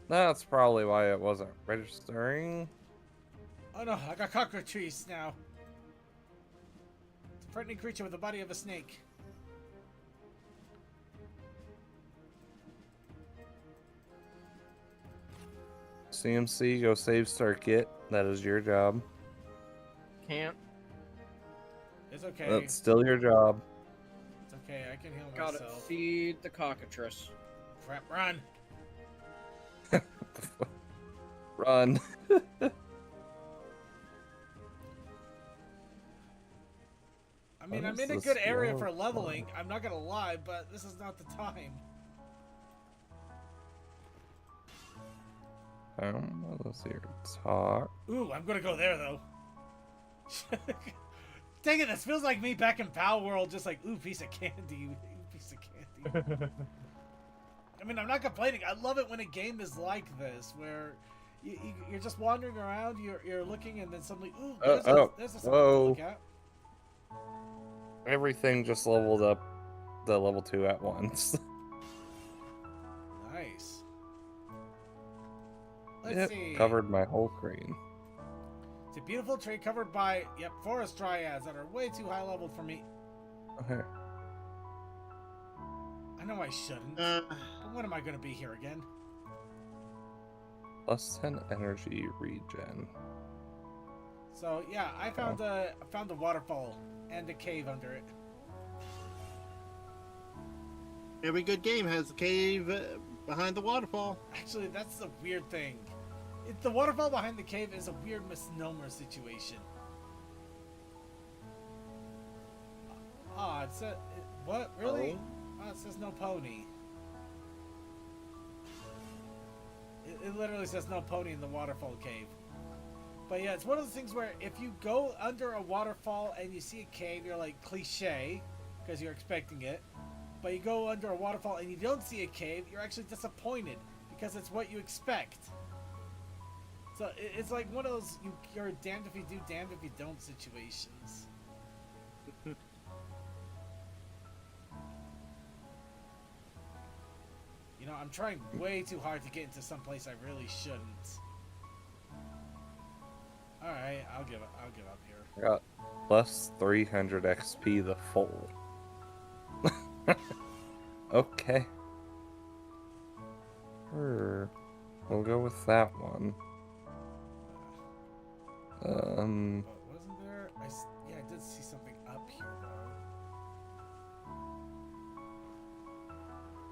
Speaker 8: That's probably why it wasn't registering.
Speaker 1: Oh no, I got cockatrice now. It's a frightening creature with the body of a snake.
Speaker 8: CMC, go save Circuit. That is your job.
Speaker 9: Can't.
Speaker 1: It's okay.
Speaker 8: That's still your job.
Speaker 1: It's okay, I can heal
Speaker 9: Gotta
Speaker 1: myself.
Speaker 9: feed the cockatrice.
Speaker 1: Crap, run!
Speaker 8: Run.
Speaker 1: I mean,
Speaker 8: What
Speaker 1: I'm
Speaker 8: is
Speaker 1: in a
Speaker 8: this
Speaker 1: good area
Speaker 8: slow
Speaker 1: for leveling,
Speaker 8: one?
Speaker 1: I'm not gonna lie, but this is not the time.
Speaker 8: Let's hear talk.
Speaker 1: Ooh, I'm gonna go there, though. Dang it, this feels like me back in Pal World, just like, ooh, piece of candy, ooh, piece of candy. I mean, I'm not complaining. I love it when a game is like this, where you're just wandering around, you're looking, and then suddenly, ooh, there's something to look at.
Speaker 8: Everything just leveled up the level 2 at once.
Speaker 1: Nice. Let's see.
Speaker 8: Covered my whole screen.
Speaker 1: It's a beautiful tree covered by, forest dryads that are way too high leveled for me.
Speaker 8: Okay.
Speaker 1: I know I shouldn't. But when am I going to be here again?
Speaker 8: Plus 10 energy regen.
Speaker 1: So yeah, I found a waterfall and a cave under it.
Speaker 2: Every good game has a cave behind the waterfall.
Speaker 1: Actually, that's the weird thing. The waterfall behind the cave is a weird misnomer situation. It said what? Really? Oh, it says no pony. It literally says no pony in the waterfall cave. But yeah, it's one of those things where if you go under a waterfall and you see a cave, you're like cliche because you're expecting it. But you go under a waterfall and you don't see a cave, you're actually disappointed because it's what you expect. So it's like one of those you're damned if you do, damned if you don't situations. You know, I'm trying way too hard to get into some place I really shouldn't. Alright, I'll give up here.
Speaker 8: I got plus 300 XP the full. Okay. Sure. We'll go with that one.
Speaker 1: But wasn't there? Yeah, I did see something up here though.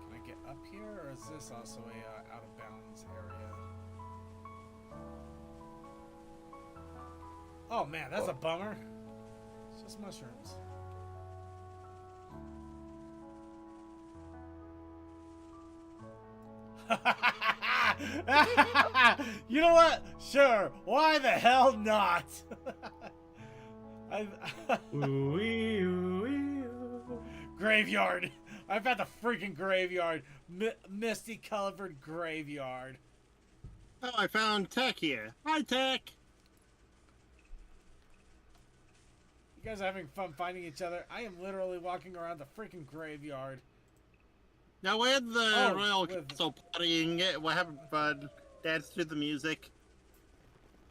Speaker 1: Can I get up here, or is this also a out of bounds area? Oh man, that's a bummer. It's just mushrooms. You know what? Sure. Why the hell not? Graveyard. I found the freaking graveyard. Misty colored graveyard.
Speaker 2: Oh, I found Tech here. Hi, Tech.
Speaker 1: You guys are having fun finding each other. I am literally walking around the freaking graveyard.
Speaker 2: Now we're at the
Speaker 1: Oh,
Speaker 2: Royal
Speaker 1: with-
Speaker 2: Castle partying. We're having fun. Dance to the music.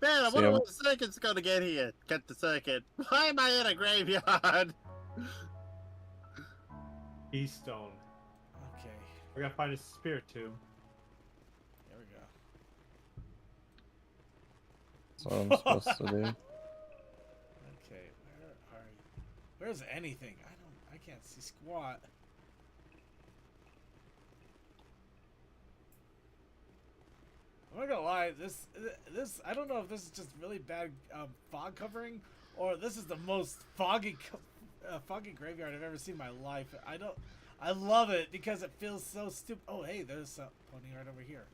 Speaker 2: Man, I
Speaker 8: See,
Speaker 2: wonder
Speaker 8: I'm-
Speaker 2: what circuit's gonna get here. Cut the circuit. Why am I in a graveyard?
Speaker 3: Keystone.
Speaker 1: Okay,
Speaker 3: We're gonna find a spirit tube.
Speaker 1: there we go.
Speaker 8: That's what I'm supposed to do.
Speaker 1: Okay, where are you? Where's anything? I can't see squat. I'm not gonna lie, this I don't know if this is just really bad fog covering, or this is the most foggy graveyard I've ever seen in my life. I love it because it feels so stupid. Oh hey, there's a pony right over here.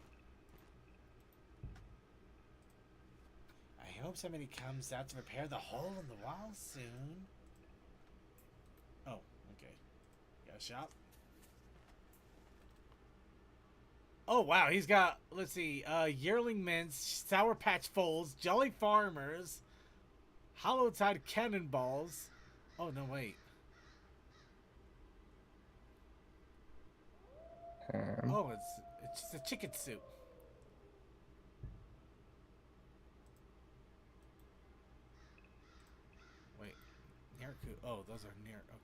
Speaker 1: I hope somebody comes out to repair the hole in the wall soon. Oh, okay. Got a shop. Oh wow, he's got, let's see, yearling mints, sour patch foals, jolly farmers, hollow tide cannonballs. Oh no, wait. Oh, it's just a chicken soup. Wait, Neraku. Oh, those are near. Okay.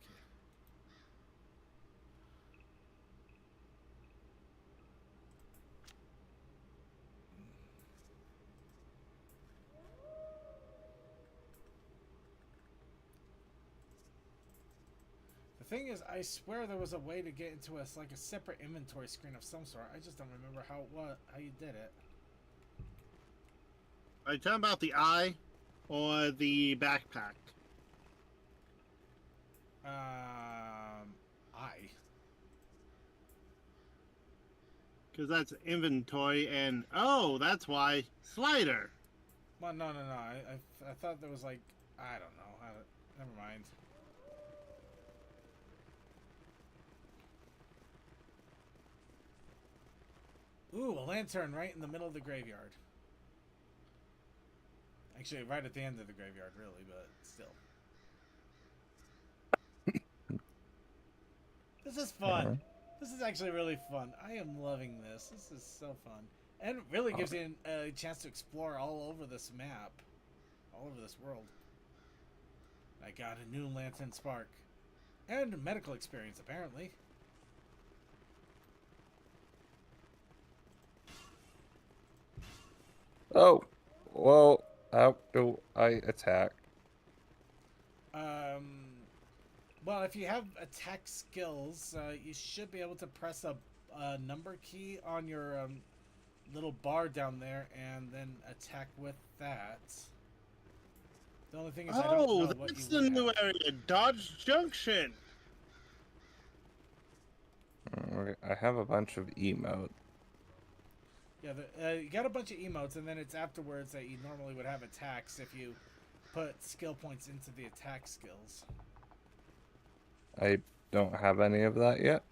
Speaker 1: The thing is, I swear there was a way to get into a separate inventory screen of some sort. I just don't remember how you did it.
Speaker 2: Are you talking about the eye or the backpack?
Speaker 1: I.
Speaker 2: Because that's inventory and... Oh, that's why. Slider.
Speaker 1: Well, no. I thought there was like, I don't know. Never mind. Ooh, a lantern right in the middle of the graveyard. Actually, right at the end of the graveyard, really, but still. This is fun. This is actually really fun. I am loving this. This is so fun. And it really gives you a chance to explore all over this map. All over this world. I got a new lantern spark. And medical experience, apparently.
Speaker 8: Oh, well, how do I attack?
Speaker 1: Well, if you have attack skills, you should be able to press a number key on your little bar down there and then attack with that. The only thing is, I don't know what you
Speaker 2: that's the new area, Dodge Junction.
Speaker 8: I have a bunch of emotes.
Speaker 1: Yeah, you got a bunch of emotes, and then it's afterwards that you normally would have attacks if you put skill points into the attack skills.
Speaker 8: I don't have any of that yet.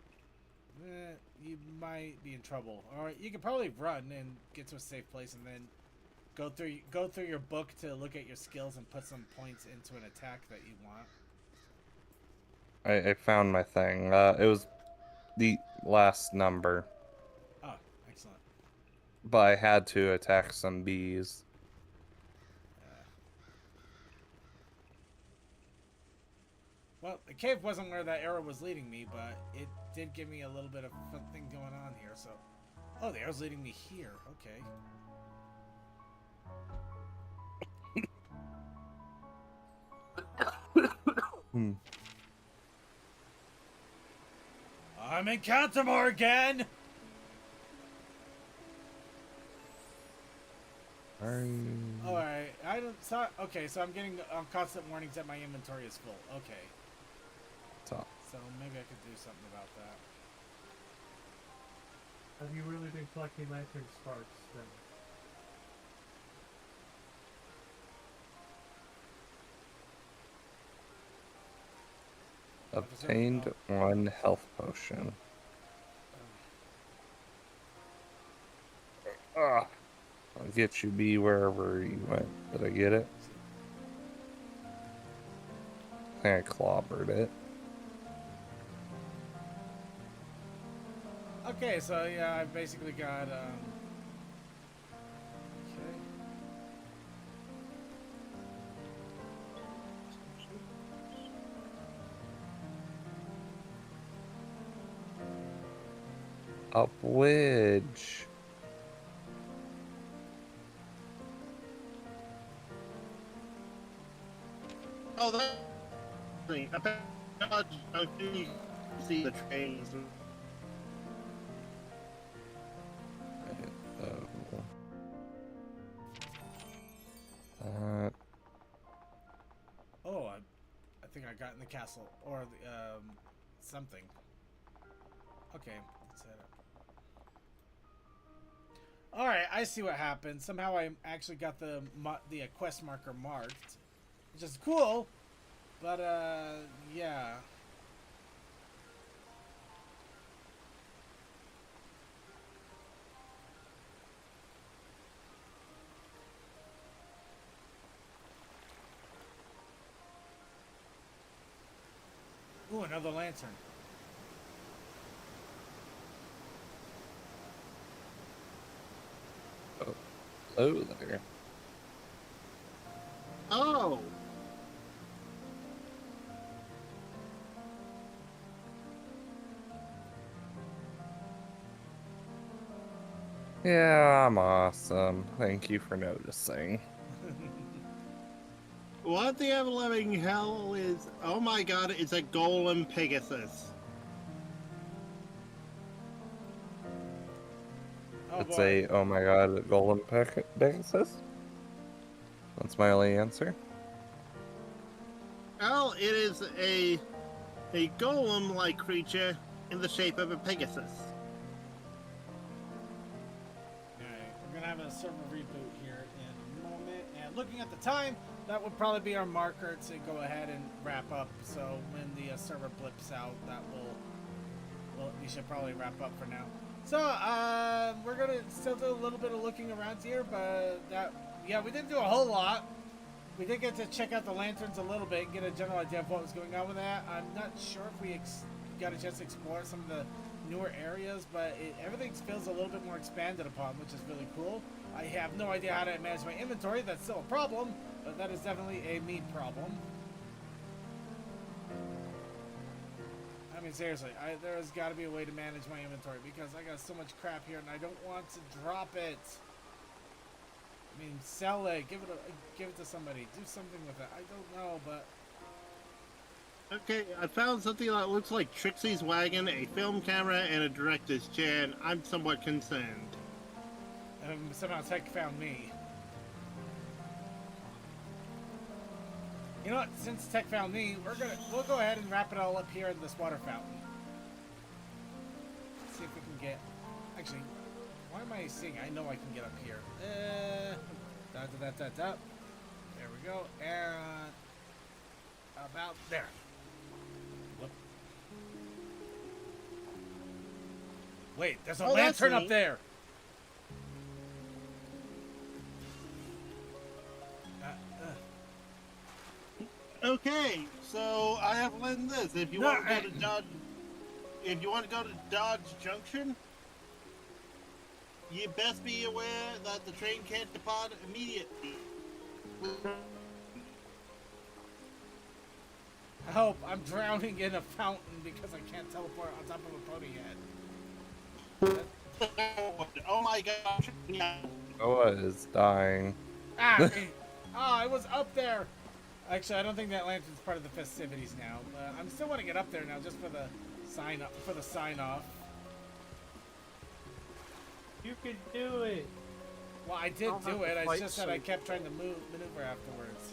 Speaker 1: You might be in trouble. Or you could probably run and get to a safe place, and then go through your book to look at your skills and put some points into an attack that you want.
Speaker 8: I found my thing. It was the last number.
Speaker 1: Oh, excellent.
Speaker 8: But I had to attack some bees.
Speaker 1: Well, the cave wasn't where that arrow was leading me, but it did give me a little bit of something going on here, so... Oh, the arrow's leading me here. Okay. I'm in Cantermore again! Alright, okay, so I'm getting constant warnings that my inventory is full. Okay. So maybe I could do something about that.
Speaker 3: Have you really been collecting lantern sparks then?
Speaker 8: Obtained one health potion. I'll get you, bee, wherever you went. Did I get it? I think I clobbered it.
Speaker 1: Okay, so yeah, I've basically got okay.
Speaker 8: Upwidge.
Speaker 2: Oh, that's thing. You see the trains.
Speaker 1: Oh, I think I got in the castle or the something. Okay, let's head up. All right, I see what happened. Somehow I actually got the quest marker marked, which is cool. But yeah. Ooh, another lantern.
Speaker 8: Oh, hello there.
Speaker 2: Oh.
Speaker 8: Yeah, I'm awesome. Thank you for noticing.
Speaker 2: What the ever-loving hell is... Oh my god, it's a golem Pegasus.
Speaker 1: Oh
Speaker 8: It's
Speaker 1: boy.
Speaker 8: oh my god, a golem Pegasus? That's my only answer.
Speaker 2: Well, it is a golem-like creature in the shape of a Pegasus.
Speaker 1: Alright, we're gonna have a server reboot here in a moment. And looking at the time, that would probably be our marker to go ahead and wrap up. So when the server blips out, that will, we should probably wrap up for now. So we're gonna still do a little bit of looking around here, but yeah, we didn't do a whole lot. We did get to check out the lanterns a little bit and get a general idea of what was going on with that. I'm not sure if we got a chance to explore some of the newer areas, but everything feels a little bit more expanded upon, which is really cool. I have no idea how to manage my inventory. That's still a problem, but that is definitely a me problem. I mean, seriously, there's got to be a way to manage my inventory because I got so much crap here and I don't want to drop it. I mean, sell it, give it to somebody, do something with it. I don't know, but
Speaker 2: Okay, I found something that looks like Trixie's wagon, a film camera, and a director's chair, and I'm somewhat concerned.
Speaker 1: Somehow Tech found me. You know what? Since Tech found me, we'll go ahead and wrap it all up here in this water fountain. Let's see if we can get. Actually, why am I seeing? I know I can get up here. There we go. And about there. Whoop. Wait, there's a lantern up there.
Speaker 2: Okay, so I have learned this. If you want to go to Dodge, if you want to go to Dodge Junction, you best be aware that the train can't depart immediately.
Speaker 1: Help! I'm drowning in a fountain because I can't teleport on top of a pony yet.
Speaker 2: Oh my gosh!
Speaker 8: I was dying.
Speaker 1: Ah! I was up there! Actually, I don't think that lantern's part of the festivities now. I'm still want to get up there now just for the sign off.
Speaker 6: You can do it.
Speaker 1: Well, I did do it. It's just that I kept trying to maneuver afterwards.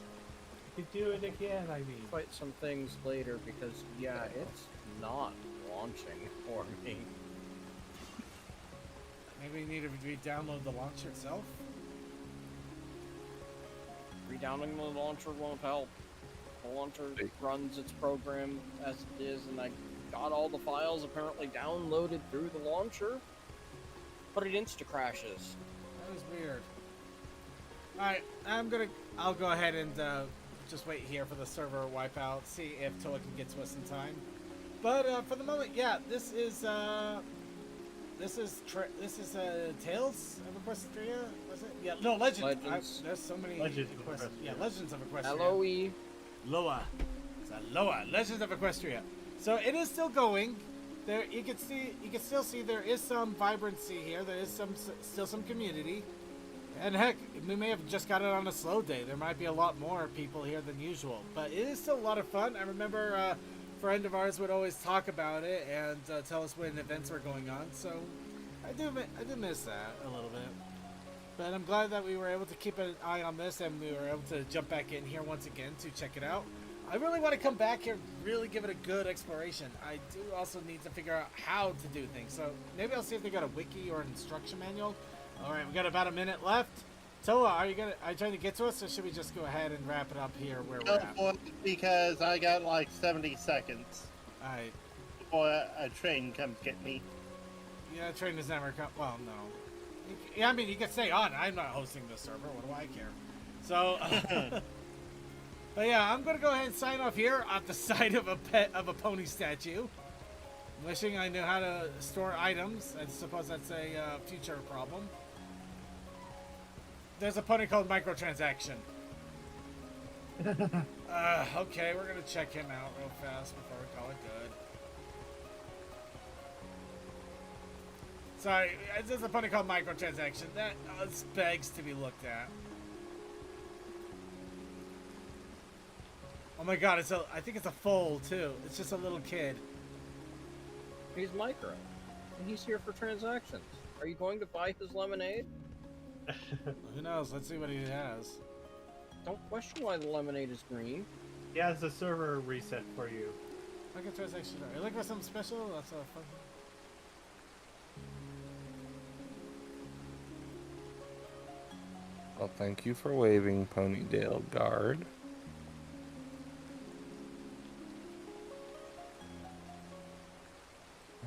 Speaker 6: You can do it again, I mean.
Speaker 9: Fight some things later because, yeah, it's not launching for me.
Speaker 1: Maybe you need to re-download the launcher itself?
Speaker 9: Redownloading the launcher won't help. The launcher runs its program as it is, and I got all the files apparently downloaded through the launcher, but it insta-crashes.
Speaker 1: That was weird. Alright, I'll go ahead and just wait here for the server wipeout, see if Toa can get to us in time. But for the moment, yeah, this is this is Tales of Equestria, was it? Yeah, no, Legends. There's so many
Speaker 3: Legends of Equestria.
Speaker 1: Yeah, Legends of Equestria.
Speaker 9: LOE.
Speaker 1: Loa. It's a Loa. Legends of Equestria. So it is still going. There, you can still see there is some vibrancy here. There is still some community. And heck, we may have just got it on a slow day. There might be a lot more people here than usual. But it is still a lot of fun. I remember a friend of ours would always talk about it and tell us when events were going on. So I do miss that a little bit. But I'm glad that we were able to keep an eye on this and we were able to jump back in here once again to check it out. I really want to come back here and really give it a good exploration. I do also need to figure out how to do things. So maybe I'll see if they got a wiki or an instruction manual. All right, we got about a minute left. Toa, are you trying to get to us, or should we just go ahead and wrap it up here where we're at?
Speaker 2: Because I got like 70 seconds.
Speaker 1: All right.
Speaker 2: Before a train comes get me.
Speaker 1: Yeah, a train has never come. Well, no. Yeah, I mean, you can stay on. I'm not hosting the server. What do I care? So, but yeah, I'm gonna go ahead and sign off here at the side of a pony statue. Wishing I knew how to store items. I suppose that's a future problem. There's a pony called Microtransaction. Okay, we're gonna check him out real fast before we call it good. Sorry, there's a pony called Microtransaction. That begs to be looked at. Oh my god, I think it's a foal too. It's just a little kid.
Speaker 9: He's micro, and he's here for transactions. Are you going to buy his lemonade?
Speaker 1: Who knows? Let's see what he has.
Speaker 9: Don't question why the lemonade is green.
Speaker 3: He has a server reset for you.
Speaker 1: Microtransaction. Are you looking for something special? That's a fun.
Speaker 8: Well, thank you for waving, Ponydale Guard.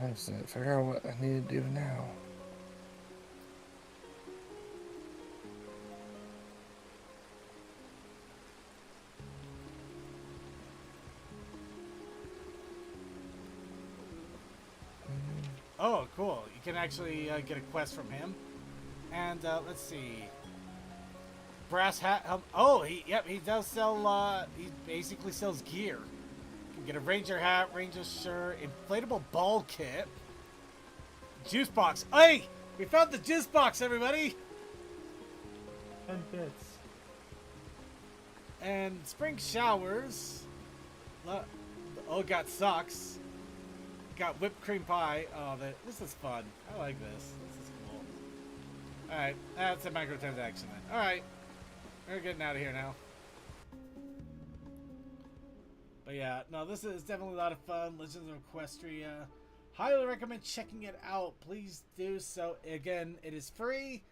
Speaker 8: I just need to figure out what I need to do now.
Speaker 1: Oh, cool. You can actually get a quest from him. And let's see. Brass hat. Oh, he does sell, he basically sells gear. You can get a ranger hat, ranger shirt, inflatable ball kit, juice box. Hey, we found the juice box, everybody.
Speaker 3: 10 bits.
Speaker 1: And spring showers. Oh, got socks. Got whipped cream pie. Oh, this is fun. I like this. This is cool. Alright, that's a microtransaction then. Alright. We're getting out of here now. But yeah, no, this is definitely a lot of fun. Legends of Equestria. Highly recommend checking it out. Please do so. Again, it is free.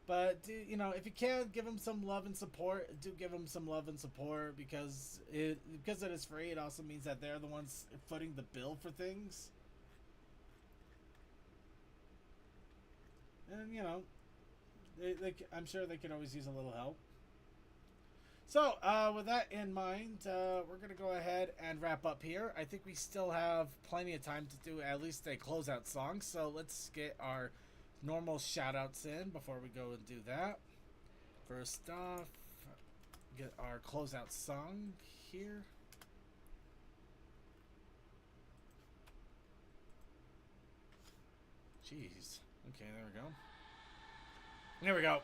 Speaker 1: But, if you can, give them some love and support. Do give them some love and support because it is free. It also means that they're the ones footing the bill for things. And, I'm sure they could always use a little help. So, with that in mind, we're going to go ahead and wrap up here. I think we still have plenty of time to do at least a closeout song. So, let's get our normal shout-outs in before we go and do that. First off, get our closeout song here. Jeez. Okay, there we go. There we go.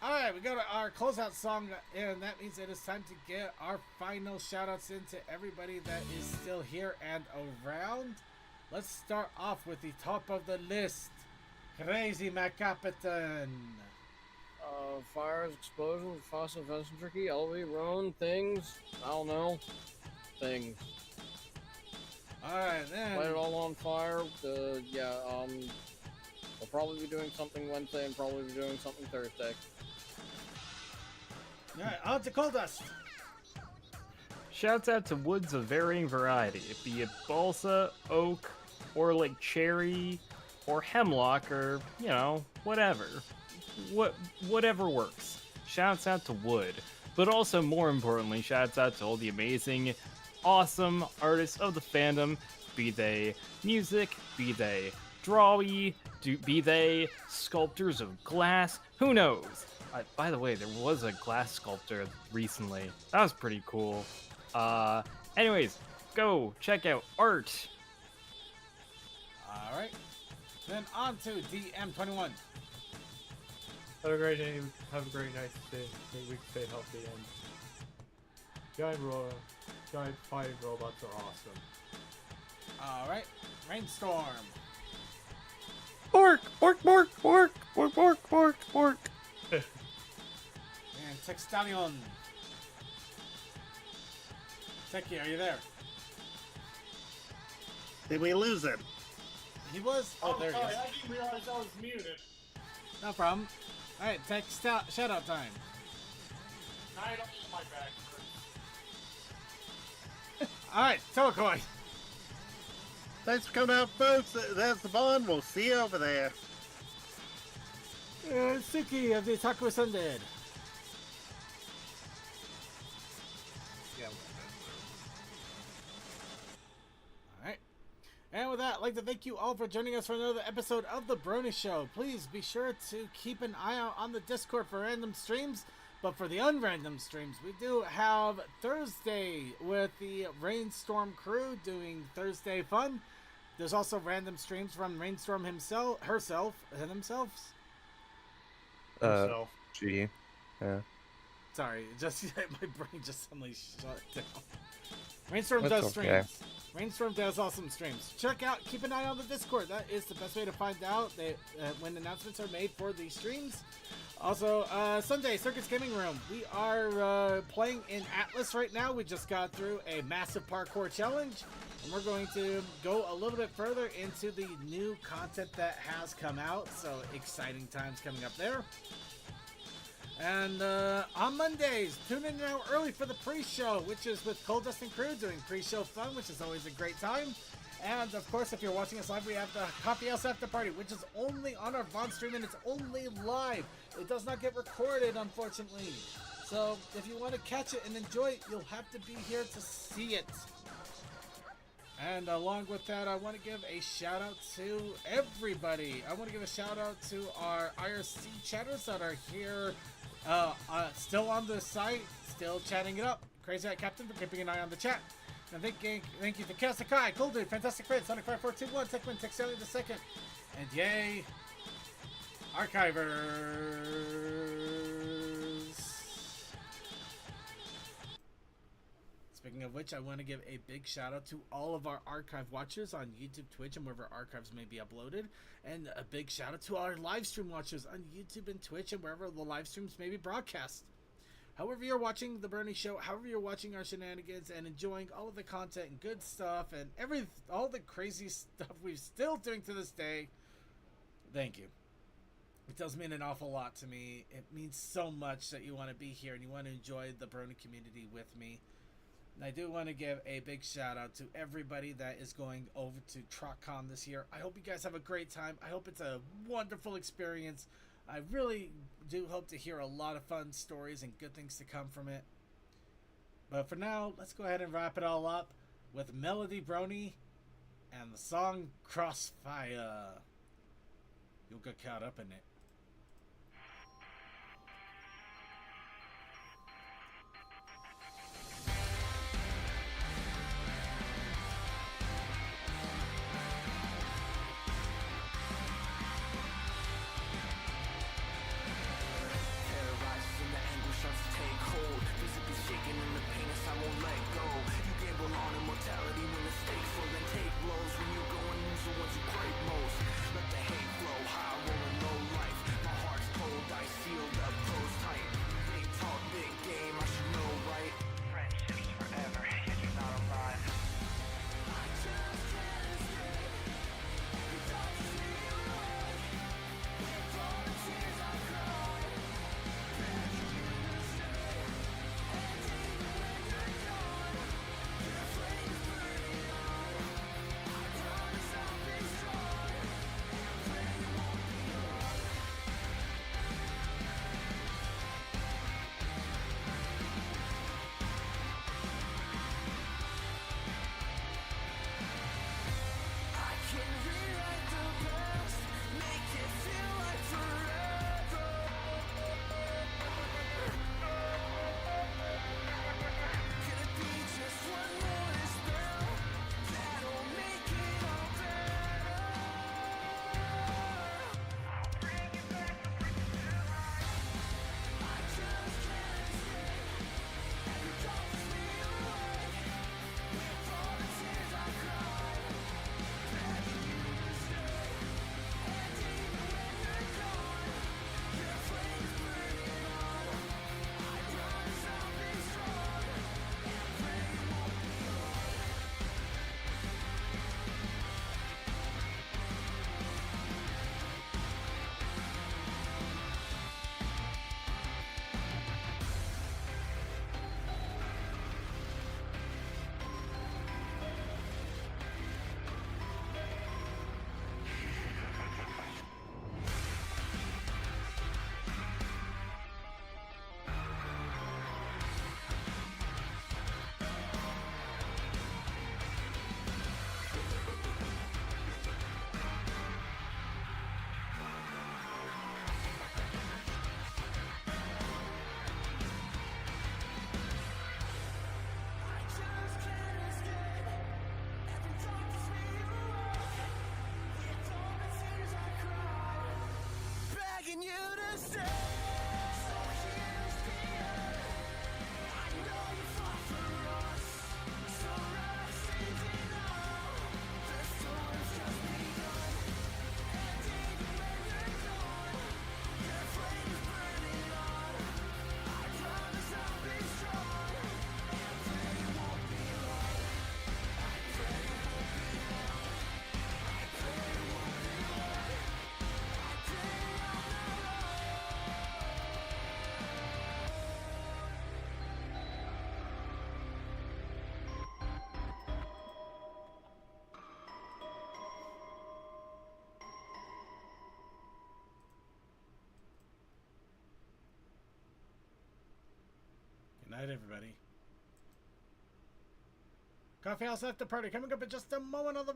Speaker 1: Alright, we go to our closeout song, and that means it is time to get our final shout-outs in to everybody that is still here and around. Let's start off with the top of the list. Crazy MacCapitan.
Speaker 9: Fires, explosions, fossil tricky, LV, Roan, things. I don't know. Things.
Speaker 1: Alright, then.
Speaker 9: Light it all on fire. We'll probably be doing something Wednesday and probably be doing something Thursday.
Speaker 1: Alright, on to Coal Dust.
Speaker 7: Shouts out to woods of varying variety, be it balsa, oak, or like cherry, or hemlock, or, whatever. Whatever works. Shouts out to wood. But also, more importantly, shouts out to all the amazing, awesome artists of the fandom be they music, be they drawy, be they sculptors of glass, who knows? By the way, there was a glass sculptor recently. That was pretty cool. Anyways, go check out art.
Speaker 1: All right. Then on to DM21.
Speaker 3: Have a great day. Have a great night. Great week. Stay healthy. And giant fighting robots are awesome.
Speaker 1: All right. Rainstorm.
Speaker 8: Bork, bork, bork, bork, bork, bork, bork, bork.
Speaker 1: And Textalion. Techie, are you there?
Speaker 2: Did we lose him?
Speaker 1: He was. Oh, there he
Speaker 5: sorry,
Speaker 1: is.
Speaker 5: I didn't realize I was muted.
Speaker 1: No problem. All right, shout out time.
Speaker 5: I don't need my back.
Speaker 1: All right, Tokoi.
Speaker 2: Thanks for coming out, folks. That's the bond. We'll see you over there.
Speaker 1: Suki of the Taco Sundead. Alright. And with that, I'd like to thank you all for joining us for another episode of The Brony Show. Please be sure to keep an eye out on the Discord for random streams. But for the unrandom streams, we do have Thursday with the Rainstorm crew doing Thursday fun. There's also random streams from Rainstorm herself.
Speaker 8: Gee. Yeah.
Speaker 1: Sorry, just my brain just suddenly shut down. Rainstorm
Speaker 8: That's
Speaker 1: does
Speaker 8: okay.
Speaker 1: streams. Rainstorm does awesome streams. Keep an eye on the Discord. That is the best way to find out when announcements are made for these streams. Also, Sunday, Circus Gaming Room. We are playing in Atlas right now. We just got through a massive parkour challenge. And we're going to go a little bit further into the new content that has come out. So, exciting times coming up there. And on Mondays, tune in now early for the pre-show, which is with Cold Dust and Crew doing pre-show fun, which is always a great time. And of course, if you're watching us live, we have the Coffee House After Party, which is only on our VOD stream and it's only live. It does not get recorded, unfortunately. So if you want to catch it and enjoy it, you'll have to be here to see it. And along with that, I want to give a shout out to everybody. I want to give a shout out to our IRC chatters that are here, still on the site, still chatting it up. Crazy Hat Captain for keeping an eye on the chat. And thank you to Kasakai, Cold Dude, Fantastic Fred, Sonic5421, Techman, Texelli the Second, and yay, Archivers. Speaking of which, I want to give a big shout out to all of our archive watchers on YouTube, Twitch, and wherever archives may be uploaded. And a big shout out to our live stream watchers on YouTube and Twitch and wherever the live streams may be broadcast. However you're watching The Brony Show, however you're watching our shenanigans and enjoying all of the content and good stuff and all the crazy stuff we're still doing to this day, thank you. It does mean an awful lot to me. It means so much that you want to be here and you want to enjoy the Brony community with me. And I do want to give a big shout out to everybody that is going over to TrotCon this year. I hope you guys have a great time. I hope it's a wonderful experience. I really do hope to hear a lot of fun stories and good things to come from it. But for now, let's go ahead and wrap it all up with Melody Brony and the song Crossfire. You'll get caught up in it.
Speaker 11: When you're going into ones you crave most. Let the hate flow high, rolling low like
Speaker 1: night, everybody. Coffee House After Party coming up in just a moment on the